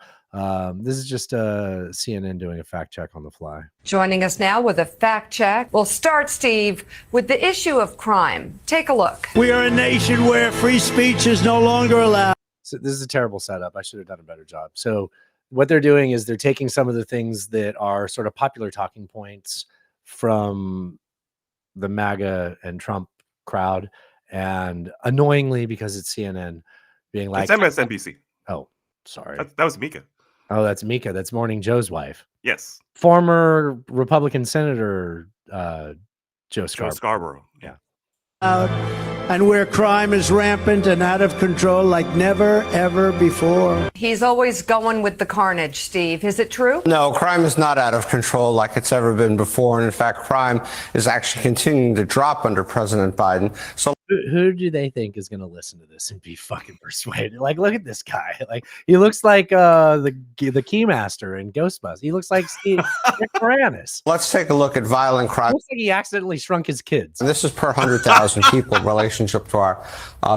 [SPEAKER 2] this is just CNN doing a fact check on the fly.
[SPEAKER 7] Joining us now with a fact check. We'll start, Steve, with the issue of crime. Take a look.
[SPEAKER 20] We are a nation where free speech is no longer allowed.
[SPEAKER 2] So this is a terrible setup. I should have done a better job. So what they're doing is they're taking some of the things that are sort of popular talking points from the MAGA and Trump crowd, and annoyingly, because it's CNN, being like,
[SPEAKER 1] it's MSNBC.
[SPEAKER 2] Oh, sorry.
[SPEAKER 1] That was Mika.
[SPEAKER 2] Oh, that's Mika. That's Morning Joe's wife.
[SPEAKER 1] Yes.
[SPEAKER 2] Former Republican Senator Joe Scarborough.
[SPEAKER 1] Yeah.
[SPEAKER 20] And where crime is rampant and out of control like never, ever before.
[SPEAKER 7] He's always going with the carnage, Steve. Is it true?
[SPEAKER 21] No, crime is not out of control like it's ever been before. And in fact, crime is actually continuing to drop under President Biden. So
[SPEAKER 2] who do they think is going to listen to this and be fucking persuaded? Like, look at this guy. Like, he looks like the Keymaster in Ghostbusters. He looks like Steve Moranis.
[SPEAKER 21] Let's take a look at violent crime.
[SPEAKER 2] Looks like he accidentally shrunk his kids.
[SPEAKER 21] And this is per 100,000 people in relationship to our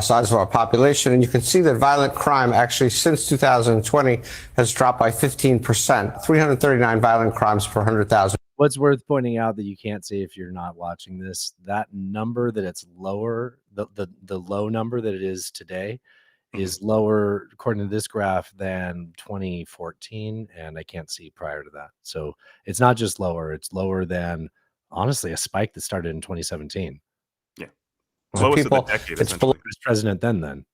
[SPEAKER 21] size of our population. And you can see that violent crime actually since 2020 has dropped by 15%, 339 violent crimes per 100,000.
[SPEAKER 2] What's worth pointing out that you can't see if you're not watching this, that number that it's lower, the low number that it is today is lower, according to this graph, than 2014. And I can't see prior to that. So it's not just lower, it's lower than, honestly, a spike that started in 2017.
[SPEAKER 1] Yeah.
[SPEAKER 21] Lowest of the
[SPEAKER 1] decade,
[SPEAKER 21] it's below
[SPEAKER 2] president then.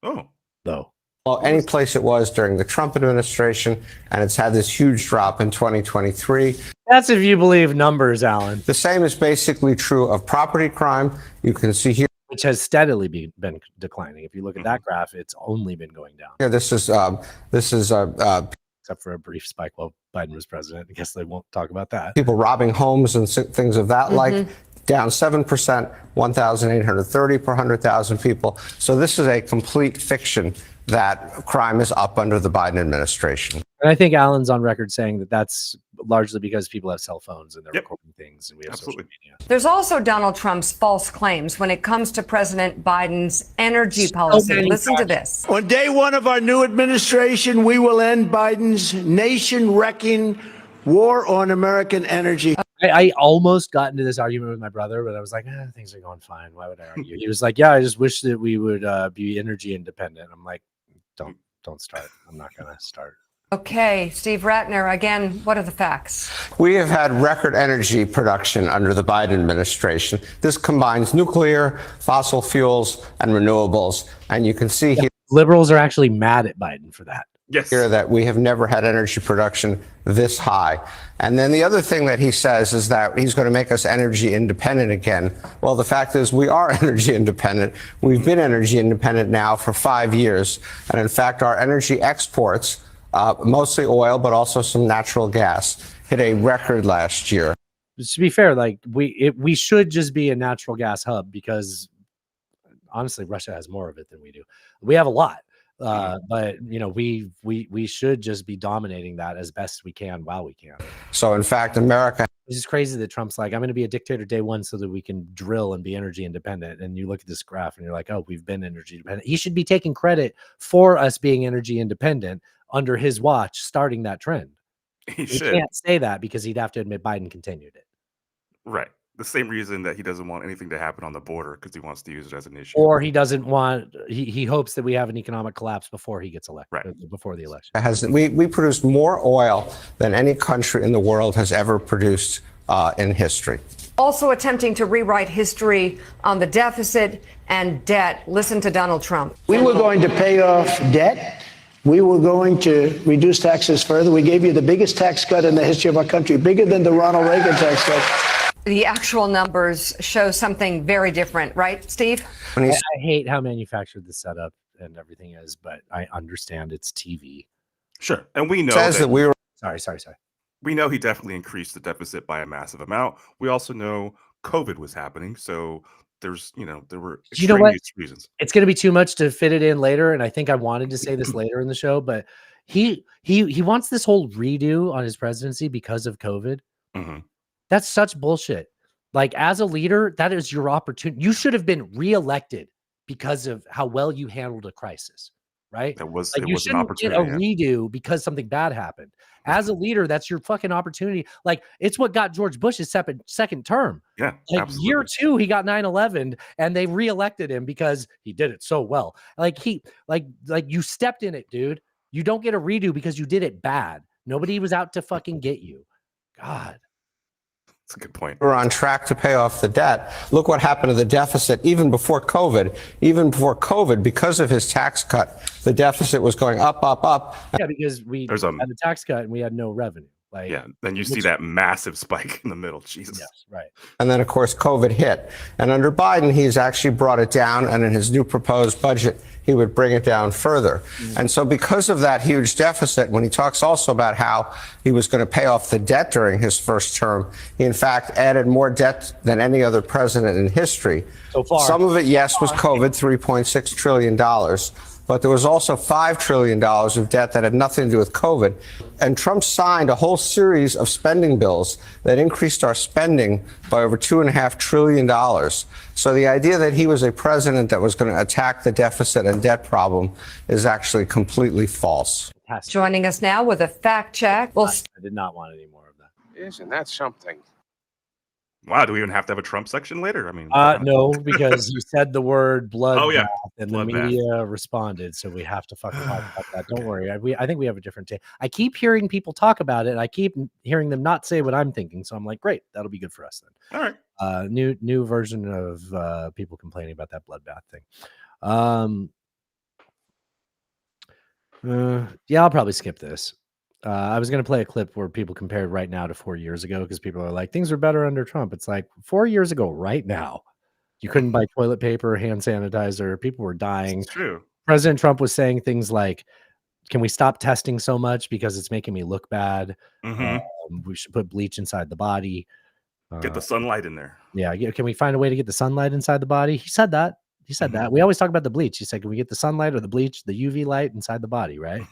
[SPEAKER 1] Oh.
[SPEAKER 2] Though.
[SPEAKER 21] Well, any place it was during the Trump administration, and it's had this huge drop in 2023.
[SPEAKER 2] That's if you believe numbers, Alan.
[SPEAKER 21] The same is basically true of property crime. You can see here,
[SPEAKER 2] which has steadily been declining. If you look at that graph, it's only been going down.
[SPEAKER 21] Here, this is
[SPEAKER 2] except for a brief spike while Biden was president. I guess they won't talk about that.
[SPEAKER 21] People robbing homes and things of that like. Down 7%, 1,830 per 100,000 people. So this is a complete fiction that crime is up under the Biden administration.
[SPEAKER 2] And I think Alan's on record saying that that's largely because people have cell phones and they're recording things, and we have social media.
[SPEAKER 7] There's also Donald Trump's false claims when it comes to President Biden's energy policy. Listen to this.
[SPEAKER 20] On day one of our new administration, we will end Biden's nation-wrecking war on American energy.
[SPEAKER 2] I almost got into this argument with my brother, but I was like, things are going fine. Why would I argue? He was like, yeah, I just wish that we would be energy independent. I'm like, don't start. I'm not going to start.
[SPEAKER 7] Okay, Steve Ratner, again, what are the facts?
[SPEAKER 21] We have had record energy production under the Biden administration. This combines nuclear, fossil fuels, and renewables. And you can see here.
[SPEAKER 2] Liberals are actually mad at Biden for that.
[SPEAKER 1] Yes.
[SPEAKER 21] Here that we have never had energy production this high. And then the other thing that he says is that he's going to make us energy independent again. Well, the fact is we are energy independent. We've been energy independent now for 5 years. And in fact, our energy exports, mostly oil, but also some natural gas, hit a record last year.
[SPEAKER 2] To be fair, like we should just be a natural gas hub because honestly, Russia has more of it than we do. We have a lot. But you know, we should just be dominating that as best we can while we can.
[SPEAKER 21] So in fact, America,
[SPEAKER 2] it's just crazy that Trump's like, I'm going to be a dictator day one so that we can drill and be energy independent. And you look at this graph and you're like, oh, we've been energy independent. He should be taking credit for us being energy independent under his watch, starting that trend. He can't say that because he'd have to admit Biden continued it.
[SPEAKER 1] Right. The same reason that he doesn't want anything to happen on the border because he wants to use it as an issue.
[SPEAKER 2] Or he doesn't want. He hopes that we have an economic collapse before he gets elected. Right. Before the election.
[SPEAKER 21] We produce more oil than any country in the world has ever produced in history.
[SPEAKER 7] Also attempting to rewrite history on the deficit and debt. Listen to Donald Trump.
[SPEAKER 20] We were going to pay off debt. We were going to reduce taxes further. We gave you the biggest tax cut in the history of our country, bigger than the Ronald Reagan tax cut.
[SPEAKER 7] The actual numbers show something very different, right, Steve?
[SPEAKER 2] I hate how manufactured the setup and everything is, but I understand it's TV.
[SPEAKER 1] Sure. And we know
[SPEAKER 21] that we were.
[SPEAKER 2] Sorry.
[SPEAKER 1] We know he definitely increased the deficit by a massive amount. We also know COVID was happening. So there's, there were extraneous reasons.
[SPEAKER 2] It's going to be too much to fit it in later. And I think I wanted to say this later in the show, but he wants this whole redo on his presidency because of COVID.
[SPEAKER 1] Mm-hmm.
[SPEAKER 2] That's such bullshit. Like, as a leader, that is your opportunity. You should have been reelected because of how well you handled a crisis, right?
[SPEAKER 1] That was,
[SPEAKER 2] like,
[SPEAKER 1] it was an opportunity.
[SPEAKER 2] Get a redo because something bad happened. As a leader, that's your fucking opportunity. Like, it's what got George Bush's second term.
[SPEAKER 1] Yeah,
[SPEAKER 2] like
[SPEAKER 1] absolutely.
[SPEAKER 2] Year 2, he got 9/11, and they reelected him because he did it so well. Like, you stepped in it, dude. You don't get a redo because you did it bad. Nobody was out to fucking get you. God.
[SPEAKER 1] That's a good point.
[SPEAKER 21] We're on track to pay off the debt. Look what happened to the deficit even before COVID. Even before COVID, because of his tax cut, the deficit was going up.
[SPEAKER 2] Yeah, because we had a tax cut and we had no revenue. Like,
[SPEAKER 1] yeah, then you see that massive spike in the middle. Jesus.
[SPEAKER 2] Yes, right.
[SPEAKER 21] And then, of course, COVID hit. And under Biden, he's actually brought it down. And in his new proposed budget, he would bring it down further. Mm-hmm. And so because of that huge deficit, when he talks also about how he was going to pay off the debt during his first term, he, in fact, added more debt than any other president in history.
[SPEAKER 2] So far.
[SPEAKER 21] Some of it, yes, was COVID, $3.6 trillion. But there was also $5 trillion of debt that had nothing to do with COVID. And Trump signed a whole series of spending bills that increased our spending by over $2.5 trillion. So the idea that he was a president that was going to attack the deficit and debt problem is actually completely false.
[SPEAKER 7] Joining us now with a fact check.
[SPEAKER 2] I did not want any more of that.
[SPEAKER 8] Isn't that something?
[SPEAKER 1] Wow, do we even have to have a Trump section later? I mean,
[SPEAKER 2] no, because you said the word blood.
[SPEAKER 1] Oh, yeah.
[SPEAKER 2] And
[SPEAKER 1] blood
[SPEAKER 2] the media responded, so we have to fucking talk about that. Don't worry. I think we have a different take. I keep hearing people talk about it. And I keep hearing them not say what I'm thinking. So I'm like, great, that'll be good for us then.
[SPEAKER 1] All right.
[SPEAKER 2] New version of people complaining about that bloodbath thing. Yeah, I'll probably skip this. I was going to play a clip where people compared right now to 4 years ago because people are like, things are better under Trump. It's like 4 years ago, right now, you couldn't buy toilet paper, hand sanitizer. People were dying.
[SPEAKER 1] It's true.
[SPEAKER 2] President Trump was saying things like, can we stop testing so much because it's making me look bad?
[SPEAKER 1] Mm-hmm.
[SPEAKER 2] We should put bleach inside the body.
[SPEAKER 1] Get the sunlight in there.
[SPEAKER 2] Yeah. Can we find a way to get the sunlight inside the body? He said that. That. We always talk about the bleach. He said, can we get the sunlight or the bleach, the UV light inside the body, right?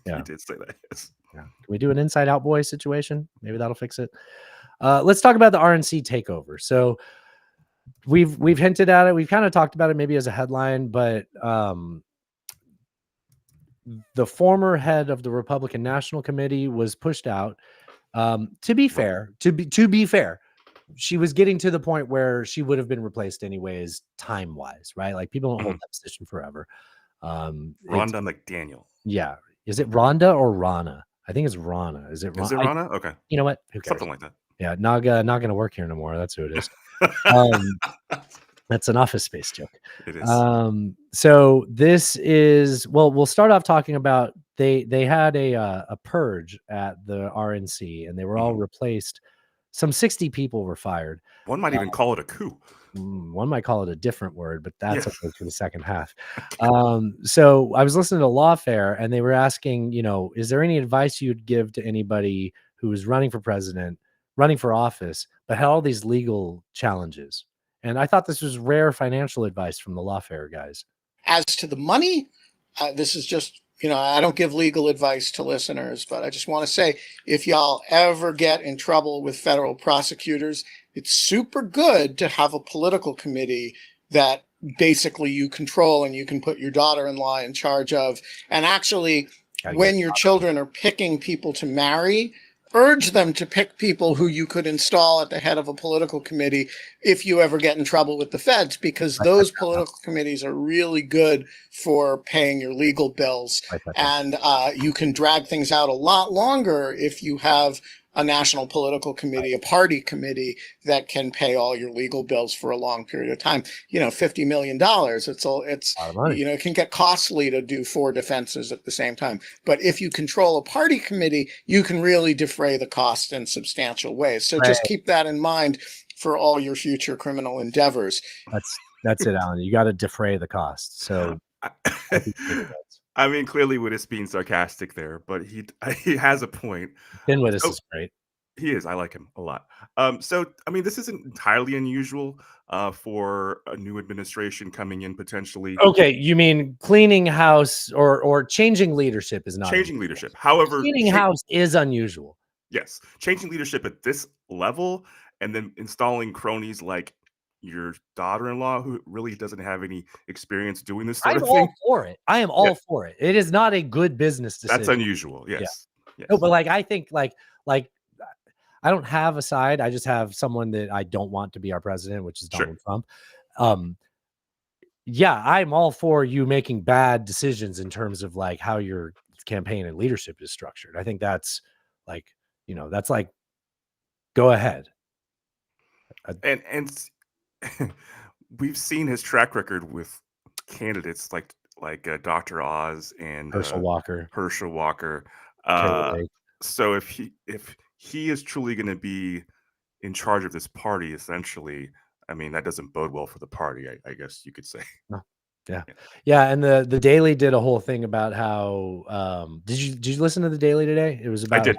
[SPEAKER 2] Yeah.
[SPEAKER 1] He did say that, yes.
[SPEAKER 2] Yeah. Can we do an inside out boy situation? Maybe that'll fix it. Let's talk about the RNC takeover. So we've hinted at it. We've kind of talked about it maybe as a headline, but the former head of the Republican National Committee was pushed out. To be fair, she was getting to the point where she would have been replaced anyways, time wise, right? Like, people don't hold that position forever.
[SPEAKER 1] Rhonda McDaniel.
[SPEAKER 2] Yeah. Is it Rhonda or Rana? I think it's Rana. Is it
[SPEAKER 1] Rana? Okay.
[SPEAKER 2] You know what? Who cares?
[SPEAKER 1] Something like that.
[SPEAKER 2] Yeah, not going to work here no more. That's who it is. That's an Office Space joke.
[SPEAKER 1] It is.
[SPEAKER 2] So this is, well, we'll start off talking about they had a purge at the RNC, and they were all replaced. Some 60 people were fired.
[SPEAKER 1] One might even call it a coup.
[SPEAKER 2] One might call it a different word, but that's okay for the second half. So I was listening to Lawfare, and they were asking, is there any advice you'd give to anybody who was running for president, running for office, but had all these legal challenges? And I thought this was rare financial advice from the Lawfare guys.
[SPEAKER 5] As to the money, this is just, I don't give legal advice to listeners, but I just want to say, if y'all ever get in trouble with federal prosecutors, it's super good to have a political committee that basically you control and you can put your daughter-in-law in charge of. And actually, when your children are picking people to marry, urge them to pick people who you could install at the head of a political committee if you ever get in trouble with the feds, because those political committees are really good for paying your legal bills. And you can drag things out a lot longer if you have a national political committee, a party committee that can pay all your legal bills for a long period of time. $50 million. It can get costly to do 4 defenses at the same time. But if you control a party committee, you can really defray the cost in substantial ways. So just keep that in mind for all your future criminal endeavors.
[SPEAKER 2] That's it, Alan. You got to defray the cost. So
[SPEAKER 1] I mean, clearly Wittes being sarcastic there, but he has a point.
[SPEAKER 2] Ben Wittes is great.
[SPEAKER 1] He is. I like him a lot. So, I mean, this isn't entirely unusual for a new administration coming in potentially.
[SPEAKER 2] Okay, you mean cleaning house or changing leadership is not
[SPEAKER 1] changing
[SPEAKER 2] unusual.
[SPEAKER 1] leadership. However,
[SPEAKER 2] Cleaning house is unusual.
[SPEAKER 1] Yes, changing leadership at this level and then installing cronies like your daughter-in-law who really doesn't have any experience doing this sort
[SPEAKER 2] I'm
[SPEAKER 1] of
[SPEAKER 2] all
[SPEAKER 1] thing.
[SPEAKER 2] for it. I am all for it. It is not a good business decision.
[SPEAKER 1] That's unusual. Yes.
[SPEAKER 2] Yeah. No, but I think like I don't have a side. I just have someone that I don't want to be our president, which is Donald Trump. Yeah, I'm all for you making bad decisions in terms of like how your campaign and leadership is structured. I think that's that's like, go ahead.
[SPEAKER 1] And we've seen his track record with candidates like Dr. Oz and
[SPEAKER 2] Herschel
[SPEAKER 1] Walker. So if he is truly going to be in charge of this party, essentially, I mean, that doesn't bode well for the party, I guess you could say.
[SPEAKER 2] No. Yeah. And the Daily did a whole thing about how did you listen to the Daily today? It was about how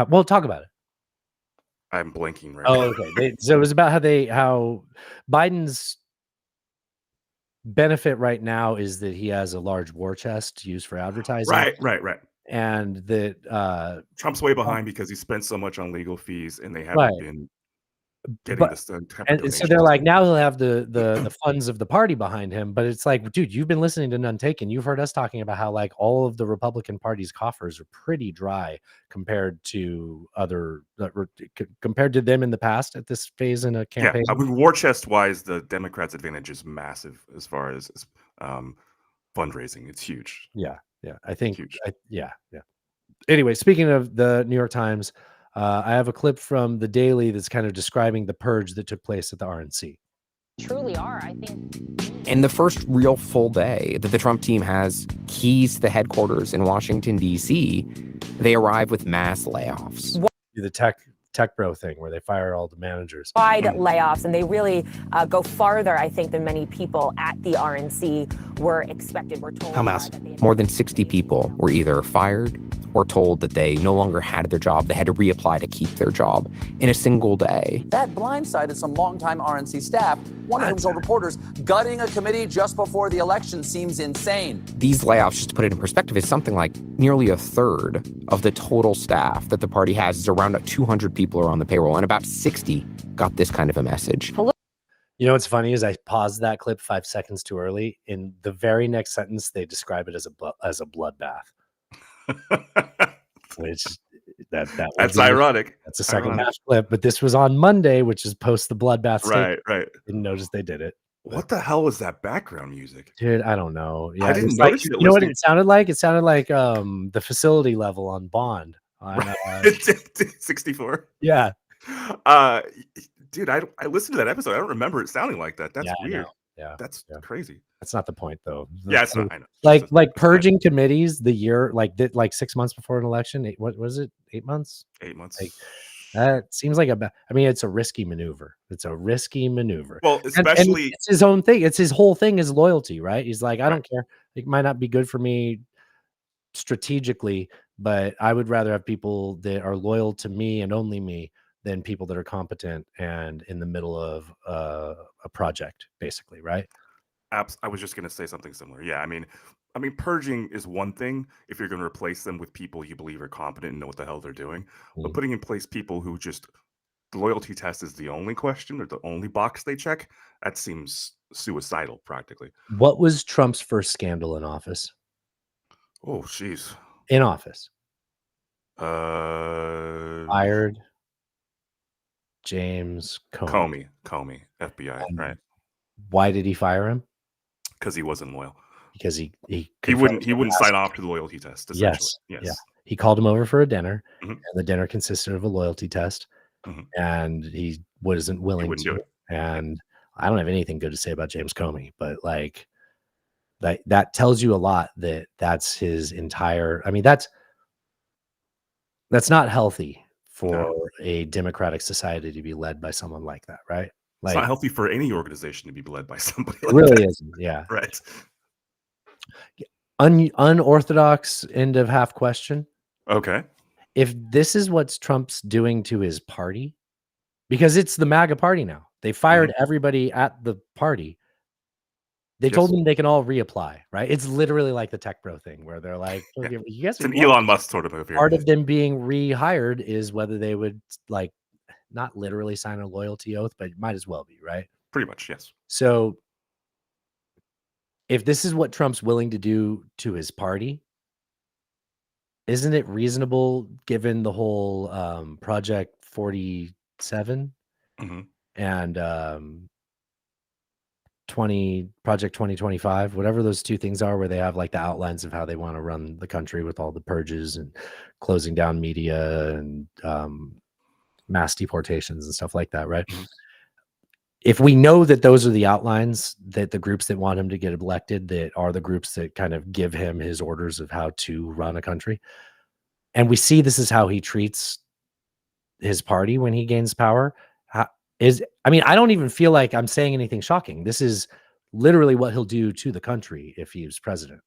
[SPEAKER 2] well, talk about it.
[SPEAKER 1] I'm blanking right
[SPEAKER 2] now.
[SPEAKER 1] now.
[SPEAKER 2] Okay. So it was about how Biden's benefit right now is that he has a large war chest to use for advertising.
[SPEAKER 1] Right.
[SPEAKER 2] And that
[SPEAKER 1] Trump's way behind because he spent so much on legal fees and they haven't been getting this done.
[SPEAKER 2] And so they're like, now he'll have the funds of the party behind him. But it's like, dude, you've been listening to Untaken. You've heard us talking about how like all of the Republican Party's coffers are pretty dry compared to compared to them in the past at this phase in a campaign.
[SPEAKER 1] Yeah, I mean, war chest wise, the Democrats' advantage is massive as far as fundraising. It's huge.
[SPEAKER 2] Yeah. I think huge. Yeah. Anyway, speaking of the New York Times, I have a clip from the Daily that's kind of describing the purge that took place at the RNC.
[SPEAKER 10] Truly are, I think. In the first real full day that the Trump team has keys to the headquarters in Washington, D.C., they arrive with mass layoffs.
[SPEAKER 2] The tech bro thing where they fire all the managers.
[SPEAKER 13] Wide layoffs, and they really go farther, I think, than many people at the RNC were expected. We're told
[SPEAKER 10] more than 60 people were either fired or told that they no longer had their job. They had to reapply to keep their job in a single day.
[SPEAKER 22] That blindsided some longtime RNC staff. One of them told reporters, gutting a committee just before the election seems insane.
[SPEAKER 10] These layoffs, just to put it in perspective, is something like nearly a third of the total staff that the party has. Is around 200 people are on the payroll, and about 60 got this kind of a message.
[SPEAKER 2] You know what's funny is I paused that clip 5 seconds too early. In the very next sentence, they describe it as a bloodbath. Which
[SPEAKER 1] that's ironic.
[SPEAKER 2] That's a second half clip, but this was on Monday, which is post the bloodbath.
[SPEAKER 1] Right.
[SPEAKER 2] Didn't notice they did it.
[SPEAKER 1] What the hell was that background music,
[SPEAKER 2] dude? I don't know. Yeah,
[SPEAKER 1] I didn't notice it.
[SPEAKER 2] You know what it sounded like? It sounded like the facility level on Bond.
[SPEAKER 1] 64.
[SPEAKER 2] Yeah.
[SPEAKER 1] Dude, I listened to that episode. I don't remember it sounding like that. That's weird.
[SPEAKER 2] Yeah,
[SPEAKER 1] that's crazy.
[SPEAKER 2] That's not the point, though.
[SPEAKER 1] Yeah, it's not. I know.
[SPEAKER 2] Like purging committees the year, like 6 months before an election. What was it? 8 months?
[SPEAKER 1] 8 months.
[SPEAKER 2] Like, that seems like it's a risky maneuver. It's a risky maneuver.
[SPEAKER 1] Well, especially
[SPEAKER 2] and it's his own thing. It's his whole thing is loyalty, right? He's like, I don't care. It might not be good for me strategically, but I would rather have people that are loyal to me and only me than people that are competent and in the middle of a project, basically, right?
[SPEAKER 1] I was just going to say something similar. Yeah, I mean, purging is one thing if you're going to replace them with people you believe are competent and know what the hell they're doing. But putting in place people who just the loyalty test is the only question or the only box they check, that seems suicidal practically.
[SPEAKER 2] What was Trump's first scandal in office?
[SPEAKER 1] Oh, jeez.
[SPEAKER 2] In office.
[SPEAKER 1] Fired
[SPEAKER 2] James Comey.
[SPEAKER 1] Comey, FBI, right?
[SPEAKER 2] Why did he fire him?
[SPEAKER 1] Because he wasn't loyal.
[SPEAKER 2] Because he
[SPEAKER 1] wouldn't
[SPEAKER 2] confronted him
[SPEAKER 1] sign off to the loyalty test. Essentially,
[SPEAKER 2] Yes.
[SPEAKER 1] yes.
[SPEAKER 2] Yeah. He called him over for a dinner,
[SPEAKER 1] Mhm.
[SPEAKER 2] and the dinner consisted of a loyalty test,
[SPEAKER 1] Mhm.
[SPEAKER 2] and he wasn't willing
[SPEAKER 1] wouldn't do
[SPEAKER 2] to.
[SPEAKER 1] it.
[SPEAKER 2] And I don't have anything good to say about James Comey, but like that tells you a lot that that's his entire. I mean, that's not healthy for a democratic society to be led by someone like that, right?
[SPEAKER 1] It's
[SPEAKER 2] Like,
[SPEAKER 1] not healthy for any organization to be led by somebody
[SPEAKER 2] it
[SPEAKER 1] like
[SPEAKER 2] really
[SPEAKER 1] that.
[SPEAKER 2] isn't. Yeah.
[SPEAKER 1] Right.
[SPEAKER 2] Unorthodox end of half question.
[SPEAKER 1] Okay.
[SPEAKER 2] If this is what Trump's doing to his party, because it's the MAGA party now. They fired everybody at the party. They told them they can all reapply, right? It's literally like the tech bro thing where they're like,
[SPEAKER 1] Yeah.
[SPEAKER 2] you guys
[SPEAKER 1] It's an
[SPEAKER 2] are
[SPEAKER 1] Elon Musk sort of move here.
[SPEAKER 2] part of them being rehired is whether they would like not literally sign a loyalty oath, but it might as well be, right?
[SPEAKER 1] Pretty much, yes.
[SPEAKER 2] So if this is what Trump's willing to do to his party, isn't it reasonable given the whole Project 47
[SPEAKER 1] Mhm.
[SPEAKER 2] and Project 2025, whatever those two things are, where they have like the outlines of how they want to run the country with all the purges and closing down media and mass deportations and stuff like that, right? If we know that those are the outlines, that the groups that want him to get elected, that are the groups that kind of give him his orders of how to run a country, and we see this is how he treats his party when he gains power, I mean, I don't even feel like I'm saying anything shocking. This is literally what he'll do to the country if he was president.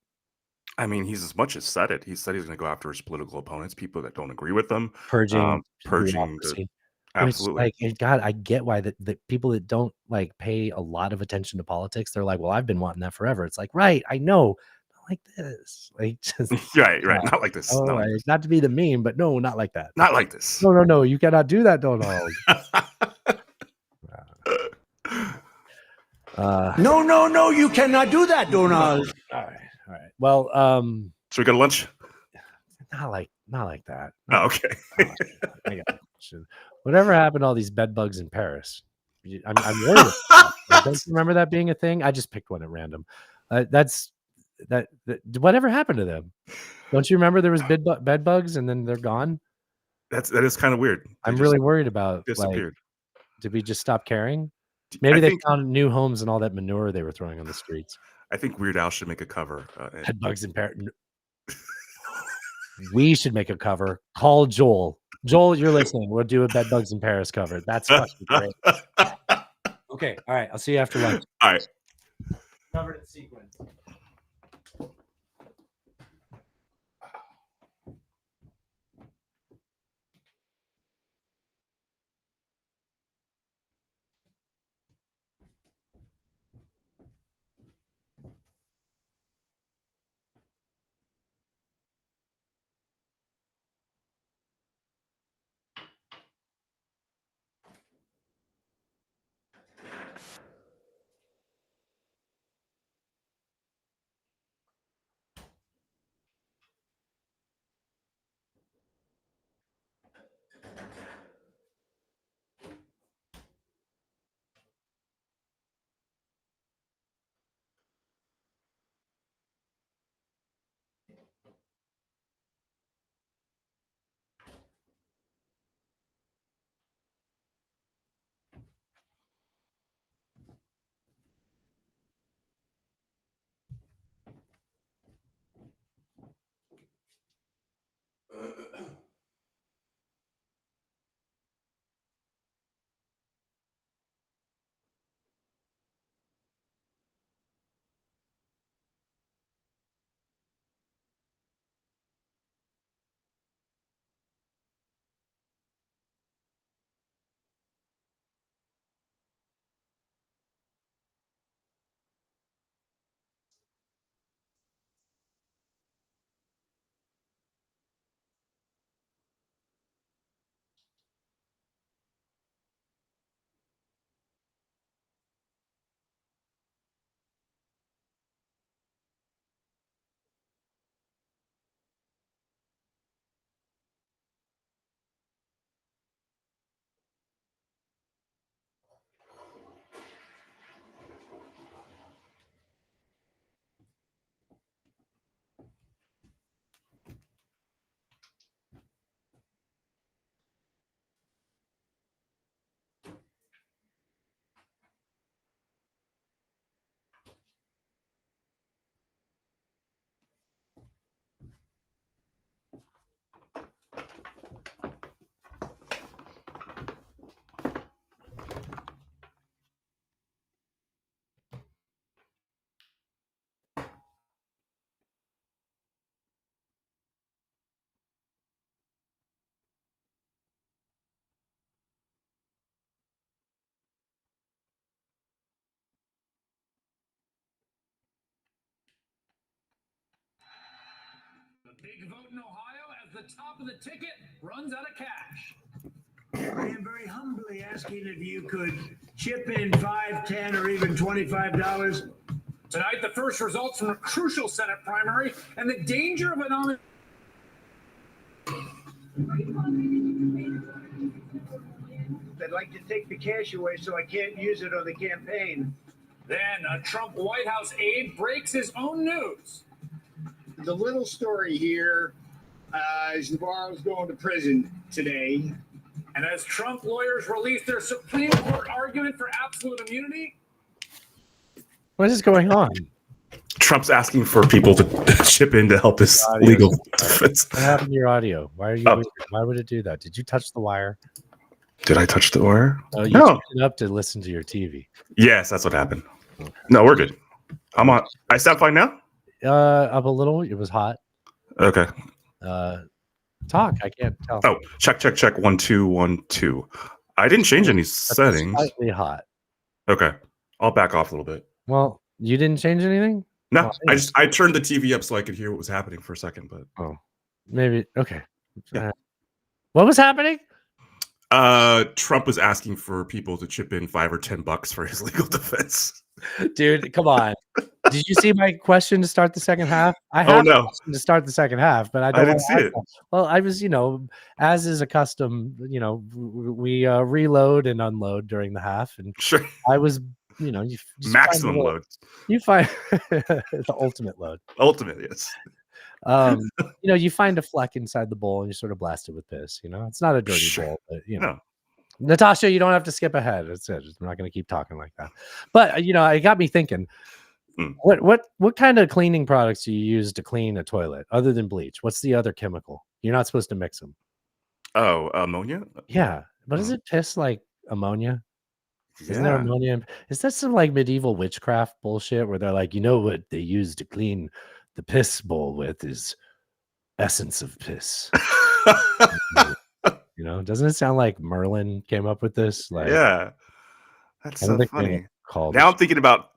[SPEAKER 1] I mean, he's as much as said it. He said he's going to go after his political opponents, people that don't agree with them,
[SPEAKER 2] Purging
[SPEAKER 1] purging the
[SPEAKER 2] bureaucracy.
[SPEAKER 1] absolutely.
[SPEAKER 2] Which, like, God, I get why the people that don't like pay a lot of attention to politics, they're like, well, I've been wanting that forever. It's like, right, I know, not like this, like just
[SPEAKER 1] right, not like this.
[SPEAKER 2] oh,
[SPEAKER 1] Not like
[SPEAKER 2] not to be the meme, but no, not like that.
[SPEAKER 1] Not like this.
[SPEAKER 2] No, you cannot do that, Donald.
[SPEAKER 20] No, you cannot do that, Donald.
[SPEAKER 2] All right. Well,
[SPEAKER 1] should we go to lunch?
[SPEAKER 2] Not like that.
[SPEAKER 1] Oh, okay.
[SPEAKER 2] I got a question. Whatever happened to all these bed bugs in Paris? I'm worried about that. Like, don't you remember that being a thing? I just picked one at random. Whatever happened to them? Don't you remember there was bed bugs and then they're gone?
[SPEAKER 1] That is kind of weird.
[SPEAKER 2] I'm really worried about
[SPEAKER 1] disappeared.
[SPEAKER 2] Like, did we just stop caring? Maybe they found new homes and all that manure they were throwing on the streets.
[SPEAKER 1] I think Weird Al should make a cover.
[SPEAKER 2] Bed bugs in Paris. We should make a cover. Call Joel. Joel, you're listening. We'll do a Bed Bugs in Paris cover. That's fucking great. Okay. All right. I'll see you after lunch.
[SPEAKER 1] All right.
[SPEAKER 2] Covered in sequence.
[SPEAKER 3] Big vote in Ohio as the top of the ticket runs out of cash. I am very humbly asking if you could chip in $5, $10, or even $25. Tonight, the first results from a crucial Senate primary and the danger of a nomination. They'd like to take the cash away so I can't use it on the campaign. Then a Trump White House aide breaks his own news. The little story here is Navarro's going to prison today. And as Trump lawyers release their Supreme Court argument for absolute immunity.
[SPEAKER 2] What is going on?
[SPEAKER 1] Trump's asking for people to chip in to help his legal defense.
[SPEAKER 2] What happened to your audio? Why are you? Why would it do that? Did you touch the wire?
[SPEAKER 1] Did I touch the wire?
[SPEAKER 2] Oh, you
[SPEAKER 1] No.
[SPEAKER 2] turned it up to listen to your TV.
[SPEAKER 1] Yes, that's what happened. No, we're good. I'm on. I sound fine now?
[SPEAKER 2] Up a little. It was hot.
[SPEAKER 1] Okay.
[SPEAKER 2] Talk. I can't tell.
[SPEAKER 1] Oh, check. 1 2 1 2. I didn't change any settings.
[SPEAKER 2] Slightly hot.
[SPEAKER 1] Okay. I'll back off a little bit.
[SPEAKER 2] Well, you didn't change anything?
[SPEAKER 1] No, I turned the TV up so I could hear what was happening for a second, but
[SPEAKER 2] maybe okay. What was happening?
[SPEAKER 1] Trump was asking for people to chip in $5 or $10 for his legal defense.
[SPEAKER 2] Dude, come on. Did you see my question to start the second half? I have a question to start the second half, but I
[SPEAKER 1] didn't see it.
[SPEAKER 2] Well, I was, as is a custom, we reload and unload during the half, and
[SPEAKER 1] sure.
[SPEAKER 2] I was, you
[SPEAKER 1] maximum load.
[SPEAKER 2] You find the ultimate load.
[SPEAKER 1] Ultimate, yes.
[SPEAKER 2] You find a fleck inside the bowl and you sort of blast it with piss. It's not a dirty bowl, but
[SPEAKER 1] No.
[SPEAKER 2] Natasha, you don't have to skip ahead. That's it. I'm not going to keep talking like that. But it got me thinking. What kind of cleaning products do you use to clean a toilet other than bleach? What's the other chemical? You're not supposed to mix them.
[SPEAKER 1] Oh, ammonia?
[SPEAKER 2] Yeah, but is it piss like ammonia? Isn't there ammonia? Is that some like medieval witchcraft bullshit where they're like, what they use to clean the piss bowl with is essence of piss? Doesn't it sound like Merlin came up with this? Like,
[SPEAKER 1] yeah, that's so funny. Now I'm thinking about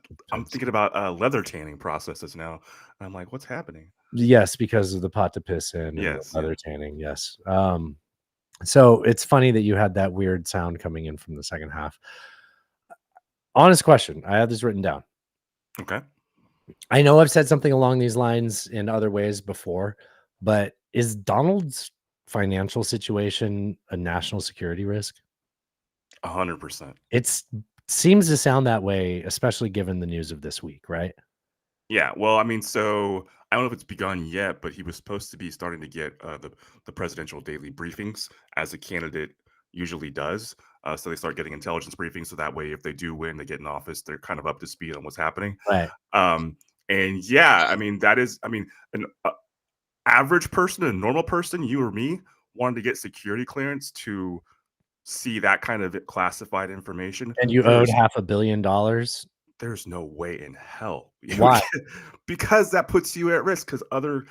[SPEAKER 1] leather tanning processes now. I'm like, what's happening?
[SPEAKER 2] Yes, because of the pot to piss in.
[SPEAKER 1] Yes,
[SPEAKER 2] leather tanning. Yes. So it's funny that you had that weird sound coming in from the second half. Honest question. I have this written down.
[SPEAKER 1] Okay.
[SPEAKER 2] I know I've said something along these lines in other ways before, but is Donald's financial situation a national security risk?
[SPEAKER 1] 100%.
[SPEAKER 2] It seems to sound that way, especially given the news of this week, right?
[SPEAKER 1] Yeah. Well, I mean, so I don't know if it's begun yet, but he was supposed to be starting to get the presidential daily briefings as a candidate usually does. So they start getting intelligence briefings. So that way, if they do win, they get in office, they're kind of up to speed on what's happening.
[SPEAKER 2] Right.
[SPEAKER 1] And yeah, I mean, an average person, a normal person, you or me, wanted to get security clearance to see that kind of classified information.
[SPEAKER 2] And you owed $500 million.
[SPEAKER 1] There's no way in hell.
[SPEAKER 2] Why?
[SPEAKER 1] Because that puts you at risk, because other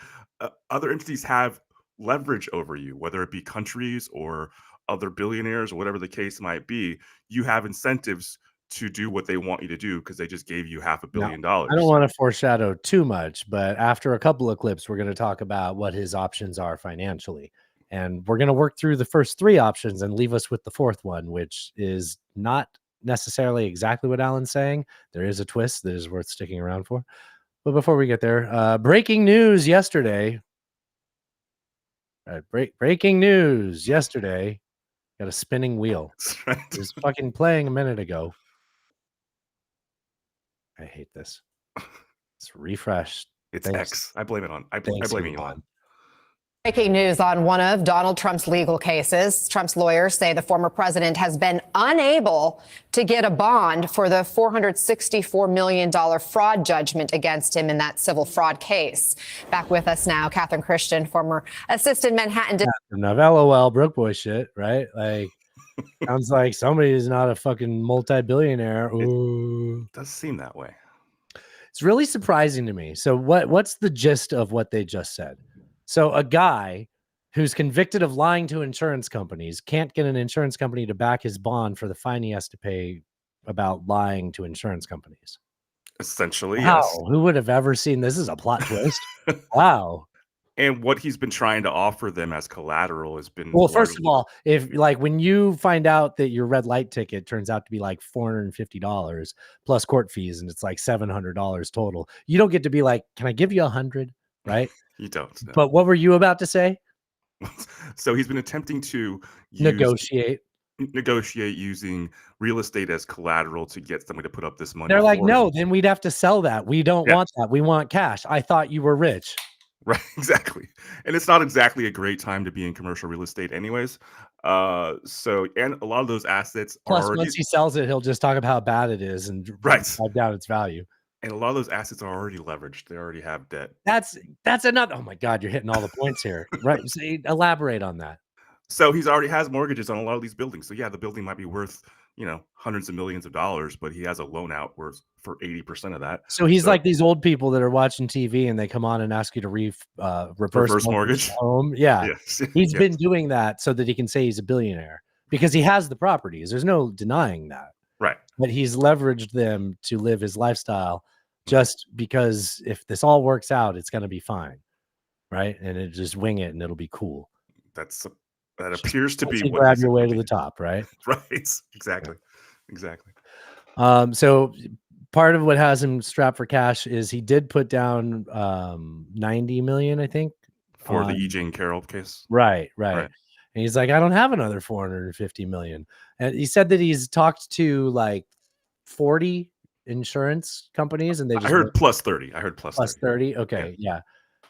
[SPEAKER 1] entities have leverage over you, whether it be countries or other billionaires or whatever the case might be. You have incentives to do what they want you to do because they just gave you $500 million.
[SPEAKER 2] I don't want to foreshadow too much, but after a couple of clips, we're going to talk about what his options are financially. And we're going to work through the first three options and leave us with the fourth one, which is not necessarily exactly what Alan's saying. There is a twist that is worth sticking around for. But before we get there, breaking news yesterday. Breaking news yesterday. Got a spinning wheel. It was fucking playing a minute ago. I hate this. It's refreshed.
[SPEAKER 1] It's X. I blame it on. I blame Elon.
[SPEAKER 7] Breaking news on one of Donald Trump's legal cases. Trump's lawyers say the former president has been unable to get a bond for the $464 million fraud judgment against him in that civil fraud case. Back with us now, Catherine Christian, former assistant Manhattan.
[SPEAKER 2] Now, LOL, broke boy shit, right? Like, sounds like somebody is not a fucking multi-billionaire. Ooh.
[SPEAKER 1] It does seem that way.
[SPEAKER 2] It's really surprising to me. So what's the gist of what they just said? So a guy who's convicted of lying to insurance companies can't get an insurance company to back his bond for the fine he has to pay about lying to insurance companies.
[SPEAKER 1] Essentially,
[SPEAKER 2] wow.
[SPEAKER 1] yes.
[SPEAKER 2] Who would have ever seen this as a plot twist? Wow.
[SPEAKER 1] And what he's been trying to offer them as collateral has been
[SPEAKER 2] Well, first of
[SPEAKER 1] largely
[SPEAKER 2] all, if like when you find out that your red light ticket turns out to be like $450 plus court fees and it's like $700 total, you don't get to be like, can I give you 100? Right?
[SPEAKER 1] you don't know.
[SPEAKER 2] But what were you about to say?
[SPEAKER 1] So he's been attempting to
[SPEAKER 2] Negotiate
[SPEAKER 1] using real estate as collateral to get somebody to put up this money.
[SPEAKER 2] They're like,
[SPEAKER 1] for
[SPEAKER 2] no,
[SPEAKER 1] him.
[SPEAKER 2] then we'd have to sell that. We don't
[SPEAKER 1] Yeah.
[SPEAKER 2] want that. We want cash. I thought you were rich.
[SPEAKER 1] Right, exactly. And it's not exactly a great time to be in commercial real estate anyways. So and a lot of those assets
[SPEAKER 2] Plus,
[SPEAKER 1] are already,
[SPEAKER 2] once he sells it, he'll just talk about how bad it is and
[SPEAKER 1] Right.
[SPEAKER 2] drive down its value.
[SPEAKER 1] and a lot of those assets are already leveraged. They already have debt.
[SPEAKER 2] That's another. Oh my God, you're hitting all the points here. Right. So elaborate on that.
[SPEAKER 1] So he's already has mortgages on a lot of these buildings. So yeah, the building might be worth, hundreds of millions of dollars, but he has a loan out worth for 80% of that.
[SPEAKER 2] So he's like these old people that are watching TV and they come on and ask you to reverse
[SPEAKER 1] mortgage
[SPEAKER 2] the home. Yeah.
[SPEAKER 1] Yes.
[SPEAKER 2] He's
[SPEAKER 1] Yes.
[SPEAKER 2] been doing that so that he can say he's a billionaire because he has the properties. There's no denying that.
[SPEAKER 1] Right.
[SPEAKER 2] But he's leveraged them to live his lifestyle just because if this all works out, it's going to be fine. Right. And it just wing it and it'll be cool.
[SPEAKER 1] That appears to be
[SPEAKER 2] You
[SPEAKER 1] what
[SPEAKER 2] grab
[SPEAKER 1] he's
[SPEAKER 2] your way to
[SPEAKER 1] attempting
[SPEAKER 2] the top, right?
[SPEAKER 1] Right. Exactly. Exactly.
[SPEAKER 2] So part of what has him strapped for cash is he did put down 90 million, I think,
[SPEAKER 1] For the E. Jane Carroll case.
[SPEAKER 2] Right.
[SPEAKER 1] Right.
[SPEAKER 2] And he's like, I don't have another 450 million. And he said that he's talked to like 40 insurance companies and they just
[SPEAKER 1] I heard plus 30.
[SPEAKER 2] plus 30. Okay. Yeah.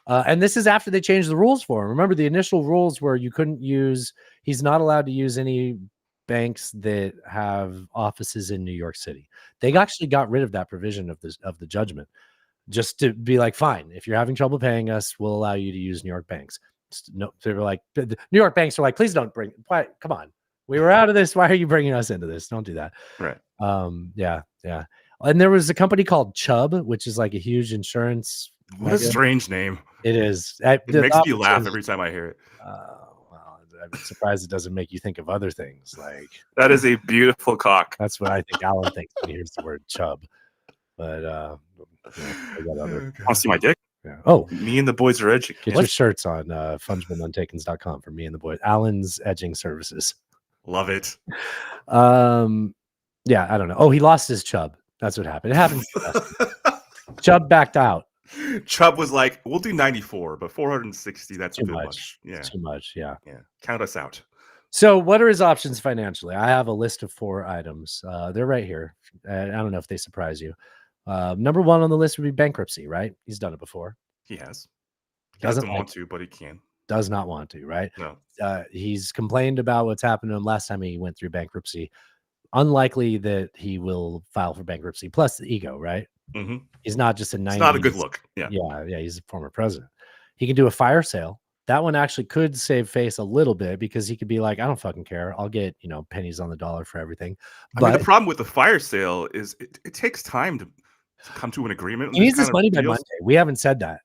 [SPEAKER 2] And this is after they changed the rules for him. Remember, the initial rules were he's not allowed to use any banks that have offices in New York City. They actually got rid of that provision of the judgment just to be like, fine, if you're having trouble paying us, we'll allow you to use New York banks. No, they were like, the New York banks are like, please don't come on. We were out of this. Why are you bringing us into this? Don't do that.
[SPEAKER 1] Right.
[SPEAKER 2] Yeah. And there was a company called Chubb, which is like a huge insurance.
[SPEAKER 1] What a strange name.
[SPEAKER 2] It is.
[SPEAKER 1] It makes me laugh every time I hear it.
[SPEAKER 2] Well, I'm surprised it doesn't make you think of other things. Like
[SPEAKER 6] That is a beautiful cock.
[SPEAKER 2] that's what I think Alan thinks when he hears the word Chubb. But I got other.
[SPEAKER 6] Want to see my dick?
[SPEAKER 2] Yeah. Oh,
[SPEAKER 6] Me and the boys are edging.
[SPEAKER 2] get your shirts on fungibleuntakens.com for me and the boys. Alan's edging services.
[SPEAKER 1] Love it.
[SPEAKER 2] Yeah, I don't know. Oh, he lost his Chubb. That's what happened. It happened. Chubb backed out.
[SPEAKER 1] Chubb was like, we'll do 94, but 460, that's
[SPEAKER 2] Too
[SPEAKER 1] a bit
[SPEAKER 2] much.
[SPEAKER 1] much. Yeah.
[SPEAKER 2] Too much. Yeah.
[SPEAKER 1] Yeah. Count us out.
[SPEAKER 2] So, what are his options financially? I have a list of 4 items. They're right here. I don't know if they surprise you. Number 1 on the list would be bankruptcy, right? He's done it before.
[SPEAKER 1] He has. He
[SPEAKER 2] Doesn't
[SPEAKER 1] doesn't
[SPEAKER 2] like
[SPEAKER 1] want to, but he can.
[SPEAKER 2] Does not want to, right?
[SPEAKER 1] No.
[SPEAKER 2] He's complained about what's happened to him last time he went through bankruptcy. Unlikely that he will file for bankruptcy. Plus the ego, right?
[SPEAKER 1] Mm-hmm.
[SPEAKER 2] He's not just a 90s.
[SPEAKER 1] It's not a good look. Yeah.
[SPEAKER 2] Yeah. He's a former president. He can do a fire sale. That one actually could save face a little bit because he could be like, I don't fucking care. I'll get, pennies on the dollar for everything.
[SPEAKER 1] I mean, the problem with the fire sale is it takes time to come to an agreement.
[SPEAKER 2] He needs this money by Monday. We haven't said that.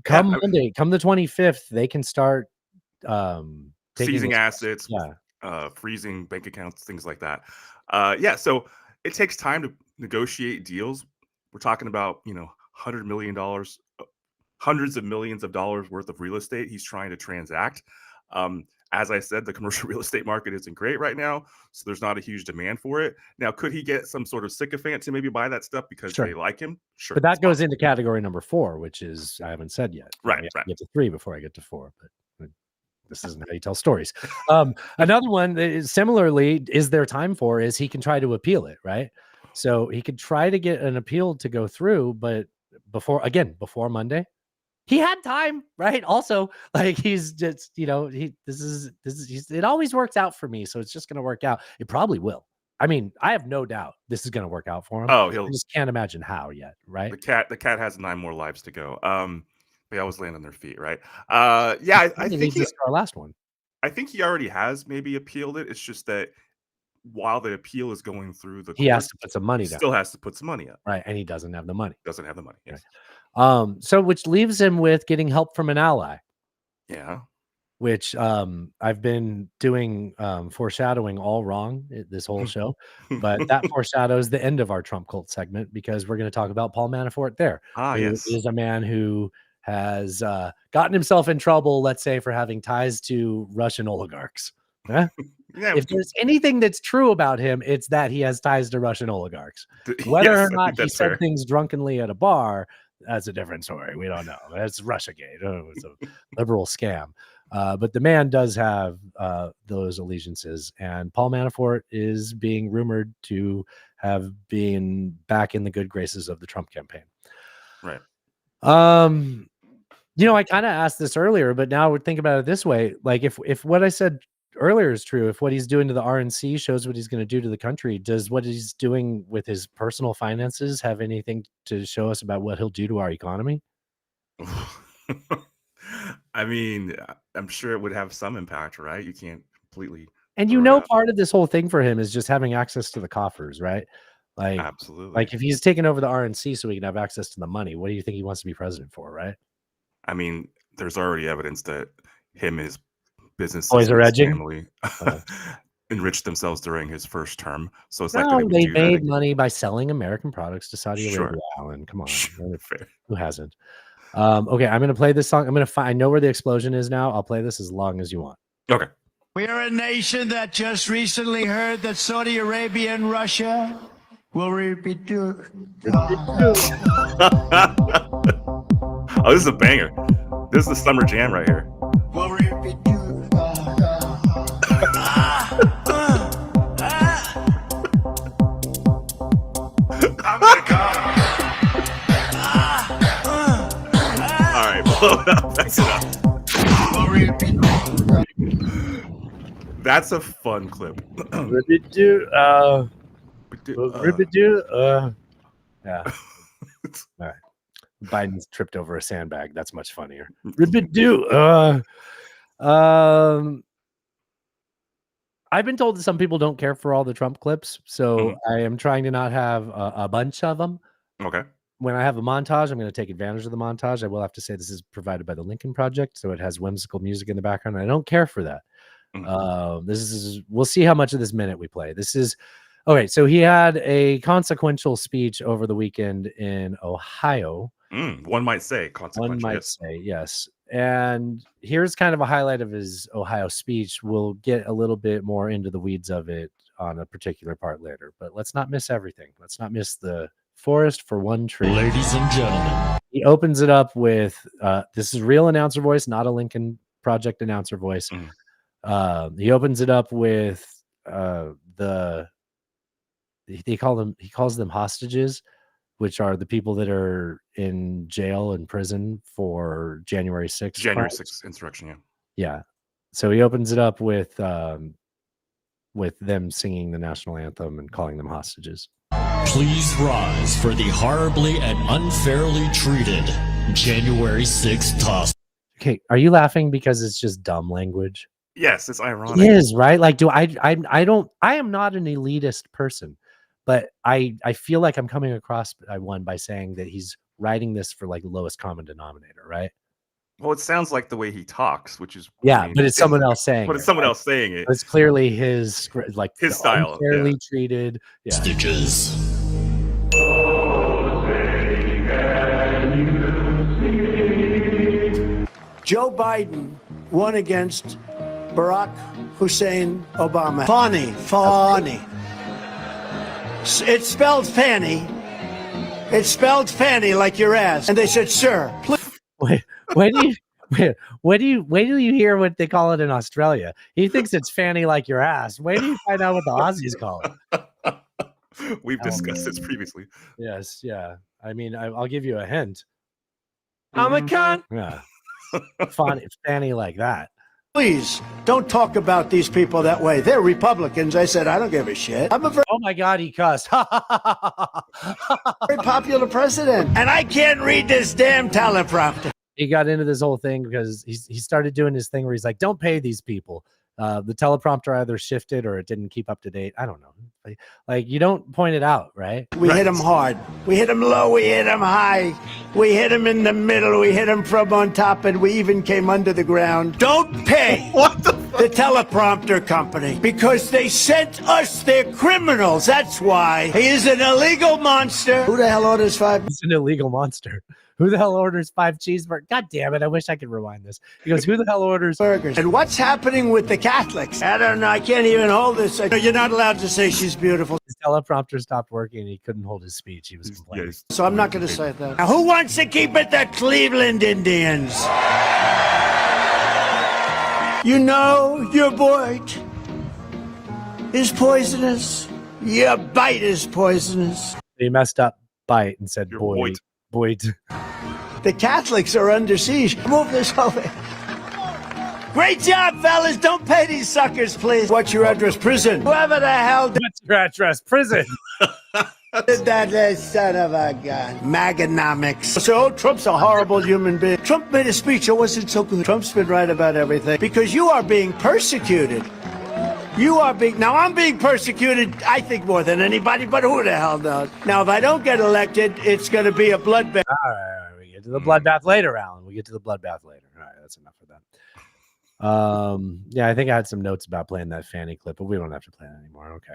[SPEAKER 2] Come Monday, come the 25th, they can start
[SPEAKER 1] seizing assets,
[SPEAKER 2] yeah,
[SPEAKER 1] freezing bank accounts, things like that. So it takes time to negotiate deals. We're talking about, $100 million, hundreds of millions of dollars worth of real estate he's trying to transact. As I said, the commercial real estate market isn't great right now, so there's not a huge demand for it. Now, could he get some sort of sycophant to maybe buy that stuff because they like him? Sure.
[SPEAKER 2] But that goes into category number 4, which is I haven't said yet.
[SPEAKER 1] Right.
[SPEAKER 2] I get to 3 before I get to 4, but this isn't how you tell stories. Another one that is similarly is there time for is he can try to appeal it, right? So he could try to get an appeal to go through, but before Monday, he had time, right? Also, like he's just, it always works out for me. So it's just going to work out. It probably will. I mean, I have no doubt this is going to work out for him.
[SPEAKER 1] Oh,
[SPEAKER 2] I just can't imagine how yet, right?
[SPEAKER 1] The cat has 9 more lives to go. They always land on their feet, right? I think
[SPEAKER 2] this our last one.
[SPEAKER 1] I think he already has maybe appealed it. It's just that while the appeal is going through the
[SPEAKER 2] he has to put some money down.
[SPEAKER 1] Still has to put some money up.
[SPEAKER 2] Right. And he doesn't have the money.
[SPEAKER 1] Doesn't have the money. Yes.
[SPEAKER 2] Right. So which leaves him with getting help from an ally.
[SPEAKER 1] Yeah.
[SPEAKER 2] Which I've been doing foreshadowing all wrong this whole show. But that foreshadows the end of our Trump cult segment because we're going to talk about Paul Manafort there.
[SPEAKER 1] Yes.
[SPEAKER 2] He is a man who has gotten himself in trouble, let's say, for having ties to Russian oligarchs. Huh?
[SPEAKER 1] Yeah.
[SPEAKER 2] If there's anything that's true about him, it's that he has ties to Russian oligarchs. Whether or
[SPEAKER 1] I
[SPEAKER 2] not
[SPEAKER 1] think
[SPEAKER 2] he
[SPEAKER 1] that's
[SPEAKER 2] said
[SPEAKER 1] fair.
[SPEAKER 2] things drunkenly at a bar, that's a different story. We don't know. That's Russiagate. Oh, it's a liberal scam. But the man does have those allegiances, and Paul Manafort is being rumored to have been back in the good graces of the Trump campaign.
[SPEAKER 1] Right.
[SPEAKER 2] I kind of asked this earlier, but now we think about it this way. Like if what I said earlier is true, if what he's doing to the RNC shows what he's going to do to the country, does what he's doing with his personal finances have anything to show us about what he'll do to our economy?
[SPEAKER 1] I mean, I'm sure it would have some impact, right? You can't completely.
[SPEAKER 2] And part of this whole thing for him is just having access to the coffers, right? Like,
[SPEAKER 1] absolutely.
[SPEAKER 2] Like if he's taking over the RNC so he can have access to the money, what do you think he wants to be president for, right?
[SPEAKER 1] I mean, there's already evidence that him and his businesses,
[SPEAKER 2] Boys are
[SPEAKER 1] his
[SPEAKER 2] edging?
[SPEAKER 1] family enriched themselves during his first term. So it's
[SPEAKER 2] No,
[SPEAKER 1] likely
[SPEAKER 2] they
[SPEAKER 1] would do that
[SPEAKER 2] made
[SPEAKER 1] again.
[SPEAKER 2] money by selling American products to Saudi
[SPEAKER 1] Sure.
[SPEAKER 2] Arabia. Alan, come on,
[SPEAKER 1] Fair.
[SPEAKER 2] who hasn't? Okay, I'm gonna play this song. I'm gonna find. I know where the explosion is now. I'll play this as long as you want.
[SPEAKER 1] Okay.
[SPEAKER 20] We are a nation that just recently heard that Saudi Arabia and Russia will repeat.
[SPEAKER 1] Oh, this is a banger. This is the summer jam right here. All right, blow it up. That's it up. That's a fun clip.
[SPEAKER 2] Yeah. All right. Biden's tripped over a sandbag. That's much funnier. I've been told that some people don't care for all the Trump clips, so I am trying to not have a bunch of them.
[SPEAKER 1] Okay.
[SPEAKER 2] When I have a montage, I'm going to take advantage of the montage. I will have to say this is provided by the Lincoln Project, so it has whimsical music in the background. I don't care for that. We'll see how much of this minute we play. This is okay. So he had a consequential speech over the weekend in Ohio.
[SPEAKER 1] One might say consequential.
[SPEAKER 2] One might say, yes. And here's kind of a highlight of his Ohio speech. We'll get a little bit more into the weeds of it on a particular part later, but let's not miss everything. Let's not miss the forest for one tree.
[SPEAKER 9] Ladies and gentlemen.
[SPEAKER 2] He opens it up with, this is real announcer voice, not a Lincoln Project announcer voice. He opens it up with he calls them hostages, which are the people that are in jail and prison for January 6th.
[SPEAKER 1] January 6th insurrection, yeah.
[SPEAKER 2] Yeah. So he opens it up with them singing the national anthem and calling them hostages.
[SPEAKER 9] Please rise for the horribly and unfairly treated January 6th hostage.
[SPEAKER 2] Okay, are you laughing because it's just dumb language?
[SPEAKER 1] Yes, it's ironic.
[SPEAKER 2] It is, right? Like, I am not an elitist person, but I feel like I'm coming across one by saying that he's writing this for like the lowest common denominator, right?
[SPEAKER 1] Well, it sounds like the way he talks, which is
[SPEAKER 2] but it's someone else saying
[SPEAKER 1] But it's someone else saying it.
[SPEAKER 2] It's clearly his like
[SPEAKER 1] his style.
[SPEAKER 2] Fairly treated. Yeah.
[SPEAKER 9] Stitches.
[SPEAKER 20] Joe Biden won against Barack Hussein Obama. Funny. It's spelled Fanny. It's spelled Fanny like your ass. And they said, sir, please.
[SPEAKER 2] Wait till you hear what they call it in Australia. He thinks it's Fanny like your ass. Wait till you find out what the Aussies call it.
[SPEAKER 1] We've discussed this previously.
[SPEAKER 2] Yes, yeah. I mean, I'll give you a hint.
[SPEAKER 20] I'm a cunt.
[SPEAKER 2] Yeah. Fanny like that.
[SPEAKER 20] Please don't talk about these people that way. They're Republicans. I said, I don't give a shit. I'm a very
[SPEAKER 2] Oh my God, he cussed.
[SPEAKER 20] very popular president. And I can't read this damn teleprompter.
[SPEAKER 2] He got into this whole thing because he started doing his thing where he's like, don't pay these people. The teleprompter either shifted or it didn't keep up to date. I don't know. Like you don't point it out, right?
[SPEAKER 20] We hit him hard. We hit him low. We hit him high. We hit him in the middle. We hit him from on top, and we even came under the ground. Don't pay the teleprompter company because they sent us their criminals. That's why he is an illegal monster. Who the hell orders 5?
[SPEAKER 2] He's an illegal monster. Who the hell orders 5 cheeseburgers? God damn it. I wish I could rewind this. He goes, who the hell orders
[SPEAKER 20] burgers? And what's happening with the Catholics? I don't know. I can't even hold this. You're not allowed to say she's beautiful.
[SPEAKER 2] His teleprompter stopped working and he couldn't hold his speech. He was complaining.
[SPEAKER 20] So I'm not going to say that. Now, who wants to keep it the Cleveland Indians? You know your bite is poisonous. Your bite is poisonous.
[SPEAKER 2] He messed up bite and said, Boyd.
[SPEAKER 20] The Catholics are under siege. Move this over. Great job, fellas. Don't pay these suckers, please. What's your address? Prison. Whoever the hell
[SPEAKER 2] What's your address? Prison.
[SPEAKER 20] did that son of a gun? Maganomics. So Trump's a horrible human being. Trump made a speech that wasn't so good. Trump's been right about everything because you are being persecuted. Now I'm being persecuted, I think, more than anybody, but who the hell knows? Now, if I don't get elected, it's going to be a bloodbath.
[SPEAKER 2] All right. We get to the bloodbath later, Alan. We get to the bloodbath later. All right. That's enough of that. Yeah, I think I had some notes about playing that Fanny clip, but we don't have to play that anymore. Okay.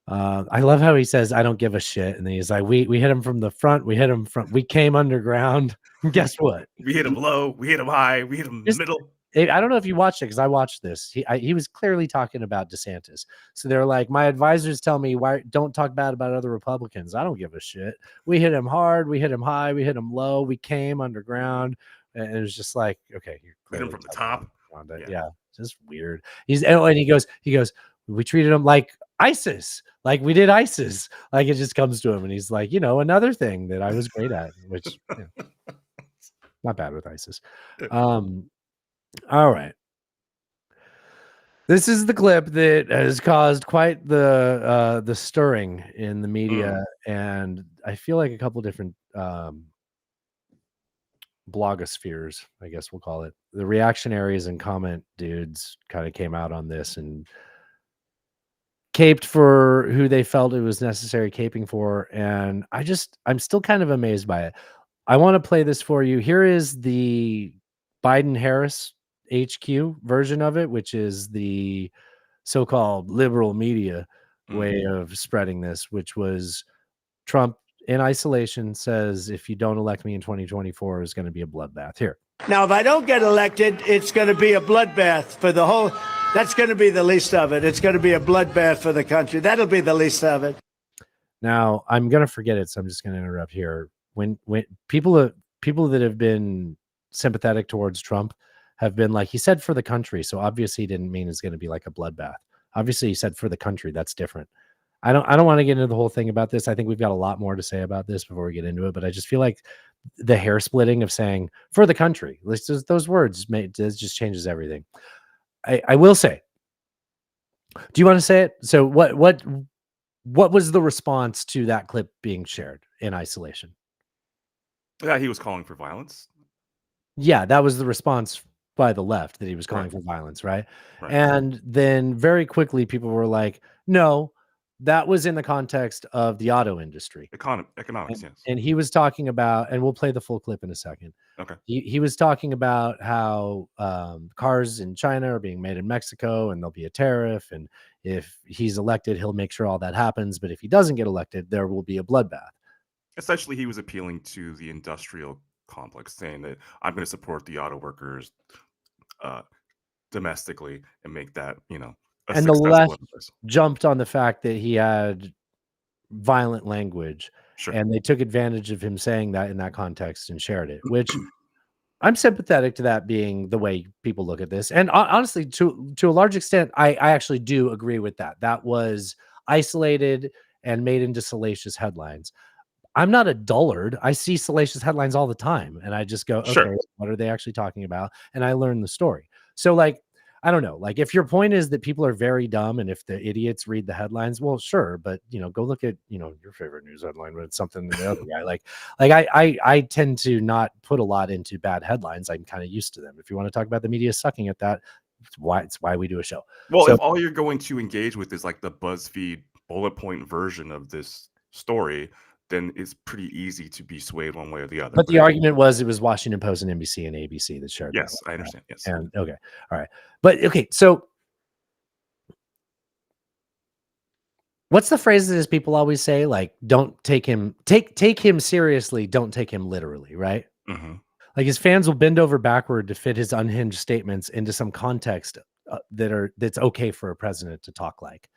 [SPEAKER 2] I love how he says, I don't give a shit. And then he's like, we hit him from the front. We hit him we came underground. Guess what?
[SPEAKER 1] We hit him low. We hit him high. We hit him middle.
[SPEAKER 2] I don't know if you watched it because I watched this. He was clearly talking about DeSantis. So they're like, my advisors tell me, why don't talk bad about other Republicans. I don't give a shit. We hit him hard. We hit him high. We hit him low. We came underground. And it was just like, okay, you're
[SPEAKER 1] hit him from the top.
[SPEAKER 2] Yeah, just weird. And he goes, we treated him like ISIS, like we did ISIS. Like it just comes to him, and he's like, another thing that I was great at, which not bad with ISIS. All right. This is the clip that has caused quite the stirring in the media, and I feel like a couple different blogospheres, I guess we'll call it. The reactionaries and comment dudes kind of came out on this and caped for who they felt it was necessary caping for, and I'm still kind of amazed by it. I want to play this for you. Here is the Biden-Harris HQ version of it, which is the so-called liberal media way of spreading this, which was Trump in isolation says, if you don't elect me in 2024, it's going to be a bloodbath. Here.
[SPEAKER 20] Now, if I don't get elected, it's going to be a bloodbath for the whole. That's going to be the least of it. It's going to be a bloodbath for the country. That'll be the least of it.
[SPEAKER 2] Now, I'm going to forget it, so I'm just going to interrupt here. When people that have been sympathetic towards Trump have been like, he said for the country, so obviously he didn't mean it's going to be like a bloodbath. Obviously he said for the country. That's different. I don't want to get into the whole thing about this. I think we've got a lot more to say about this before we get into it, but I just feel like the hair splitting of saying for the country, those words just changes everything. I will say, do you want to say it? So what was the response to that clip being shared in isolation?
[SPEAKER 1] Yeah, he was calling for violence.
[SPEAKER 2] Yeah, that was the response by the left, that he was calling for violence, right? And then very quickly people were like, no, that was in the context of the auto industry.
[SPEAKER 1] Economics, yes.
[SPEAKER 2] And he was talking about, and we'll play the full clip in a second.
[SPEAKER 1] Okay.
[SPEAKER 2] He was talking about how cars in China are being made in Mexico and there'll be a tariff. And if he's elected, he'll make sure all that happens. But if he doesn't get elected, there will be a bloodbath.
[SPEAKER 1] Essentially, he was appealing to the industrial complex, saying that I'm going to support the auto workers domestically and make that,
[SPEAKER 2] and the left jumped on the fact that he had violent language, and they took advantage of him saying that in that context and shared it, which I'm sympathetic to that being the way people look at this. And honestly, to a large extent, I actually do agree with that. That was isolated and made into salacious headlines. I'm not a dullard. I see salacious headlines all the time, and I just go, okay, what are they actually talking about? And I learn the story. So, like, I don't know. Like, if your point is that people are very dumb, and if the idiots read the headlines, well, sure, but go look at your favorite news headline when it's something the other guy. Like I tend to not put a lot into bad headlines. I'm kind of used to them. If you want to talk about the media sucking at that, it's why we do a show.
[SPEAKER 1] Well, if all you're going to engage with is like the BuzzFeed bullet point version of this story, then it's pretty easy to be swayed one way or the other.
[SPEAKER 2] But the argument was it was Washington Post and NBC and ABC that shared.
[SPEAKER 1] Yes, I understand. Yes.
[SPEAKER 2] And okay. All right. But okay. So What's the phrase that people always say? Like, don't take him seriously, don't take him literally, right?
[SPEAKER 1] Mhm.
[SPEAKER 2] Like his fans will bend over backward to fit his unhinged statements into some context that's okay for a president to talk like.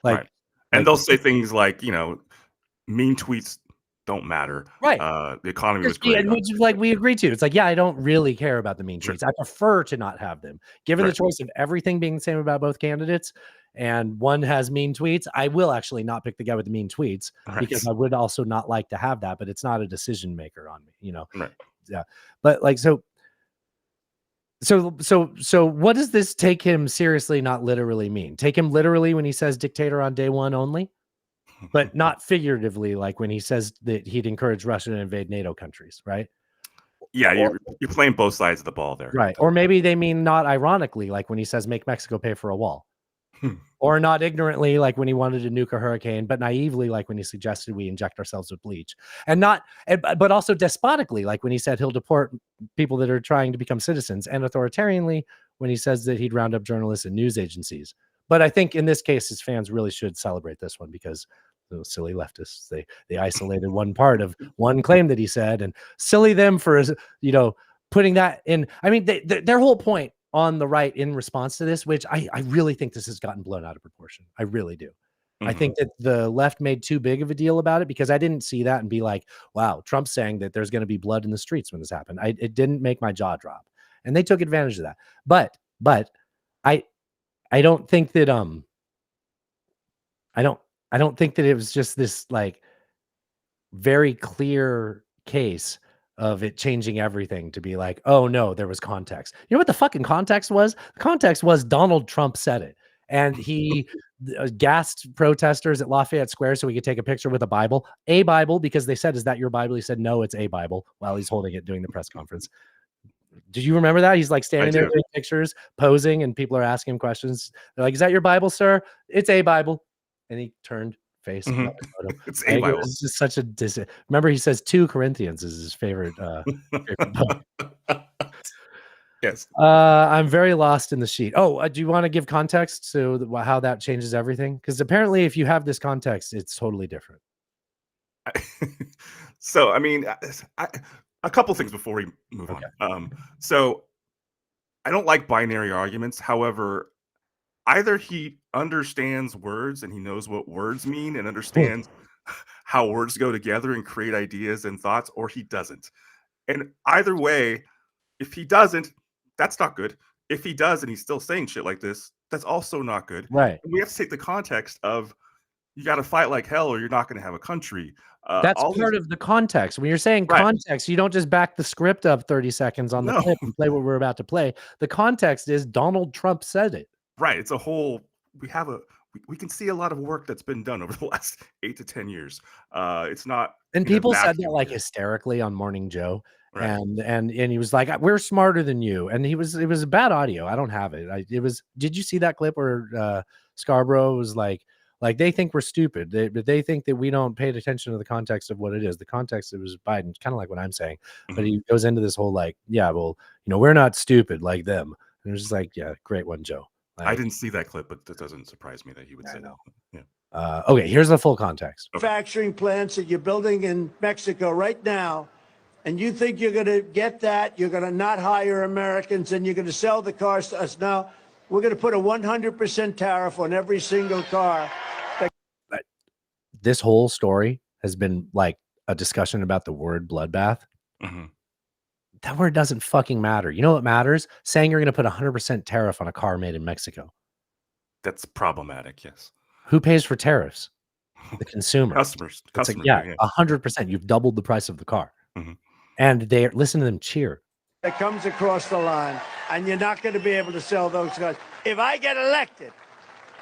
[SPEAKER 1] Right. And they'll say things like, mean tweets don't matter.
[SPEAKER 2] Right.
[SPEAKER 1] The economy was
[SPEAKER 2] Yeah,
[SPEAKER 1] great.
[SPEAKER 2] which is like we agree to. It's like, yeah, I don't really care about the mean tweets. I prefer to not have them. Given the choice of everything being the same about both candidates, and one has mean tweets, I will actually not pick the guy with the mean tweets because I would also not like to have that, but it's not a decision maker on me,
[SPEAKER 1] Right.
[SPEAKER 2] Yeah. But like so what does this take him seriously, not literally mean? Take him literally when he says dictator on day one only? But not figuratively, like when he says that he'd encourage Russia to invade NATO countries, right?
[SPEAKER 1] Yeah, you're playing both sides of the ball there.
[SPEAKER 2] Right. Or maybe they mean not ironically, like when he says make Mexico pay for a wall. Or not ignorantly, like when he wanted to nuke a hurricane, but naively, like when he suggested we inject ourselves with bleach. But also despotically, like when he said he'll deport people that are trying to become citizens, and authoritarianly when he says that he'd round up journalists and news agencies. But I think in this case, his fans really should celebrate this one because those silly leftists, they isolated one part of one claim that he said, and silly them for, putting that in. I mean, their whole point on the right in response to this, which I really think this has gotten blown out of proportion. I really do. I think that the left made too big of a deal about it because I didn't see that and be like, wow, Trump's saying that there's going to be blood in the streets when this happened. It didn't make my jaw drop, and they took advantage of that. But I don't think that I don't think that it was just this like very clear case of it changing everything to be like, oh no, there was context. You know what the fucking context was? The context was Donald Trump said it. And he gassed protesters at Lafayette Square so he could take a picture with a Bible, because they said, is that your Bible? He said, no, it's a Bible, while he's holding it during the press conference. Did you remember that? He's like standing there doing pictures, posing, and people are asking him questions. They're like, is that your Bible, sir? It's a Bible. And he turned face.
[SPEAKER 1] It's a Bible.
[SPEAKER 2] It's just such a remember, he says 2 Corinthians is his favorite book.
[SPEAKER 1] Yes.
[SPEAKER 2] I'm very lost in the sheet. Oh, do you want to give context to how that changes everything? Because apparently if you have this context, it's totally different.
[SPEAKER 1] So, I mean, a couple things before we move on. So I don't like binary arguments. However, either he understands words and he knows what words mean and understands how words go together and create ideas and thoughts, or he doesn't. And either way, if he doesn't, that's not good. If he does and he's still saying shit like this, that's also not good.
[SPEAKER 2] Right.
[SPEAKER 1] And we have to take the context of you got to fight like hell or you're not going to have a country.
[SPEAKER 2] That's part of the context. When you're saying context, you don't just back the script up 30 seconds on the clip and play what we're about to play. The context is Donald Trump said it.
[SPEAKER 1] Right. It's a whole, we can see a lot of work that's been done over the last 8 to 10 years. It's not.
[SPEAKER 2] And people said that like hysterically on Morning Joe. Right. And he was like, we're smarter than you. And it was a bad audio. I don't have it. Did you see that clip where Scarborough was like they think we're stupid, but they think that we don't pay attention to the context of what it is. The context, it was Biden, kind of like what I'm saying. But he goes into this whole like, yeah, well, we're not stupid like them. And it was just like, yeah, great one, Joe.
[SPEAKER 1] I didn't see that clip, but that doesn't surprise me that he would say that. Yeah.
[SPEAKER 2] Okay, here's the full context.
[SPEAKER 20] Manufacturing plants that you're building in Mexico right now, and you think you're going to get that, you're going to not hire Americans, and you're going to sell the cars to us. Now, we're going to put a 100% tariff on every single car.
[SPEAKER 2] This whole story has been like a discussion about the word bloodbath. That word doesn't fucking matter. You know what matters? Saying you're going to put 100% tariff on a car made in Mexico.
[SPEAKER 1] That's problematic, yes.
[SPEAKER 2] Who pays for tariffs? The consumer.
[SPEAKER 1] Customers.
[SPEAKER 2] Like, yeah, 100%. You've doubled the price of the car. And they listen to them cheer.
[SPEAKER 20] That comes across the line, and you're not going to be able to sell those cars. If I get elected,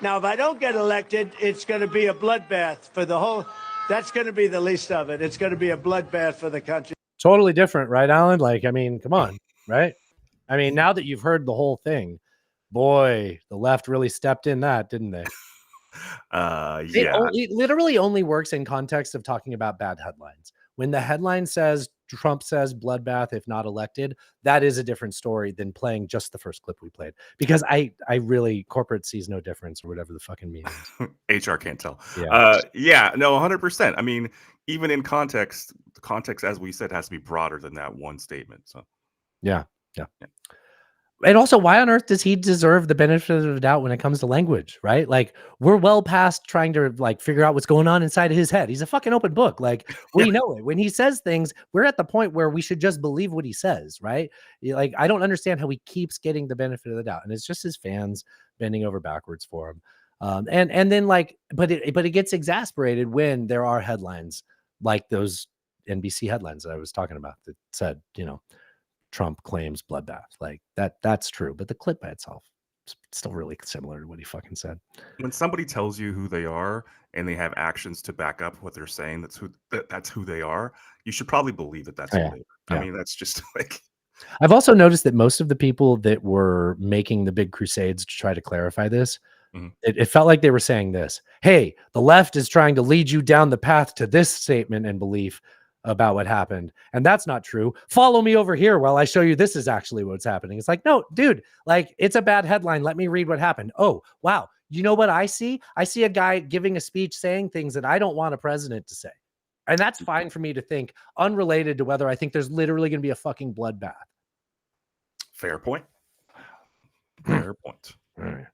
[SPEAKER 20] now if I don't get elected, it's going to be a bloodbath for the whole, that's going to be the least of it. It's going to be a bloodbath for the country.
[SPEAKER 2] Totally different, right, Alan? Like, I mean, come on, right? I mean, now that you've heard the whole thing, boy, the left really stepped in that, didn't they?
[SPEAKER 1] Yeah.
[SPEAKER 2] It literally only works in context of talking about bad headlines. When the headline says Trump says bloodbath if not elected, that is a different story than playing just the first clip we played. Because I really, corporate sees no difference or whatever the fucking meaning is.
[SPEAKER 1] HR can't tell.
[SPEAKER 2] Yeah.
[SPEAKER 1] No, 100%. I mean, even in context, the context, as we said, has to be broader than that one statement. So
[SPEAKER 2] Yeah. And also, why on earth does he deserve the benefit of the doubt when it comes to language, right? Like, we're well past trying to like figure out what's going on inside of his head. He's a fucking open book. Like, we know it. When he says things, we're at the point where we should just believe what he says, right? Like, I don't understand how he keeps getting the benefit of the doubt. And it's just his fans bending over backwards for him. And then like, but it gets exasperated when there are headlines like those NBC headlines that I was talking about that said, Trump claims bloodbath. Like that's true, but the clip by itself is still really similar to what he fucking said.
[SPEAKER 1] When somebody tells you who they are and they have actions to back up what they're saying, that's who they are. You should probably believe that that's who they are. I mean, that's just like.
[SPEAKER 2] I've also noticed that most of the people that were making the big crusades to try to clarify this, it felt like they were saying this: hey, the left is trying to lead you down the path to this statement and belief about what happened, and that's not true. Follow me over here while I show you this is actually what's happening. It's like, no, dude, like, it's a bad headline. Let me read what happened. Oh, wow. You know what I see? I see a guy giving a speech saying things that I don't want a president to say. And that's fine for me to think, unrelated to whether I think there's literally going to be a fucking bloodbath.
[SPEAKER 1] Fair point. Fair point.
[SPEAKER 2] All right.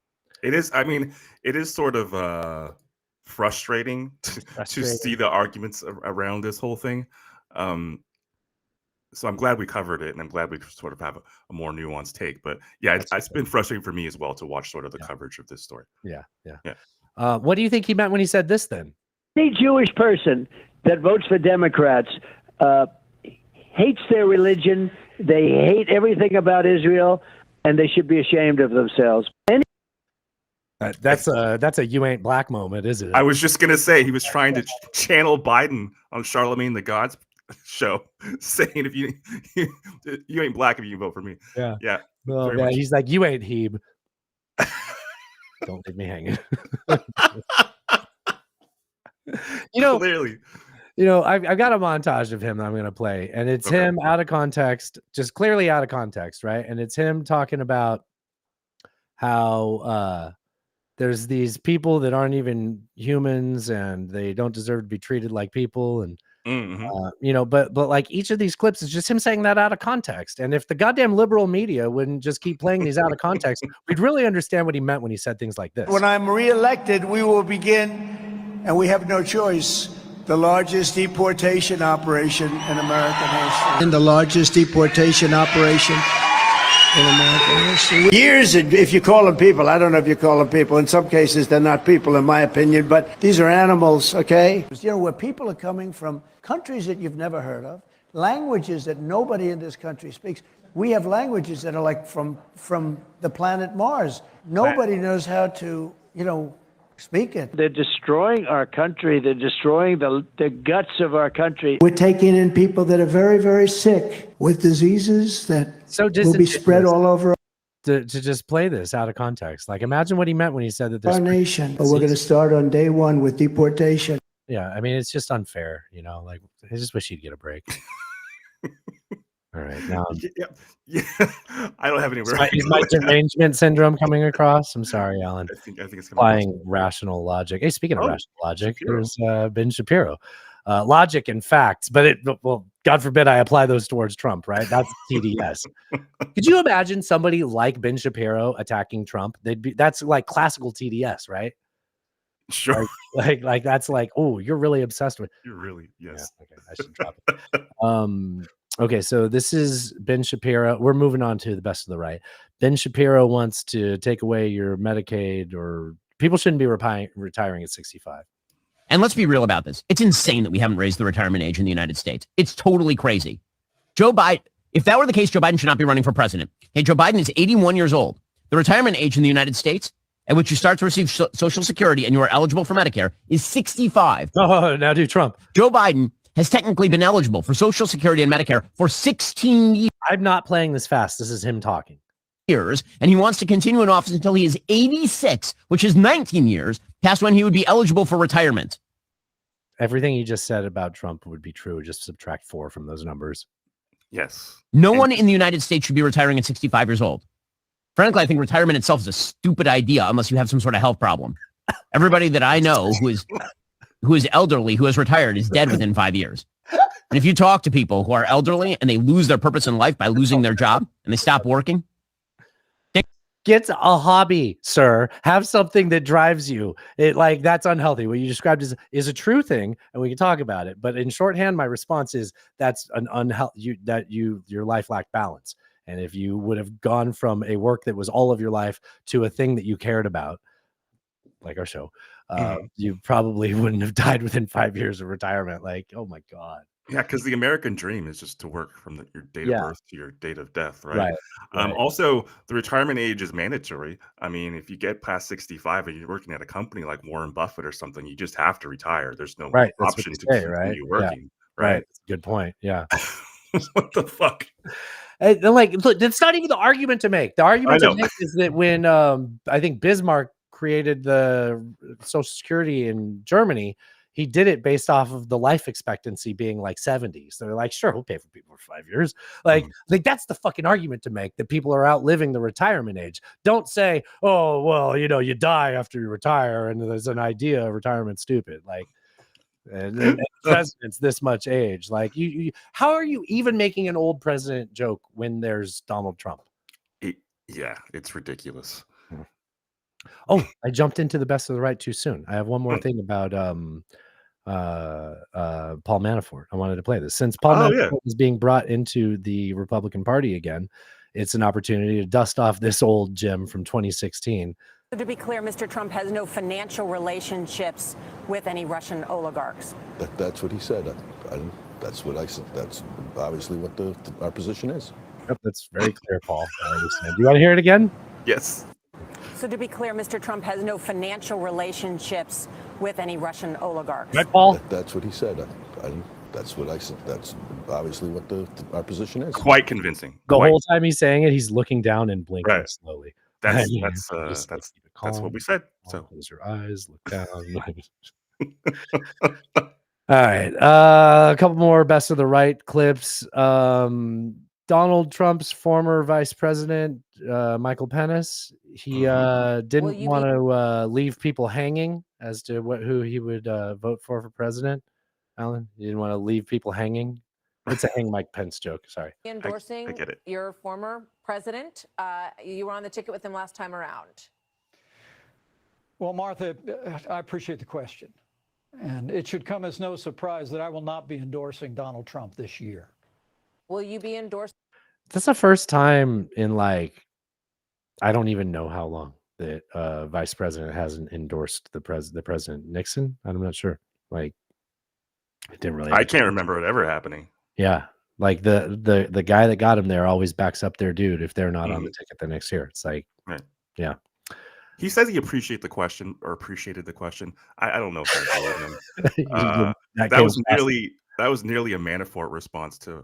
[SPEAKER 1] It is, I mean, it is sort of frustrating to see the arguments around this whole thing. So I'm glad we covered it, and I'm glad we sort of have a more nuanced take. But yeah, it's been frustrating for me as well to watch sort of the coverage of this story.
[SPEAKER 2] Yeah. What do you think he meant when he said this then?
[SPEAKER 20] Any Jewish person that votes for Democrats hates their religion, they hate everything about Israel, and they should be ashamed of themselves.
[SPEAKER 2] That's a you ain't black moment, isn't it?
[SPEAKER 1] I was just gonna say he was trying to channel Biden on Charlemagne the God's show, saying if you ain't black if you vote for me. Yeah.
[SPEAKER 2] Well, yeah, he's like, you ain't Hebe. Don't leave me hanging.
[SPEAKER 1] Clearly.
[SPEAKER 2] I've got a montage of him that I'm going to play, and it's him out of context, just clearly out of context, right? And it's him talking about how there's these people that aren't even humans and they don't deserve to be treated like people. And, but like each of these clips is just him saying that out of context. And if the goddamn liberal media wouldn't just keep playing these out of context, we'd really understand what he meant when he said things like this.
[SPEAKER 20] When I'm reelected, we will begin, and we have no choice, the largest deportation operation in American history. And the largest deportation operation in American history. Years, if you call them people, I don't know if you call them people. In some cases, they're not people, in my opinion, but these are animals, okay? Where people are coming from countries that you've never heard of, languages that nobody in this country speaks. We have languages that are like from the planet Mars. Nobody knows how to, speak it. They're destroying our country. They're destroying the guts of our country. We're taking in people that are very, very sick with diseases that will be spread all over
[SPEAKER 2] to just play this out of context. Like, imagine what he meant when he said that
[SPEAKER 20] our nation. But we're going to start on day one with deportation.
[SPEAKER 2] Yeah, I mean, it's just unfair, like, I just wish he'd get a break. All right, now
[SPEAKER 1] I don't have any.
[SPEAKER 2] Is my derangement syndrome coming across? I'm sorry, Alan.
[SPEAKER 1] I think it's
[SPEAKER 2] applying rational logic. Hey, speaking of rational logic, there's Ben Shapiro. Logic and facts, but God forbid I apply those towards Trump, right? That's TDS. Could you imagine somebody like Ben Shapiro attacking Trump? That's like classical TDS, right?
[SPEAKER 1] Sure.
[SPEAKER 2] Like that's like, oh, you're really obsessed with.
[SPEAKER 1] You're really, yes.
[SPEAKER 2] Yeah, okay, I should drop it. Okay, so this is Ben Shapiro. We're moving on to the best of the right. Ben Shapiro wants to take away your Medicaid, or people shouldn't be retiring at 65.
[SPEAKER 11] And let's be real about this. It's insane that we haven't raised the retirement age in the United States. It's totally crazy. Joe Biden, if that were the case, Joe Biden should not be running for president. Hey, Joe Biden is 81 years old. The retirement age in the United States at which you start to receive Social Security and you are eligible for Medicare is 65.
[SPEAKER 2] Oh, now do Trump.
[SPEAKER 11] Joe Biden has technically been eligible for Social Security and Medicare for 16 years.
[SPEAKER 2] I'm not playing this fast. This is him talking.
[SPEAKER 11] And he wants to continue in office until he is 86, which is 19 years past when he would be eligible for retirement.
[SPEAKER 2] everything you just said about Trump would be true. Just subtract 4 from those numbers.
[SPEAKER 1] Yes.
[SPEAKER 11] No one in the United States should be retiring at 65 years old. Frankly, I think retirement itself is a stupid idea unless you have some sort of health problem. Everybody that I know who is elderly, who has retired, is dead within 5 years. And if you talk to people who are elderly and they lose their purpose in life by losing their job and they stop working,
[SPEAKER 2] get a hobby, sir. Have something that drives you. That's unhealthy. What you described is a true thing, and we can talk about it. But in shorthand, my response is that's an unhealthy. Your life lacked balance. And if you would have gone from a work that was all of your life to a thing that you cared about, like our show, you probably wouldn't have died within 5 years of retirement. Like, oh my God.
[SPEAKER 1] Yeah, because the American dream is just to work from your date of birth to your date of death, right?
[SPEAKER 2] Right.
[SPEAKER 1] Also, the retirement age is mandatory. I mean, if you get past 65 and you're working at a company like Warren Buffett or something, you just have to retire. There's no option to continue working, right?
[SPEAKER 2] That's a good point. Yeah.
[SPEAKER 1] What the fuck?
[SPEAKER 2] And look, that's not even the argument to make. The argument to make is that when I think Bismarck created the Social Security in Germany, he did it based off of the life expectancy being like 70s. So they're like, sure, we'll pay for people for 5 years. Like that's the fucking argument to make, that people are outliving the retirement age. Don't say, oh, well, you die after you retire, and there's an idea of retirement stupid. Like, and president's this much age. Like, how are you even making an old president joke when there's Donald Trump?
[SPEAKER 1] Yeah, it's ridiculous.
[SPEAKER 2] Oh, I jumped into the best of the right too soon. I have one more thing about Paul Manafort. I wanted to play this. Since Paul Manafort is being brought into the Republican Party again, it's an opportunity to dust off this old gem from 2016.
[SPEAKER 13] So to be clear, Mr. Trump has no financial relationships with any Russian oligarchs.
[SPEAKER 12] That's what he said. That's what I said. That's obviously what our position is.
[SPEAKER 2] Yep, that's very clear, Paul. I understand. Do you want to hear it again?
[SPEAKER 1] Yes.
[SPEAKER 13] So to be clear, Mr. Trump has no financial relationships with any Russian oligarchs.
[SPEAKER 2] Right, Paul?
[SPEAKER 12] That's what he said. That's what I said. That's obviously what our position is.
[SPEAKER 1] Quite convincing.
[SPEAKER 2] The whole time he's saying it, he's looking down and blinking slowly.
[SPEAKER 1] That's what we said. So
[SPEAKER 2] close your eyes, look down. All right. A couple more best of the right clips. Donald Trump's former vice president, Michael Pence, he didn't want to leave people hanging as to who he would vote for president. Alan, you didn't want to leave people hanging. It's a hang Mike Pence joke. Sorry.
[SPEAKER 7] Endorsing
[SPEAKER 1] I get it.
[SPEAKER 7] your former president. You were on the ticket with him last time around.
[SPEAKER 14] Well, Martha, I appreciate the question. And it should come as no surprise that I will not be endorsing Donald Trump this year.
[SPEAKER 7] Will you be endorsed?
[SPEAKER 2] That's the first time in I don't even know how long that vice president hasn't endorsed the president. Nixon. I'm not sure. It didn't really.
[SPEAKER 1] I can't remember it ever happening.
[SPEAKER 2] Yeah, the guy that got him there always backs up their dude if they're not on the ticket the next year. It's yeah.
[SPEAKER 1] He says he appreciated the question. I don't know if I believe him. That was nearly a Manafort response to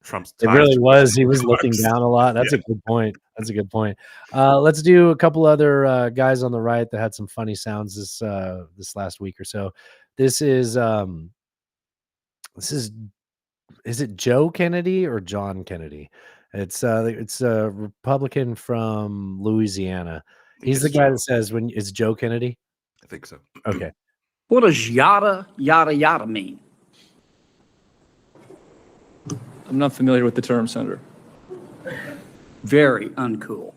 [SPEAKER 1] Trump's.
[SPEAKER 2] It really was. He was looking down a lot. That's a good point. Let's do a couple other guys on the right that had some funny sounds this last week or so. This is it Joe Kennedy or John Kennedy? It's a Republican from Louisiana. He's the guy that says when it's Joe Kennedy.
[SPEAKER 1] I think so.
[SPEAKER 2] Okay.
[SPEAKER 23] What does yada, yada, yada mean?
[SPEAKER 24] I'm not familiar with the term, Senator.
[SPEAKER 23] Very uncool.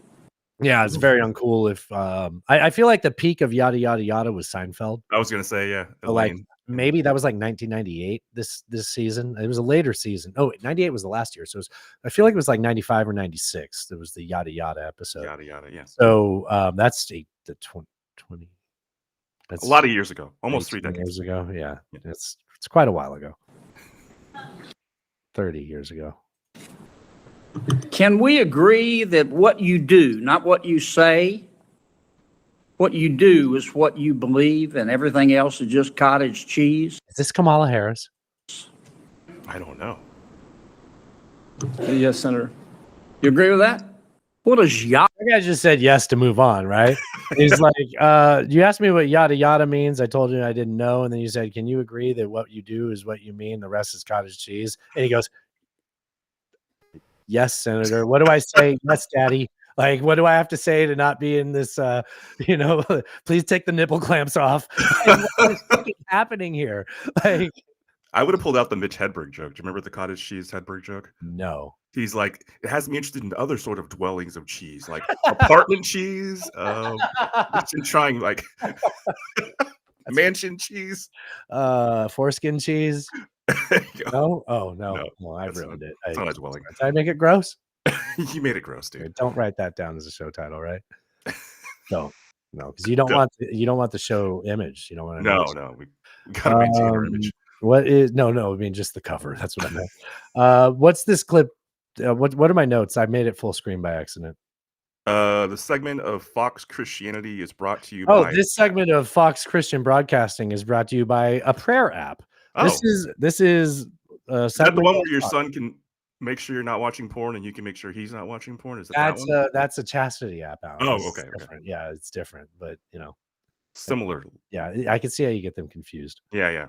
[SPEAKER 2] Yeah, it's very uncool. If I feel like the peak of yada yada yada was Seinfeld.
[SPEAKER 1] I was gonna say, yeah.
[SPEAKER 2] Maybe that was 1998. This season, it was a later season. Oh, 98 was the last year. So I feel like it was 95 or 96. There was the yada yada episode.
[SPEAKER 1] Yada yada, yeah.
[SPEAKER 2] So that's the 20. That's
[SPEAKER 1] a lot of years ago, almost 3 decades
[SPEAKER 2] years ago. Yeah, it's quite a while ago. 30 years ago.
[SPEAKER 23] Can we agree that what you do, not what you say, what you do is what you believe, and everything else is just cottage cheese?
[SPEAKER 2] Is this Kamala Harris?
[SPEAKER 1] I don't know.
[SPEAKER 24] Yes, Senator.
[SPEAKER 23] You agree with that? What does yada?
[SPEAKER 2] That guy just said yes to move on, right? He's like, you asked me what yada yada means. I told you I didn't know. And then you said, can you agree that what you do is what you mean? The rest is cottage cheese. And he goes, yes, Senator. What do I say? Yes, Daddy. Like, what do I have to say to not be in this? Please take the nipple clamps off. Like, what is fucking happening here? Like,
[SPEAKER 1] I would have pulled out the Mitch Hedberg joke. Do you remember the cottage cheese Hedberg joke?
[SPEAKER 2] No.
[SPEAKER 1] He's like, it has me interested in other sort of dwellings of cheese, like apartment cheese. Just in trying like mansion cheese.
[SPEAKER 2] Foreskin cheese. No? Oh no.
[SPEAKER 1] No,
[SPEAKER 2] I've ruined it.
[SPEAKER 1] It's not a dwelling.
[SPEAKER 2] Did I make it gross?
[SPEAKER 1] You made it gross, dude.
[SPEAKER 2] Don't write that down as a show title, right? No, because you don't want the show image. You don't want to.
[SPEAKER 1] No, we gotta maintain our image.
[SPEAKER 2] What is no? I mean just the cover. That's what I meant. What's this clip? What are my notes? I made it full screen by accident.
[SPEAKER 1] The segment of Fox Christianity is brought to you by.
[SPEAKER 2] This segment of Fox Christian Broadcasting is brought to you by a prayer app. This is
[SPEAKER 1] Is that the one where your son can make sure you're not watching porn and you can make sure he's not watching porn? Is that one?
[SPEAKER 2] That's a chastity app. Alex.
[SPEAKER 1] Oh,
[SPEAKER 2] It's
[SPEAKER 1] okay.
[SPEAKER 2] different. Yeah, it's different, but
[SPEAKER 1] Similar.
[SPEAKER 2] Yeah, I can see how you get them confused.
[SPEAKER 1] Yeah.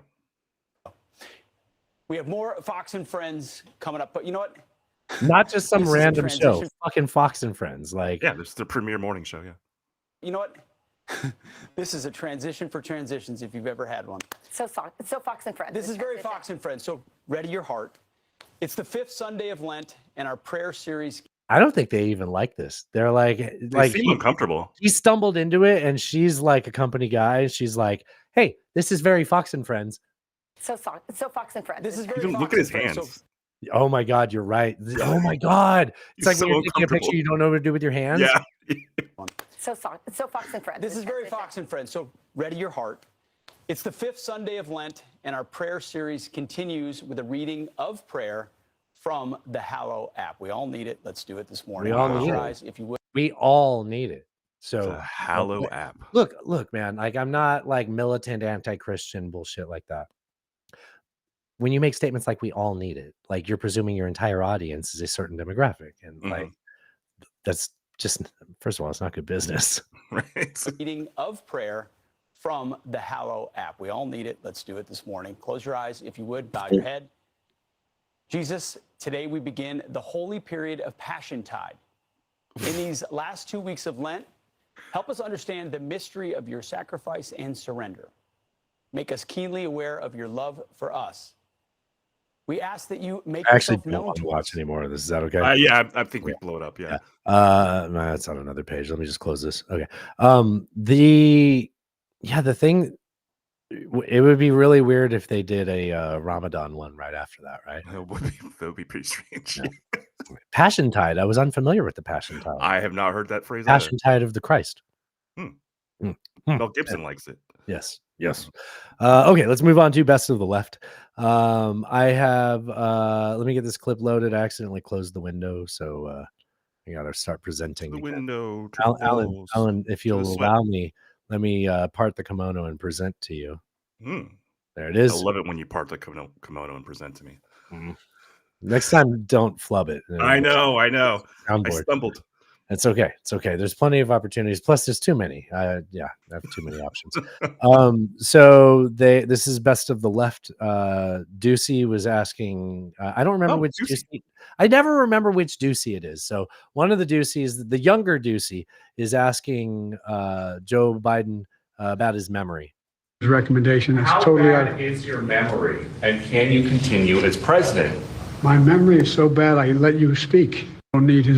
[SPEAKER 22] We have more Fox and Friends coming up, but you know what?
[SPEAKER 2] Not just some
[SPEAKER 22] This is a
[SPEAKER 2] random show.
[SPEAKER 22] transition.
[SPEAKER 2] Fucking Fox and Friends. Like,
[SPEAKER 1] Yeah, this is the premier morning show. Yeah.
[SPEAKER 22] You know what? This is a transition for transitions if you've ever had one.
[SPEAKER 7] So Fox and Friends.
[SPEAKER 22] This is very Fox and Friends. So ready your heart. It's the 5th Sunday of Lent, and our prayer series.
[SPEAKER 2] I don't think they even like this. They're like
[SPEAKER 1] seem uncomfortable.
[SPEAKER 2] He stumbled into it, and she's like a company guy. She's like, "Hey, this is very Fox and Friends."
[SPEAKER 7] So Fox and Friends.
[SPEAKER 22] This is very
[SPEAKER 1] Even
[SPEAKER 22] Fox
[SPEAKER 1] look at his
[SPEAKER 22] and Friends.
[SPEAKER 1] hands.
[SPEAKER 22] So
[SPEAKER 2] Oh my God, you're right. Oh my God, it's like
[SPEAKER 1] so
[SPEAKER 2] when you're taking a picture,
[SPEAKER 1] uncomfortable.
[SPEAKER 2] you don't know what to do with your hands.
[SPEAKER 1] Yeah.
[SPEAKER 7] So Fox and Friends.
[SPEAKER 22] this is very Fox and Friends. So ready your heart. It's the 5th Sunday of Lent, and our prayer series continues with a reading of prayer from the Hallow app. We all need it. Let's do it this morning.
[SPEAKER 2] We all
[SPEAKER 22] Close
[SPEAKER 2] need
[SPEAKER 22] your
[SPEAKER 2] it.
[SPEAKER 22] eyes, if you would.
[SPEAKER 2] We all need it. So
[SPEAKER 1] The Hallow app.
[SPEAKER 2] Look, man. Like, I'm not like militant anti-Christian bullshit like that. When you make statements like "we all need it," like you're presuming your entire audience is a certain demographic, and like that's just, first of all, it's not good business.
[SPEAKER 1] Right.
[SPEAKER 22] Reading of prayer from the Hallow app. We all need it. Let's do it this morning. Close your eyes, if you would. Bow your head. Jesus, today we begin the holy period of Passiontide. In these last 2 weeks of Lent, help us understand the mystery of your sacrifice and surrender. Make us keenly aware of your love for us. We ask that you make
[SPEAKER 2] I actually
[SPEAKER 22] yourself
[SPEAKER 2] don't
[SPEAKER 22] known
[SPEAKER 2] want to
[SPEAKER 22] to
[SPEAKER 2] watch
[SPEAKER 22] us.
[SPEAKER 2] any more of this. Is that okay?
[SPEAKER 1] I think we blow it up. Yeah.
[SPEAKER 2] No, it's on another page. Let me just close this. Okay. The thing, it would be really weird if they did a Ramadan one right after that, right?
[SPEAKER 1] That would be pretty strange.
[SPEAKER 2] Yeah. Passiontide. I was unfamiliar with the Passiontide.
[SPEAKER 1] I have not heard that phrase. either.
[SPEAKER 2] Passiontide of the Christ.
[SPEAKER 1] Mel Gibson likes it.
[SPEAKER 2] Yes. Okay, let's move on to Best of the Left. I have let me get this clip loaded. I accidentally closed the window, so I gotta start presenting.
[SPEAKER 1] The
[SPEAKER 2] again.
[SPEAKER 1] window.
[SPEAKER 2] Alan, if you'll allow me, let me part the kimono and present to you. There it is.
[SPEAKER 1] I love it when you part the kimono and present to me.
[SPEAKER 2] Next time, don't flub it.
[SPEAKER 1] I know. I
[SPEAKER 2] Soundboard.
[SPEAKER 1] stumbled.
[SPEAKER 2] It's okay. There's plenty of opportunities. Plus, there's too many. I have too many options. So this is Best of the Left. Ducey was asking. I don't remember which Ducey. I never remember which Ducey it is. So one of the Duceys, the younger Ducey, is asking Joe Biden about his memory.
[SPEAKER 15] His recommendation is
[SPEAKER 17] How
[SPEAKER 15] totally
[SPEAKER 17] bad is your memory, and can you continue as president?
[SPEAKER 15] My memory is so bad I let you speak. I don't need his.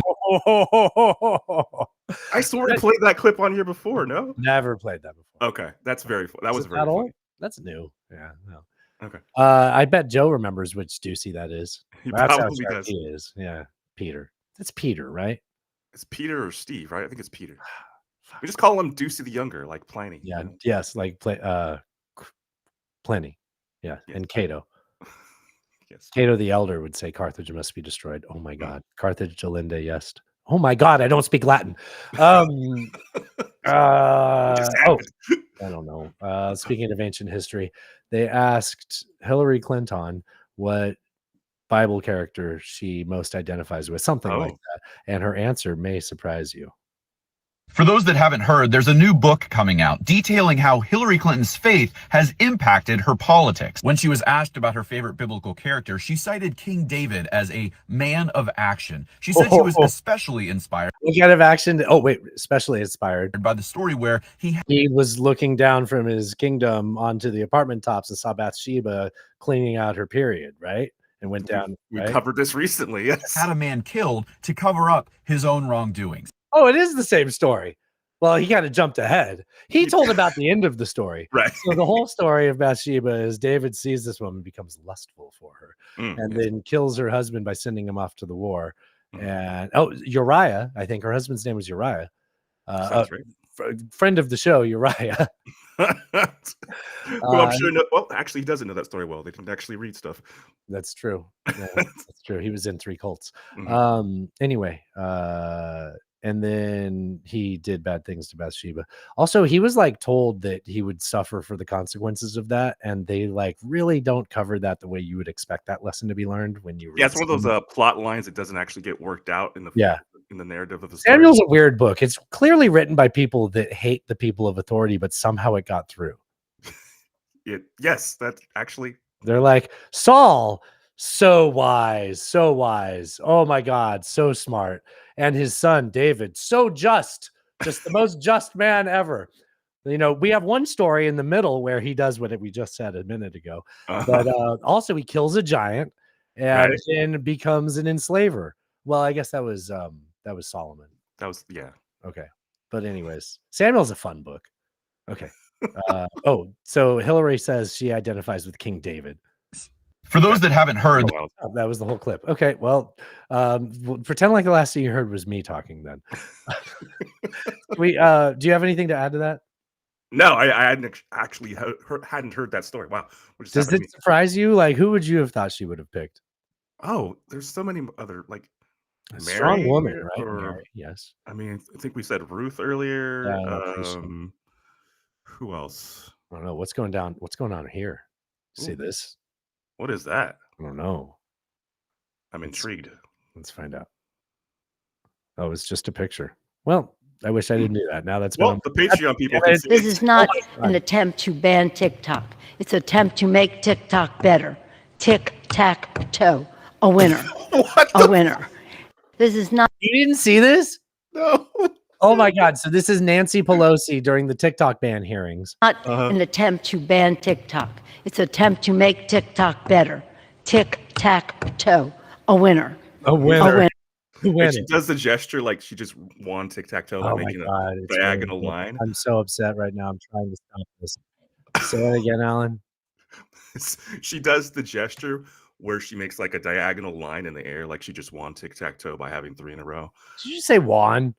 [SPEAKER 1] I swear I played that clip on here before. No,
[SPEAKER 2] never played that before.
[SPEAKER 1] Okay, that's very. That was
[SPEAKER 2] Is it
[SPEAKER 1] very
[SPEAKER 2] that
[SPEAKER 1] funny.
[SPEAKER 2] old? That's new. Yeah. No.
[SPEAKER 1] Okay.
[SPEAKER 2] I bet Joe remembers which Ducey that is.
[SPEAKER 1] He
[SPEAKER 2] That's how
[SPEAKER 1] probably
[SPEAKER 2] sharp
[SPEAKER 1] does.
[SPEAKER 2] he is. Yeah, Peter. That's Peter, right?
[SPEAKER 1] It's Peter or Steve, right? I think it's Peter. We just call him Ducey the Younger, like Pliny.
[SPEAKER 2] Yeah.
[SPEAKER 1] you know?
[SPEAKER 2] Yes. Like Plenty. Yeah. And Cato.
[SPEAKER 1] Yes.
[SPEAKER 2] Cato the Elder would say Carthage must be destroyed. Oh my God. Carthage delinde est. Oh my God. I don't speak Latin. I don't know. Speaking of ancient history, they asked Hillary Clinton what Bible character she most identifies with, something like that. And her answer may surprise you.
[SPEAKER 4] For those that haven't heard, there's a new book coming out detailing how Hillary Clinton's faith has impacted her politics. When she was asked about her favorite biblical character, she cited King David as a man of action. She said she was especially inspired.
[SPEAKER 2] What kind of action? Oh, wait, especially inspired
[SPEAKER 4] by the story where he
[SPEAKER 2] was looking down from his kingdom onto the apartment tops and saw Bathsheba cleaning out her period, right? And went down.
[SPEAKER 1] We
[SPEAKER 2] right?
[SPEAKER 1] covered this recently. Yes.
[SPEAKER 4] had a man killed to cover up his own wrongdoings.
[SPEAKER 2] Oh, it is the same story. Well, he kind of jumped ahead. He told about the end of the story.
[SPEAKER 1] Right.
[SPEAKER 2] So the whole story of Bathsheba is David sees this woman, becomes lustful for her, and then kills her husband by sending him off to the war. And Uriah, I think her husband's name was Uriah.
[SPEAKER 1] Sounds right.
[SPEAKER 2] Friend of the show, Uriah.
[SPEAKER 1] Who I'm sure well, actually, he doesn't know that story well. They didn't actually read stuff.
[SPEAKER 2] That's true. Yeah, that's true. He was in 3 cults.
[SPEAKER 1] Mhm.
[SPEAKER 2] Anyway, and then he did bad things to Bathsheba. Also, he was like told that he would suffer for the consequences of that, and they like really don't cover that the way you would expect that lesson to be learned when you read.
[SPEAKER 1] Yeah, it's one of those plot lines that doesn't actually get worked out in the in the narrative of the story.
[SPEAKER 2] Samuel's a weird book. It's clearly written by people that hate the people of authority, but somehow it got through.
[SPEAKER 1] Yes, that's actually.
[SPEAKER 2] They're like, Saul, so wise, so wise. Oh my God, so smart. And his son, David, so just the most just man ever. You know, we have one story in the middle where he does what we just said a minute ago, but also he kills a giant and then becomes an enslaver. Well, I guess that was Solomon.
[SPEAKER 1] That was, yeah.
[SPEAKER 2] Okay. But anyways, Samuel's a fun book. Okay. So Hillary says she identifies with King David.
[SPEAKER 4] For those that haven't heard,
[SPEAKER 2] that was the whole clip. Okay, well, pretend like the last thing you heard was me talking then. Do you have anything to add to that?
[SPEAKER 1] No, I hadn't actually hadn't heard that story. Wow.
[SPEAKER 2] Does it surprise you? Like, who would you have thought she would have picked?
[SPEAKER 1] Oh, there's so many other, like,
[SPEAKER 2] a strong woman, right?
[SPEAKER 1] Or,
[SPEAKER 2] Mary, yes.
[SPEAKER 1] I mean, I think we said Ruth earlier.
[SPEAKER 2] Yeah,
[SPEAKER 1] who else?
[SPEAKER 2] I don't know. What's going down? What's going on here? See this?
[SPEAKER 1] What is that?
[SPEAKER 2] I don't know.
[SPEAKER 1] I'm intrigued.
[SPEAKER 2] Let's find out. Oh, it's just a picture. Well, I wish I didn't do that. Now that's
[SPEAKER 1] the Patreon people. Can see
[SPEAKER 16] This is not an attempt to ban TikTok. It's an attempt to make TikTok better. Tic-tac-toe. A winner. A winner. This is not.
[SPEAKER 2] You didn't see this?
[SPEAKER 1] No.
[SPEAKER 2] Oh my God. So this is Nancy Pelosi during the TikTok ban hearings.
[SPEAKER 16] Not an attempt to ban TikTok. It's an attempt to make TikTok better. Tic-tac-toe. A winner.
[SPEAKER 2] A winner.
[SPEAKER 1] And she does the gesture like she just won tic-tac-toe by making a diagonal line.
[SPEAKER 2] I'm so upset right now. I'm trying to stop this. Say that again, Alan.
[SPEAKER 1] She does the gesture where she makes like a diagonal line in the air, like she just won tic-tac-toe by having 3 in a row.
[SPEAKER 2] Did you say won?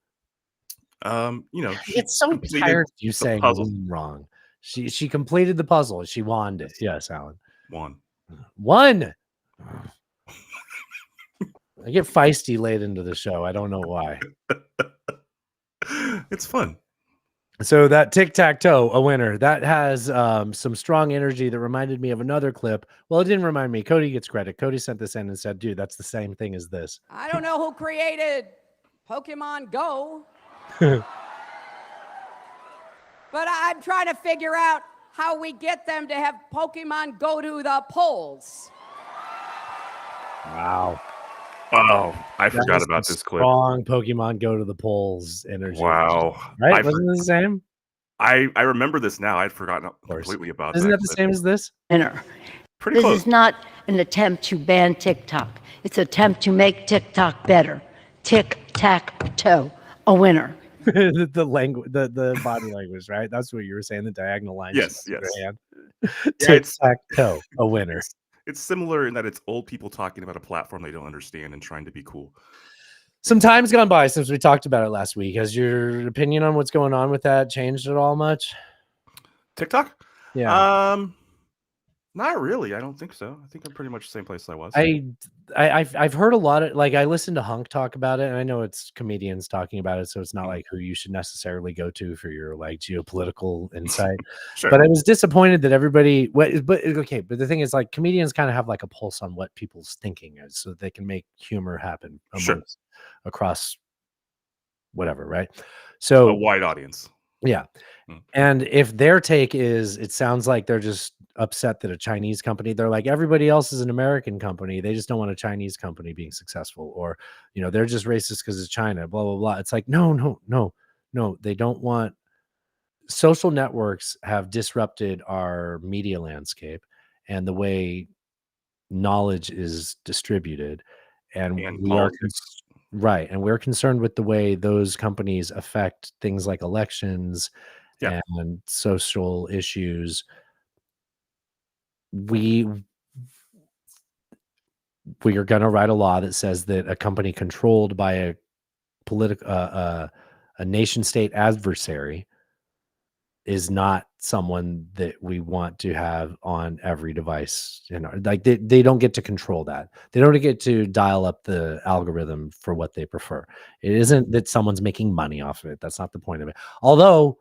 [SPEAKER 1] You know,
[SPEAKER 2] it's so tired of you saying wrong. She completed the puzzle. She won it. Yes, Alan. Won. I get feisty late into the show. I don't know why.
[SPEAKER 1] It's fun.
[SPEAKER 2] So that tic-tac-toe, a winner, that has some strong energy that reminded me of another clip. Well, it didn't remind me. Cody gets credit. Cody sent this in and said, dude, that's the same thing as this.
[SPEAKER 18] I don't know who created Pokemon Go, but I'm trying to figure out how we get them to have Pokemon go to the polls.
[SPEAKER 2] Wow.
[SPEAKER 1] Oh, I forgot about this clip.
[SPEAKER 2] Strong Pokemon go to the polls energy.
[SPEAKER 1] Wow.
[SPEAKER 2] Right? Wasn't it the same?
[SPEAKER 1] I remember this now. I'd forgotten completely about
[SPEAKER 2] Isn't that the same as this?
[SPEAKER 16] Winner.
[SPEAKER 1] Pretty close.
[SPEAKER 16] This is not an attempt to ban TikTok. It's an attempt to make TikTok better. Tic-tac-toe. A winner.
[SPEAKER 2] the language, the body language, right? That's what you were saying. The diagonal line.
[SPEAKER 1] Yes.
[SPEAKER 2] Tic-tac-toe. A winner.
[SPEAKER 1] It's similar in that it's old people talking about a platform they don't understand and trying to be cool.
[SPEAKER 2] Some time's gone by since we talked about it last week. Has your opinion on what's going on with that changed at all much?
[SPEAKER 1] TikTok?
[SPEAKER 2] Yeah.
[SPEAKER 1] Not really. I don't think so. I think I'm pretty much the same place I was.
[SPEAKER 2] I've heard a lot of, like, I listened to Hunk talk about it, and I know it's comedians talking about it, so it's not like who you should necessarily go to for your like geopolitical insight.
[SPEAKER 1] Sure.
[SPEAKER 2] But I was disappointed that everybody. But the thing is, like, comedians kind of have like a pulse on what people's thinking is, so they can make humor happen across whatever, right?
[SPEAKER 1] A
[SPEAKER 2] So
[SPEAKER 1] wide audience.
[SPEAKER 2] yeah. And if their take is, it sounds like they're just upset that a Chinese company, they're like, everybody else is an American company. They just don't want a Chinese company being successful, or, they're just racist because it's China, blah, blah, blah. It's like, no. They don't want. Social networks have disrupted our media landscape and the way knowledge is distributed. And we
[SPEAKER 1] politics.
[SPEAKER 2] right. And we're concerned with the way those companies affect things like elections and social issues. We are going to write a law that says that a company controlled by a nation state adversary is not someone that we want to have on every device. Like they don't get to control that. They don't get to dial up the algorithm for what they prefer. It isn't that someone's making money off of it. That's not the point of it. Although,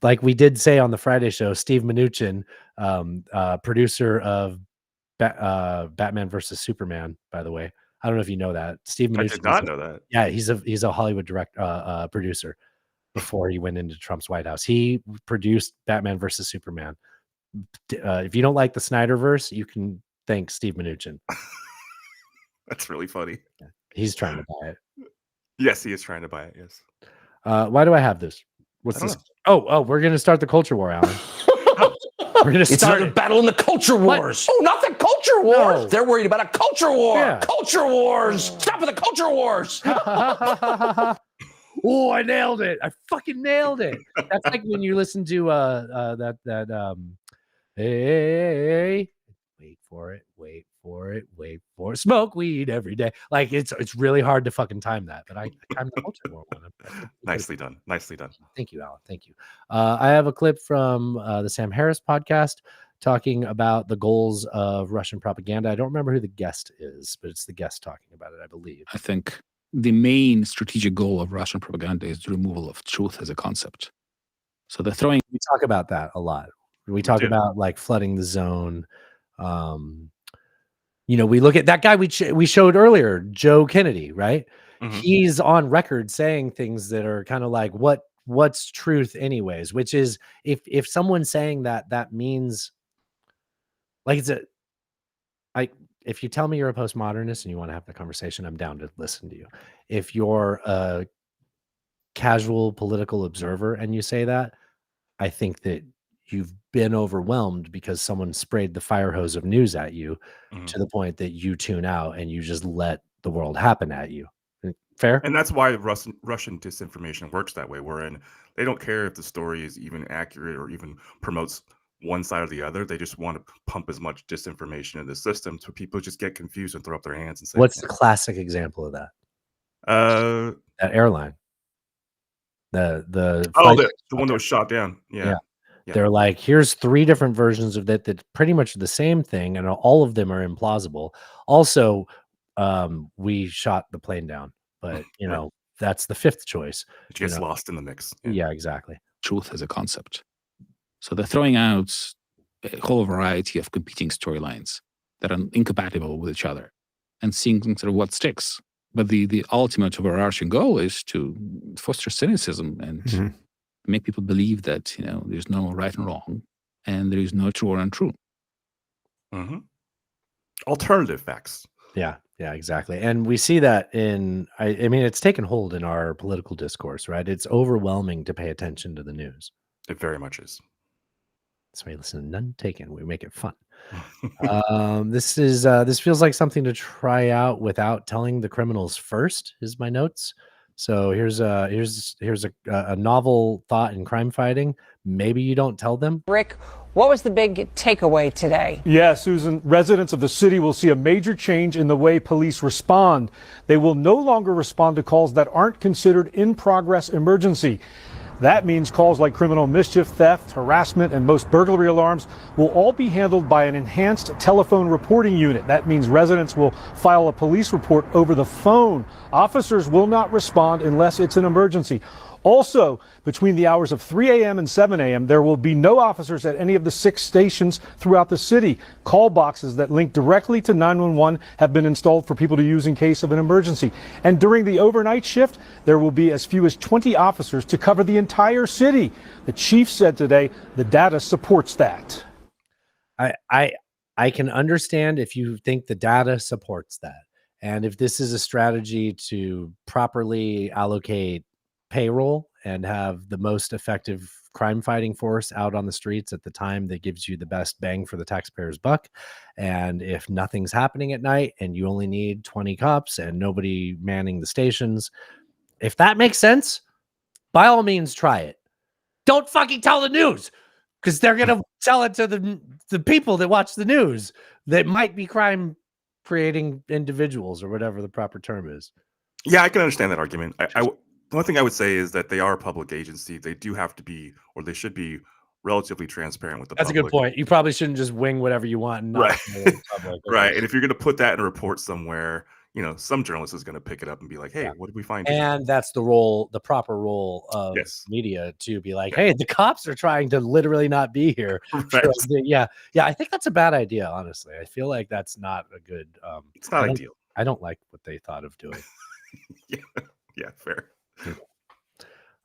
[SPEAKER 2] like we did say on the Friday show, Steve Mnuchin, producer of Batman versus Superman, by the way. I don't know if you know that. Steve Mnuchin.
[SPEAKER 1] I did not know that.
[SPEAKER 2] Yeah, he's a Hollywood producer. Before he went into Trump's White House, he produced Batman versus Superman. If you don't like the Snyderverse, you can thank Steve Mnuchin.
[SPEAKER 1] That's really funny.
[SPEAKER 2] He's trying to buy it.
[SPEAKER 1] Yes, he is trying to buy it. Yes.
[SPEAKER 2] Why do I have this? What's this? Oh, we're going to start the culture war, Alan. We're going to start
[SPEAKER 5] a battle in the culture wars.
[SPEAKER 2] What?
[SPEAKER 5] Oh, not the culture wars.
[SPEAKER 2] No.
[SPEAKER 5] They're worried about a culture war.
[SPEAKER 2] Yeah.
[SPEAKER 5] Culture wars. Stop with the culture wars.
[SPEAKER 2] Oh, I nailed it. I fucking nailed it. That's like when you listen to hey, wait for it, smoke weed every day. Like it's really hard to fucking time that, but I timed the culture war one.
[SPEAKER 1] Nicely done.
[SPEAKER 2] Thank you, Alan. Thank you. I have a clip from the Sam Harris podcast talking about the goals of Russian propaganda. I don't remember who the guest is, but it's the guest talking about it, I believe.
[SPEAKER 8] I think the main strategic goal of Russian propaganda is the removal of truth as a concept. So they're throwing.
[SPEAKER 2] We talk about that a lot. We talk about like flooding the zone. We look at that guy we showed earlier, Joe Kennedy, right? Mm-hmm. He's on record saying things that are kind of like what's truth anyways, which is if someone's saying that means like if you tell me you're a postmodernist and you want to have the conversation, I'm down to listen to you. If you're a casual political observer and you say that, I think that you've been overwhelmed because someone sprayed the fire hose of news at you to the point that you tune out and you just let the world happen at you. Fair?
[SPEAKER 1] And that's why Russian disinformation works that way. They don't care if the story is even accurate or even promotes one side or the other. They just want to pump as much disinformation in the system so people just get confused and throw up their hands and say,
[SPEAKER 2] what's the classic example of that? That airline. The
[SPEAKER 1] one that was shot down. Yeah.
[SPEAKER 2] They're like, here's 3 different versions of that pretty much the same thing, and all of them are implausible. Also, we shot the plane down, but that's the 5th choice.
[SPEAKER 1] It gets lost in the mix.
[SPEAKER 2] Yeah, exactly.
[SPEAKER 8] Truth as a concept. So they're throwing out a whole variety of competing storylines that are incompatible with each other and seeing sort of what sticks. But the ultimate overarching goal is to foster cynicism and make people believe that, there's no right and wrong and there is no true or untrue.
[SPEAKER 1] Mm-hmm. Alternative facts.
[SPEAKER 2] Yeah, exactly. And we see that I mean, it's taken hold in our political discourse, right? It's overwhelming to pay attention to the news.
[SPEAKER 1] It very much is.
[SPEAKER 2] That's why you listen to None Taken. We make it fun. This feels like something to try out without telling the criminals first, is my notes. So here's a novel thought in crime fighting. Maybe you don't tell them.
[SPEAKER 18] Rick, what was the big takeaway today?
[SPEAKER 19] Yeah, Susan, residents of the city will see a major change in the way police respond. They will no longer respond to calls that aren't considered in-progress emergency. That means calls like criminal mischief, theft, harassment, and most burglary alarms will all be handled by an enhanced telephone reporting unit. That means residents will file a police report over the phone. Officers will not respond unless it's an emergency. Also, between the hours of 3 a.m. and 7 a.m., there will be no officers at any of the 6 stations throughout the city. Call boxes that link directly to 911 have been installed for people to use in case of an emergency. And during the overnight shift, there will be as few as 20 officers to cover the entire city. The chief said today the data supports that.
[SPEAKER 2] I can understand if you think the data supports that. And if this is a strategy to properly allocate payroll and have the most effective crime fighting force out on the streets at the time that gives you the best bang for the taxpayer's buck. And if nothing's happening at night and you only need 20 cops and nobody manning the stations, if that makes sense, by all means, try it. Don't fucking tell the news, because they're going to tell it to the people that watch the news that might be crime creating individuals or whatever the proper term is.
[SPEAKER 1] Yeah, I can understand that argument. The one thing I would say is that they are a public agency. They do have to be, or they should be, relatively transparent with the
[SPEAKER 2] That's
[SPEAKER 1] public.
[SPEAKER 2] a good point. You probably shouldn't just wing whatever you want. And not public.
[SPEAKER 1] Right. And if you're going to put that in a report somewhere, some journalist is going to pick it up and be like, hey, what did we find?
[SPEAKER 2] And that's the proper role of media, to be like, hey, the cops are trying to literally not be here.
[SPEAKER 1] Right.
[SPEAKER 2] Yeah. I think that's a bad idea, honestly. I feel like that's not a good
[SPEAKER 1] it's not ideal.
[SPEAKER 2] I don't like what they thought of doing.
[SPEAKER 1] Yeah, fair.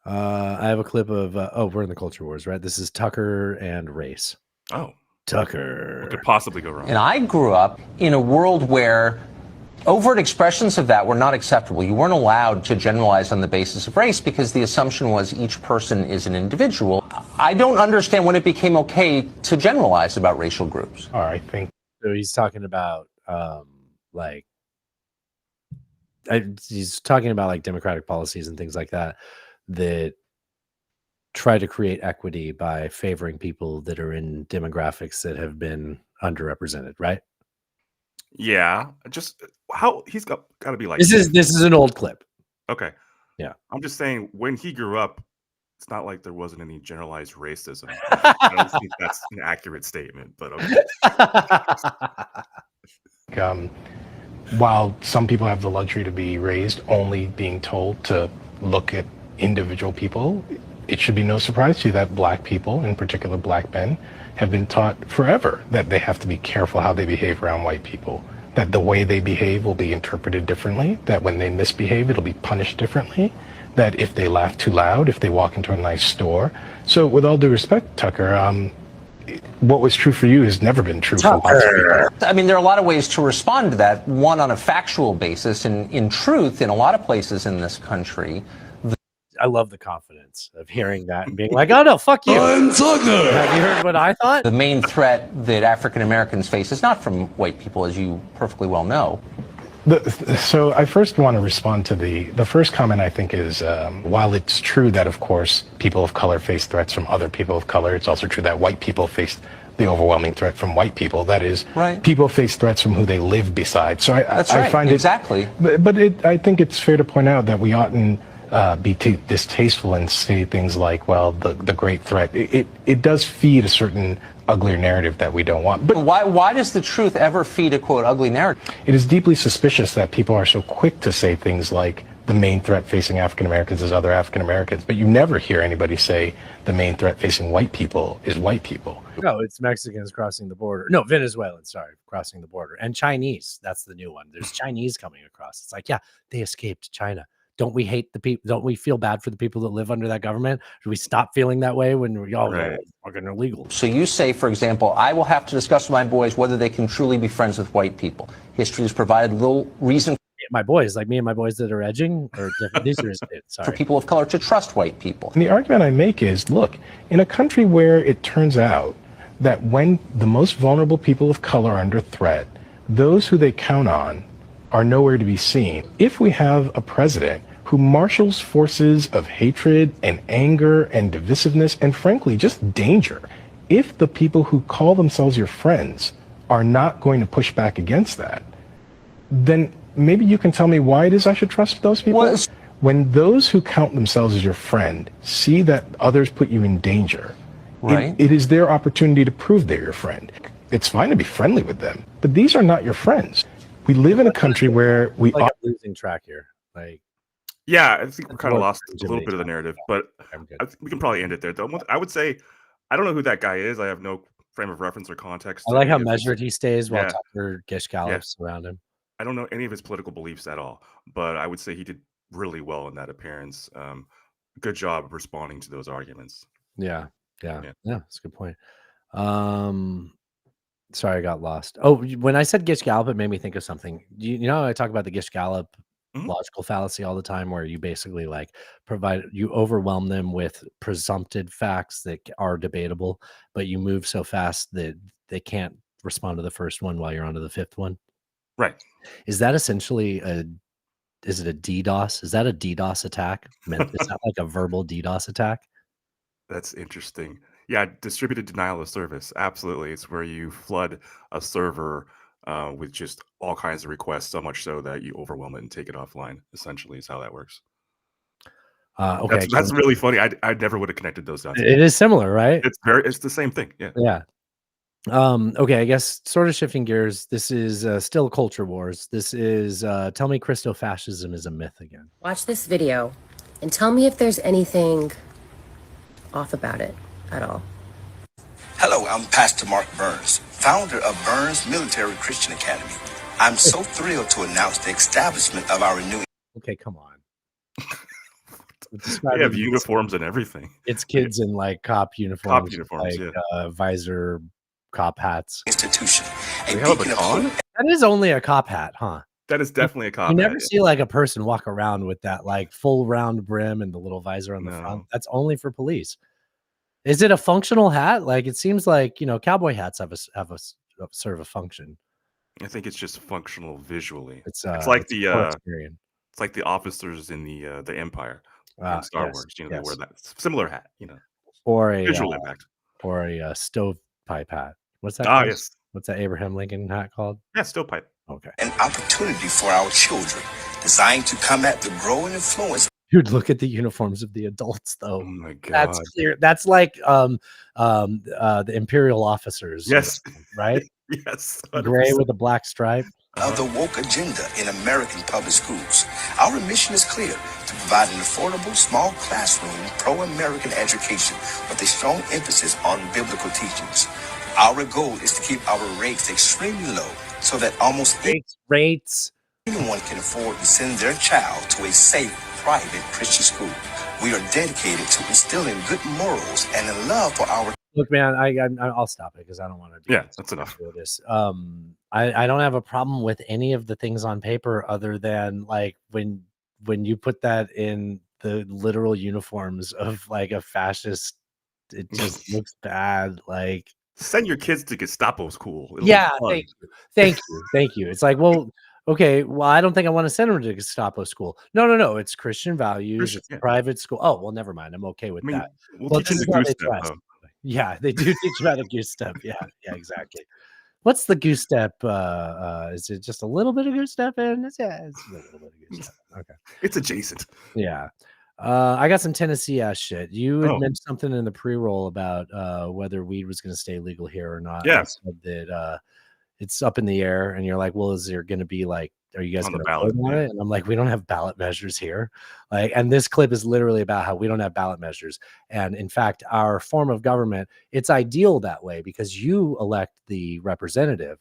[SPEAKER 2] I have a clip of we're in the culture wars, right? This is Tucker and race.
[SPEAKER 1] Oh,
[SPEAKER 2] Tucker.
[SPEAKER 1] What could possibly go wrong?
[SPEAKER 3] And I grew up in a world where overt expressions of that were not acceptable. You weren't allowed to generalize on the basis of race because the assumption was each person is an individual. I don't understand when it became okay to generalize about racial groups.
[SPEAKER 2] All right, so he's talking about he's talking about like democratic policies and things like that try to create equity by favoring people that are in demographics that have been underrepresented, right?
[SPEAKER 1] Yeah, just how he's got to be like
[SPEAKER 2] this is an old clip.
[SPEAKER 1] Okay.
[SPEAKER 2] Yeah.
[SPEAKER 1] I'm just saying when he grew up, it's not like there wasn't any generalized racism. I don't think that's an accurate statement, but okay.
[SPEAKER 6] While some people have the luxury to be raised only being told to look at individual people, it should be no surprise to you that black people, in particular black men, have been taught forever that they have to be careful how they behave around white people, that the way they behave will be interpreted differently, that when they misbehave, it'll be punished differently, that if they laugh too loud, if they walk into a nice store. So with all due respect, Tucker, what was true for you has never been true for lots of people.
[SPEAKER 3] I mean, there are a lot of ways to respond to that. One, on a factual basis, and in truth, in a lot of places in this country,
[SPEAKER 2] I love the confidence of hearing that and being like, oh no, fuck you. I'm Tucker. Have you heard what I thought?
[SPEAKER 3] The main threat that African Americans face is not from white people, as you perfectly well know.
[SPEAKER 6] So I first want to respond to the first comment. I think is while it's true that, of course, people of color face threats from other people of color, it's also true that white people face the overwhelming threat from white people. That is, people face threats from who they live beside. So I find it
[SPEAKER 3] exactly.
[SPEAKER 6] But I think it's fair to point out that we oughtn't be distasteful and say things like, well, the great threat. It does feed a certain uglier narrative that we don't want. But
[SPEAKER 3] why does the truth ever feed a, quote, ugly narrative?
[SPEAKER 6] It is deeply suspicious that people are so quick to say things like the main threat facing African Americans is other African Americans, but you never hear anybody say the main threat facing white people is white people.
[SPEAKER 2] No, it's Mexicans crossing the border. No, Venezuelans, sorry, crossing the border. And Chinese, that's the new one. There's Chinese coming across. It's like, yeah, they escaped China. Don't we hate the people? Don't we feel bad for the people that live under that government? Do we stop feeling that way when we're all fucking illegal?
[SPEAKER 3] So you say, for example, I will have to discuss with my boys whether they can truly be friends with white people. History has provided little reason.
[SPEAKER 2] My boys, like me and my boys that are edging, or different. These are sorry.
[SPEAKER 3] For people of color to trust white people.
[SPEAKER 6] And the argument I make is, look, in a country where it turns out that when the most vulnerable people of color are under threat, those who they count on are nowhere to be seen. If we have a president who marshals forces of hatred and anger and divisiveness and frankly just danger, if the people who call themselves your friends are not going to push back against that, then maybe you can tell me why it is I should trust those people. When those who count themselves as your friend see that others put you in danger, it is their opportunity to prove they're your friend. It's fine to be friendly with them, but these are not your friends. We live in a country where we
[SPEAKER 2] are losing track here. Like,
[SPEAKER 1] Yeah, I think we're
[SPEAKER 2] That's
[SPEAKER 1] kind of
[SPEAKER 2] more
[SPEAKER 1] lost a little
[SPEAKER 2] Jiminy
[SPEAKER 1] bit of the
[SPEAKER 2] time.
[SPEAKER 1] narrative, but
[SPEAKER 2] I'm good.
[SPEAKER 1] I think we can probably end it there. Though I would say I don't know who that guy is. I have no frame of reference or context
[SPEAKER 2] I
[SPEAKER 1] to
[SPEAKER 2] like how
[SPEAKER 1] any of his.
[SPEAKER 2] measured he stays while
[SPEAKER 1] Yeah,
[SPEAKER 2] Tucker Gish
[SPEAKER 1] yeah.
[SPEAKER 2] gallops around him.
[SPEAKER 1] I don't know any of his political beliefs at all, but I would say he did really well in that appearance. Good job responding to those arguments.
[SPEAKER 2] Yeah, yeah,
[SPEAKER 1] Yeah.
[SPEAKER 2] yeah. That's a good point. Um, sorry, I got lost. Oh, when I said Gish Gallop, it made me think of something. You know, I talk about the Gish Gallop
[SPEAKER 1] Mhm.
[SPEAKER 2] logical fallacy all the time, where you basically like you overwhelm them with presumptive facts that are debatable, but you move so fast that they can't respond to the first one while you're on to the fifth one.
[SPEAKER 1] Right.
[SPEAKER 2] Is that essentially is it a DDoS? Is that a DDoS attack? Is that like a verbal DDoS attack?
[SPEAKER 1] That's interesting. Yeah, distributed denial of service. Absolutely. It's where you flood a server with just all kinds of requests, so much so that you overwhelm it and take it offline, essentially, is how that works.
[SPEAKER 2] Okay,
[SPEAKER 1] That's really funny. I never would have connected those dots.
[SPEAKER 2] it is similar, right?
[SPEAKER 1] It's the same thing. Yeah.
[SPEAKER 2] Yeah. Okay, I guess sort of shifting gears. This is still culture wars. This is tell me Christofascism is a myth again.
[SPEAKER 9] Watch this video and tell me if there's anything off about it at all.
[SPEAKER 10] Hello, I'm Pastor Mark Burns, founder of Burns Military Christian Academy. I'm so thrilled to announce the establishment of our new.
[SPEAKER 2] Okay, come on.
[SPEAKER 1] They have uniforms and everything.
[SPEAKER 2] It's kids in like cop uniforms, like visor cop hats.
[SPEAKER 10] Institution.
[SPEAKER 1] They have a baton?
[SPEAKER 2] That is only a cop hat, huh?
[SPEAKER 1] That is definitely a cop
[SPEAKER 2] You
[SPEAKER 1] hat.
[SPEAKER 2] never see like a person walk around with that like full round brim and the little visor on the front. That's only for police. Is it a functional hat? Like it seems like, you know, cowboy hats have a sort of a function.
[SPEAKER 1] I think it's just functional visually.
[SPEAKER 2] It's
[SPEAKER 1] like
[SPEAKER 2] it's
[SPEAKER 1] the officers in the Empire in Star Wars. You know, they wear that similar hat. You know,
[SPEAKER 2] or a
[SPEAKER 1] visual impact,
[SPEAKER 2] or a stovepipe hat. What's that?
[SPEAKER 1] Ah,
[SPEAKER 2] called?
[SPEAKER 1] yes.
[SPEAKER 2] What's that Abraham Lincoln hat called?
[SPEAKER 1] Yeah, stovepipe.
[SPEAKER 2] Okay.
[SPEAKER 10] An opportunity for our children, designed to combat the growing influence.
[SPEAKER 2] Dude, look at the uniforms of the adults, though.
[SPEAKER 1] Oh my god,
[SPEAKER 2] that's clear. That's like the imperial officers.
[SPEAKER 1] Yes,
[SPEAKER 2] right.
[SPEAKER 1] Yes,
[SPEAKER 2] 100%. Gray with a black stripe.
[SPEAKER 10] Of the woke agenda in American public schools. Our mission is clear: to provide an affordable, small classroom, pro-American education with a strong emphasis on biblical teachings. Our goal is to keep our rates extremely low so that almost anyone can afford to send their child to a safe, private Christian school. We are dedicated to instilling good morals and a love for our.
[SPEAKER 2] Look, man, I'll stop it because I don't want to.
[SPEAKER 1] That's enough.
[SPEAKER 2] Do this. I don't have a problem with any of the things on paper other than like when you put that in the literal uniforms of like a fascist, it just looks bad. Like
[SPEAKER 1] send your kids to Gestapo school. It'll
[SPEAKER 2] thank you. It's like, well, okay, well, I don't think I want to send them to Gestapo school. No, it's Christian values. It's private school. Oh, well, never mind. I'm okay with that.
[SPEAKER 1] We'll teach them the goose step, though.
[SPEAKER 2] Yeah, they do teach about a goose step. Yeah, exactly. What's the goose step? Is it just a little bit of goose step? And it's a little bit of goose step. Okay,
[SPEAKER 1] it's adjacent.
[SPEAKER 2] Yeah. I got some Tennessee ass shit. You had mentioned something in the pre-roll about whether weed was going to stay legal here or not.
[SPEAKER 1] Yeah,
[SPEAKER 2] said that it's up in the air, and you're like, well, is there going to be like, are you guys going to
[SPEAKER 1] ballot
[SPEAKER 2] vote on it? And I'm like, we don't have ballot measures here. Like, and this clip is literally about how we don't have ballot measures. And in fact, our form of government, it's ideal that way because you elect the representative,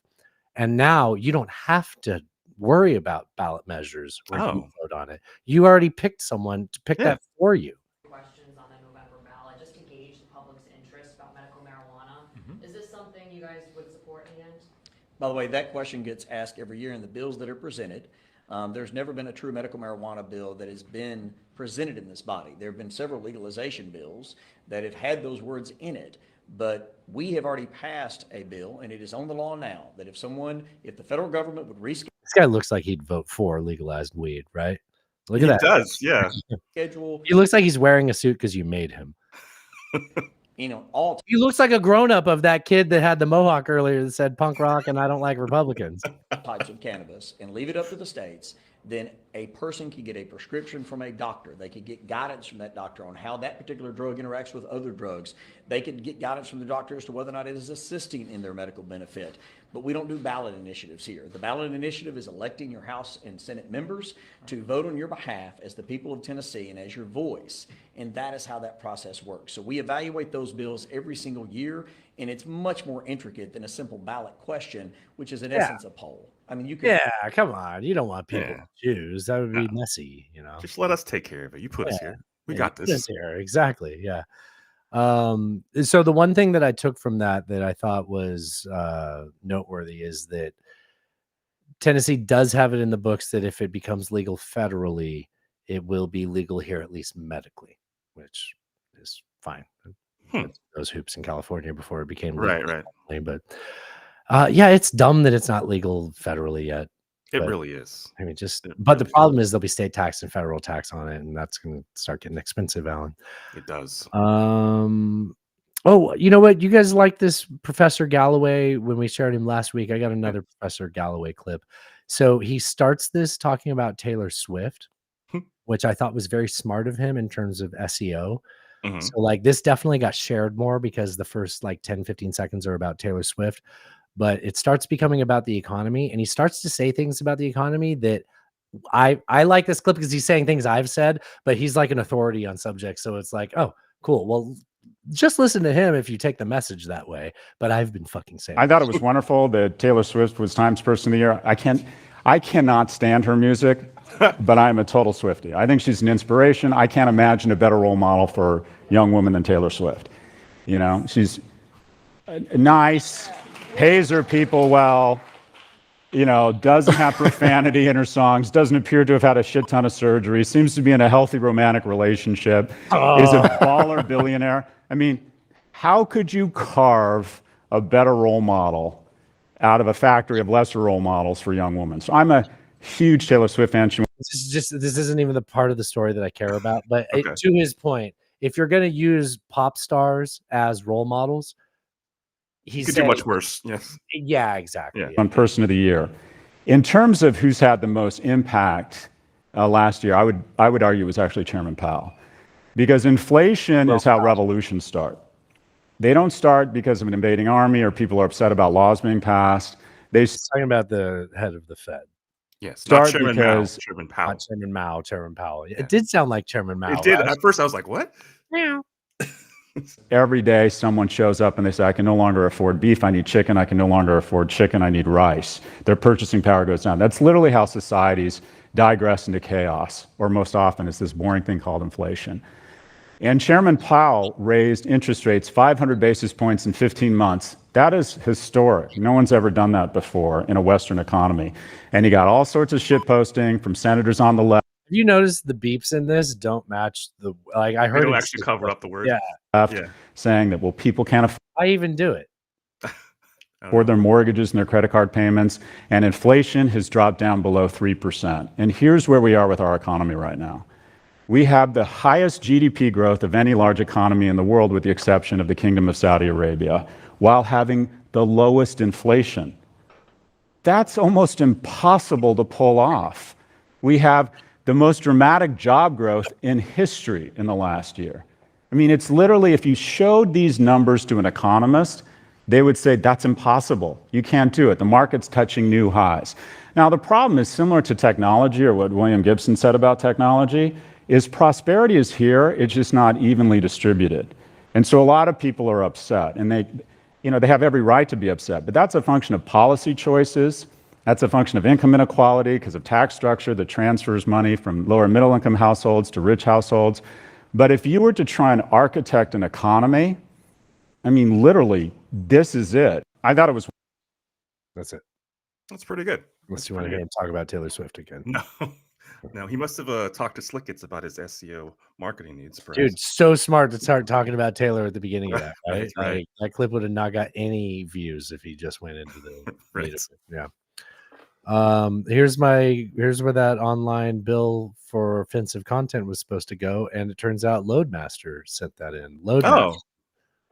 [SPEAKER 2] and now you don't have to worry about ballot measures when you vote on it. You already picked someone to pick that for you.
[SPEAKER 20] Questions on the November ballot, just to gauge the public's interest about medical marijuana. Is this something you guys would support in the end?
[SPEAKER 21] By the way, that question gets asked every year in the bills that are presented. There's never been a true medical marijuana bill that has been presented in this body. There have been several legalization bills that have had those words in it, but we have already passed a bill, and it is on the law now, that if the federal government would reschedule.
[SPEAKER 2] This guy looks like he'd vote for legalized weed, right? Look at that.
[SPEAKER 1] He does, yeah.
[SPEAKER 2] He looks like he's wearing a suit because you made him. He looks like a grown-up of that kid that had the mohawk earlier that said punk rock and I don't like Republicans.
[SPEAKER 21] Types of cannabis and leave it up to the states then a person could get a prescription from a doctor. They could get guidance from that doctor on how that particular drug interacts with other drugs. They could get guidance from the doctor as to whether or not it is assisting in their medical benefit. But we don't do ballot initiatives here. The ballot initiative is electing your House and Senate members to vote on your behalf as the people of Tennessee and as your voice. And that is how that process works. So we evaluate those bills every single year, and it's much more intricate than a simple ballot question, which is in essence a poll. I mean, you can.
[SPEAKER 2] Yeah, come on. You don't want people to choose. That would be messy, you know.
[SPEAKER 1] Just let us take care of it. You put us here. We got
[SPEAKER 2] you put
[SPEAKER 1] this.
[SPEAKER 2] us here. Exactly. Yeah. So the one thing that I took from that I thought was noteworthy is that Tennessee does have it in the books that if it becomes legal federally, it will be legal here, at least medically, which is fine. Those hoops in California before it became legal.
[SPEAKER 1] Right.
[SPEAKER 2] But yeah, it's dumb that it's not legal federally yet.
[SPEAKER 1] It
[SPEAKER 2] But,
[SPEAKER 1] really is.
[SPEAKER 2] I mean, but the problem is there'll be state tax and federal tax on it, and that's going to start getting expensive, Alan.
[SPEAKER 1] It does.
[SPEAKER 2] Oh, you know what? You guys like this Professor Galloway when we shared him last week? I got another Professor Galloway clip. So he starts this talking about Taylor Swift, which I thought was very smart of him in terms of SEO. So like this definitely got shared more because the first like 10, 15 seconds are about Taylor Swift, but it starts becoming about the economy, and he starts to say things about the economy that I like this clip because he's saying things I've said, but he's like an authority on subjects. So it's like, oh, cool. Well, just listen to him if you take the message that way. But I've been fucking saying
[SPEAKER 11] I thought it was wonderful that Taylor Swift was Times Person of the Year. I cannot stand her music, but I'm a total Swiftie. I think she's an inspiration. I can't imagine a better role model for young women than Taylor Swift. You know, she's nice, pays her people well, you know, doesn't have profanity in her songs, doesn't appear to have had a shit ton of surgery, seems to be in a healthy romantic relationship, is a baller billionaire. I mean, how could you carve a better role model out of a factory of lesser role models for young women? So I'm a huge Taylor Swift fan.
[SPEAKER 2] this isn't even the part of the story that I care about. But to his point, if you're going to use pop stars as role models,
[SPEAKER 1] he could do much worse. Yes.
[SPEAKER 2] Yeah, exactly.
[SPEAKER 11] Yeah. On Person of the Year. In terms of who's had the most impact last year, I would argue it was actually Chairman Powell, because inflation is how revolutions start. They don't start because of an invading army or people are upset about laws being passed.
[SPEAKER 2] Talking about the head of the Fed.
[SPEAKER 1] Yes,
[SPEAKER 11] start
[SPEAKER 1] not Chairman
[SPEAKER 11] because
[SPEAKER 1] Mao, Chairman Powell.
[SPEAKER 2] Not Chairman Mao, Chairman Powell. It did sound like Chairman Mao.
[SPEAKER 1] It did. At first, I was like, "What?"
[SPEAKER 11] Every day someone shows up and they say, I can no longer afford beef, I need chicken. I can no longer afford chicken, I need rice. Their purchasing power goes down. That's literally how societies digress into chaos, or most often it's this boring thing called inflation. And Chairman Powell raised interest rates 500 basis points in 15 months. That is historic. No one's ever done that before in a Western economy. And he got all sorts of shit posting from senators on the left.
[SPEAKER 2] Have you noticed the beeps in this don't match the like? I heard
[SPEAKER 1] they don't actually cover up the word.
[SPEAKER 2] Yeah,
[SPEAKER 11] saying that, well, people can't afford.
[SPEAKER 2] I even do it.
[SPEAKER 11] Or their mortgages and their credit card payments, and inflation has dropped down below 3%. And here's where we are with our economy right now. We have the highest GDP growth of any large economy in the world, with the exception of the Kingdom of Saudi Arabia, while having the lowest inflation. That's almost impossible to pull off. We have the most dramatic job growth in history in the last year. I mean, it's literally, if you showed these numbers to an economist, they would say, that's impossible. You can't do it. The market's touching new highs. Now, the problem is similar to technology, or what William Gibson said about technology, is prosperity is here, it's just not evenly distributed. And so a lot of people are upset, and they have every right to be upset, but that's a function of policy choices. That's a function of income inequality because of tax structure that transfers money from lower middle income households to rich households. But if you were to try and architect an economy, I mean, literally, this is it. I thought it was.
[SPEAKER 2] That's it.
[SPEAKER 1] That's pretty good.
[SPEAKER 2] Unless you want to hear him talk about Taylor Swift again.
[SPEAKER 1] No, he must have talked to Slickets about his SEO marketing needs. Perhaps.
[SPEAKER 2] Dude, so smart to start talking about Taylor at the beginning of that, right?
[SPEAKER 1] Right.
[SPEAKER 2] Like, that clip would have not got any views if he just went into the
[SPEAKER 1] Right.
[SPEAKER 2] Yeah. Here's where that online bill for offensive content was supposed to go, and it turns out Loadmaster sent that in. Loadmaster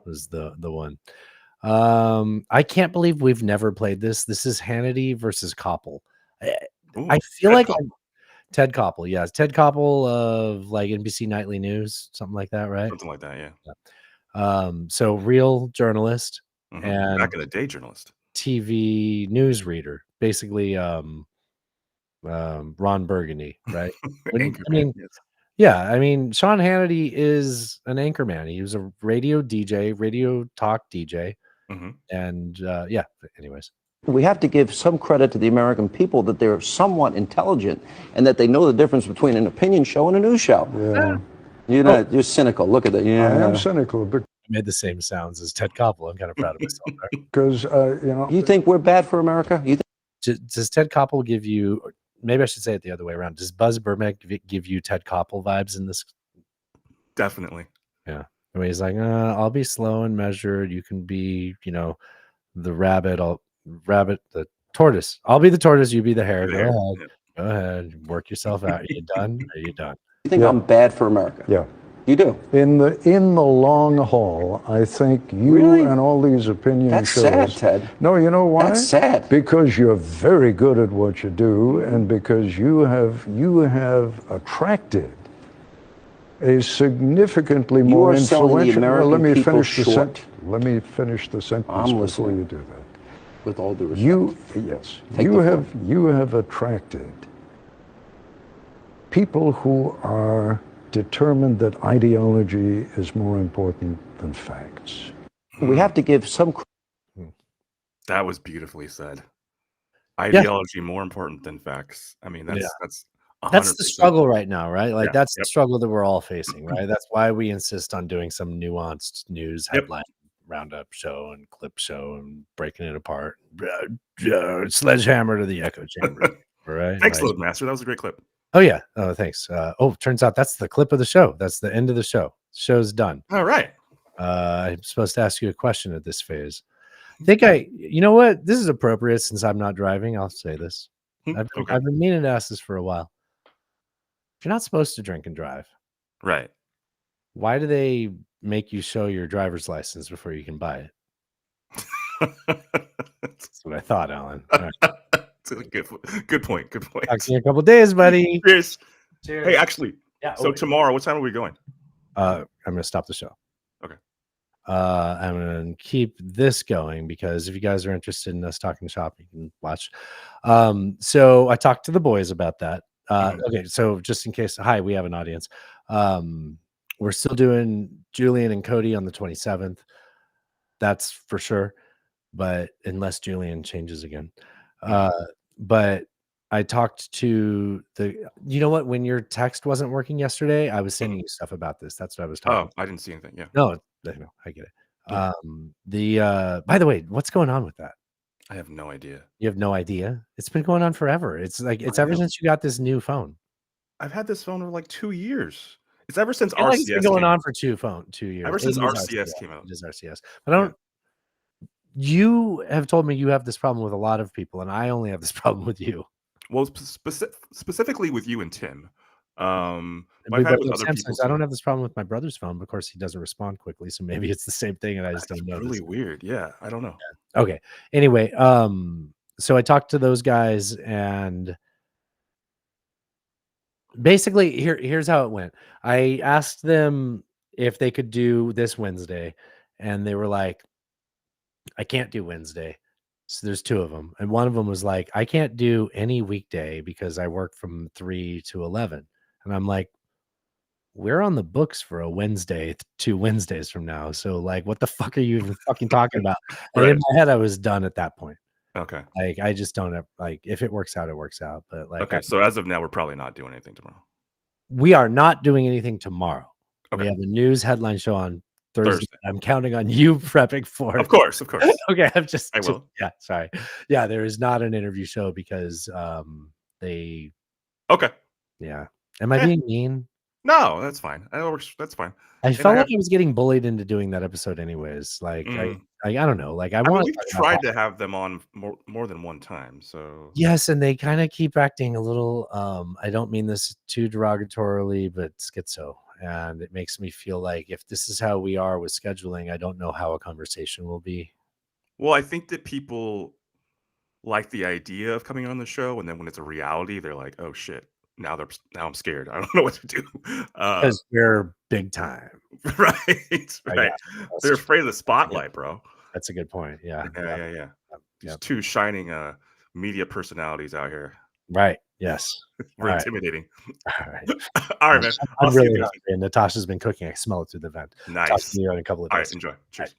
[SPEAKER 2] was the one. I can't believe we've never played this. This is Hannity versus Koppel. I feel like Ted Koppel, yes. Ted Koppel of like NBC Nightly News, something like that, right?
[SPEAKER 1] Something like that, yeah.
[SPEAKER 2] So real journalist and
[SPEAKER 1] Back in the day, journalist.
[SPEAKER 2] TV news reader, basically Ron Burgundy, right?
[SPEAKER 1] Anchorman, yes.
[SPEAKER 2] Yeah, I mean, Sean Hannity is an anchorman. He was a radio DJ, radio talk DJ. And yeah, anyways.
[SPEAKER 12] We have to give some credit to the American people that they're somewhat intelligent and that they know the difference between an opinion show and a news show.
[SPEAKER 15] Yeah.
[SPEAKER 12] You're cynical. Look at that. Yeah.
[SPEAKER 15] I am cynical
[SPEAKER 2] I made the same sounds as Ted Koppel. I'm kind of proud of myself there.
[SPEAKER 15] because,
[SPEAKER 12] You think we're bad for America?
[SPEAKER 2] Does Ted Koppel give you, maybe I should say it the other way around. Does Buzz Burbank give you Ted Koppel vibes in this?
[SPEAKER 1] Definitely.
[SPEAKER 2] Yeah. Where he's like, I'll be slow and measured. You can be, the rabbit. The tortoise. I'll be the tortoise. You be the hare. Go ahead. Work yourself out. Are you done? Are you done?
[SPEAKER 12] You think I'm bad for America?
[SPEAKER 15] Yeah.
[SPEAKER 12] You do?
[SPEAKER 15] In the long haul, I think you
[SPEAKER 12] Really?
[SPEAKER 15] and all these opinion
[SPEAKER 12] That's
[SPEAKER 15] shows.
[SPEAKER 12] sad, Ted.
[SPEAKER 15] No, you know why?
[SPEAKER 12] That's sad.
[SPEAKER 15] Because you're very good at what you do, and because you have attracted a significantly
[SPEAKER 12] You
[SPEAKER 15] more
[SPEAKER 12] are selling the
[SPEAKER 15] influential.
[SPEAKER 12] American
[SPEAKER 15] let me
[SPEAKER 12] people
[SPEAKER 15] finish the
[SPEAKER 12] short.
[SPEAKER 15] Let me finish the sentence
[SPEAKER 12] I'm
[SPEAKER 15] before
[SPEAKER 12] listening.
[SPEAKER 15] you do that.
[SPEAKER 12] With all due respect.
[SPEAKER 15] Yes,
[SPEAKER 12] Take
[SPEAKER 15] you
[SPEAKER 12] the
[SPEAKER 15] have attracted people who are determined that ideology is more important than facts.
[SPEAKER 12] We have to give some
[SPEAKER 1] That was beautifully said. Ideology more important than facts. I mean, that's 100%.
[SPEAKER 2] That's the struggle right now, right? Like
[SPEAKER 1] Yeah,
[SPEAKER 2] that's the struggle that we're all facing, right? That's why we insist on doing some nuanced news headline roundup show and clip show and breaking it apart. Sledgehammer to the echo chamber. Right?
[SPEAKER 1] Thanks,
[SPEAKER 2] Like,
[SPEAKER 1] Loadmaster. That was a great clip.
[SPEAKER 2] oh yeah. Oh, thanks. Turns out that's the clip of the show. That's the end of the show. Show's done.
[SPEAKER 1] All right.
[SPEAKER 2] I'm supposed to ask you a question at this phase. I think you know what? This is appropriate since I'm not driving. I'll say this. I've been meaning to ask this for a while. If you're not supposed to drink and drive,
[SPEAKER 1] right?
[SPEAKER 2] Why do they make you show your driver's license before you can buy it? That's what I thought, Alan. All right.
[SPEAKER 1] That's a good point. Good point.
[SPEAKER 2] Talk to you in a couple days, buddy.
[SPEAKER 1] Cheers.
[SPEAKER 2] Cheers.
[SPEAKER 1] Hey, actually,
[SPEAKER 2] Yeah.
[SPEAKER 1] so tomorrow, what time are we going?
[SPEAKER 2] I'm gonna stop the show.
[SPEAKER 1] Okay.
[SPEAKER 2] I'm gonna keep this going because if you guys are interested in us talking shop, you can watch. So I talked to the boys about that. Okay, so just in case, hi, we have an audience. We're still doing Julian and Cody on the 27th. That's for sure. But unless Julian changes again. But I talked to you know what? When your text wasn't working yesterday, I was sending you stuff about this. That's what I was talking about.
[SPEAKER 1] I didn't see anything. Yeah.
[SPEAKER 2] No, I get it. By the way, what's going on with that?
[SPEAKER 1] I have no idea.
[SPEAKER 2] You have no idea? It's been going on forever. It's like it's ever since you got this new phone.
[SPEAKER 1] I've had this phone for like 2 years. It's ever since
[SPEAKER 2] I feel like
[SPEAKER 1] RCS
[SPEAKER 2] it's been going
[SPEAKER 1] came
[SPEAKER 2] on
[SPEAKER 1] out.
[SPEAKER 2] for 2 years.
[SPEAKER 1] Ever since
[SPEAKER 2] It is
[SPEAKER 1] RCS came out.
[SPEAKER 2] It is RCS. But I don't. You have told me you have this problem with a lot of people, and I only have this problem with you.
[SPEAKER 1] Well, specifically with you and Tim. But I've
[SPEAKER 2] But
[SPEAKER 1] had it with
[SPEAKER 2] with
[SPEAKER 1] other people.
[SPEAKER 2] Samsung's, I don't have this problem with my brother's phone. Of course, he doesn't respond quickly, so maybe it's the same thing, and I just
[SPEAKER 1] That's
[SPEAKER 2] don't know.
[SPEAKER 1] really weird. Yeah, I don't know.
[SPEAKER 2] Okay. Anyway, so I talked to those guys, and basically, here's how it went. I asked them if they could do this Wednesday, and they were like, "I can't do Wednesday." So there's 2 of them, and one of them was like, "I can't do any weekday because I work from 3 to 11." And I'm like, "We're on the books for a Wednesday 2 Wednesdays from now. So like, what the fuck are you even fucking talking about?" And in my head, I was done at that point.
[SPEAKER 1] Okay.
[SPEAKER 2] Like, I just don't have, like, if it works out, it works out. But like,
[SPEAKER 1] Okay. So as of now, we're probably not doing anything tomorrow.
[SPEAKER 2] we are not doing anything tomorrow.
[SPEAKER 1] Okay.
[SPEAKER 2] We have a news headline show on Thursday. I'm counting on you prepping for it.
[SPEAKER 1] Of course.
[SPEAKER 2] Okay.
[SPEAKER 1] I will.
[SPEAKER 2] Yeah. Sorry. Yeah. There is not an interview show because they.
[SPEAKER 1] Okay.
[SPEAKER 2] Yeah. Am I being mean?
[SPEAKER 1] No, that's fine. That works. That's fine.
[SPEAKER 2] I felt like I was getting bullied into doing that episode anyways. Like, I don't know. Like, I want.
[SPEAKER 1] We've tried to have them on more than one time. So
[SPEAKER 2] yes, and they kind of keep acting a little. I don't mean this too derogatorily, but schizo, and it makes me feel like if this is how we are with scheduling, I don't know how a conversation will be.
[SPEAKER 1] Well, I think that people like the idea of coming on the show, and then when it's a reality, they're like, "Oh shit." now I'm scared. I don't know what to do.
[SPEAKER 2] Because we're big time.
[SPEAKER 1] Right,
[SPEAKER 2] I
[SPEAKER 1] right.
[SPEAKER 2] guess.
[SPEAKER 1] They're afraid of the spotlight, bro.
[SPEAKER 2] That's a good point. Yeah.
[SPEAKER 1] Yeah. These two shining media personalities out here.
[SPEAKER 2] Right. Yes.
[SPEAKER 1] We're
[SPEAKER 2] All right.
[SPEAKER 1] intimidating.
[SPEAKER 2] All right.
[SPEAKER 1] All right, man.
[SPEAKER 2] I'm
[SPEAKER 1] I'll see you
[SPEAKER 2] really
[SPEAKER 1] guys.
[SPEAKER 2] hungry, and Natasha's been cooking. I smell it through the vent. Talk
[SPEAKER 1] Nice.
[SPEAKER 2] to you in a couple of
[SPEAKER 1] All
[SPEAKER 2] days.
[SPEAKER 1] right, enjoy. Cheers.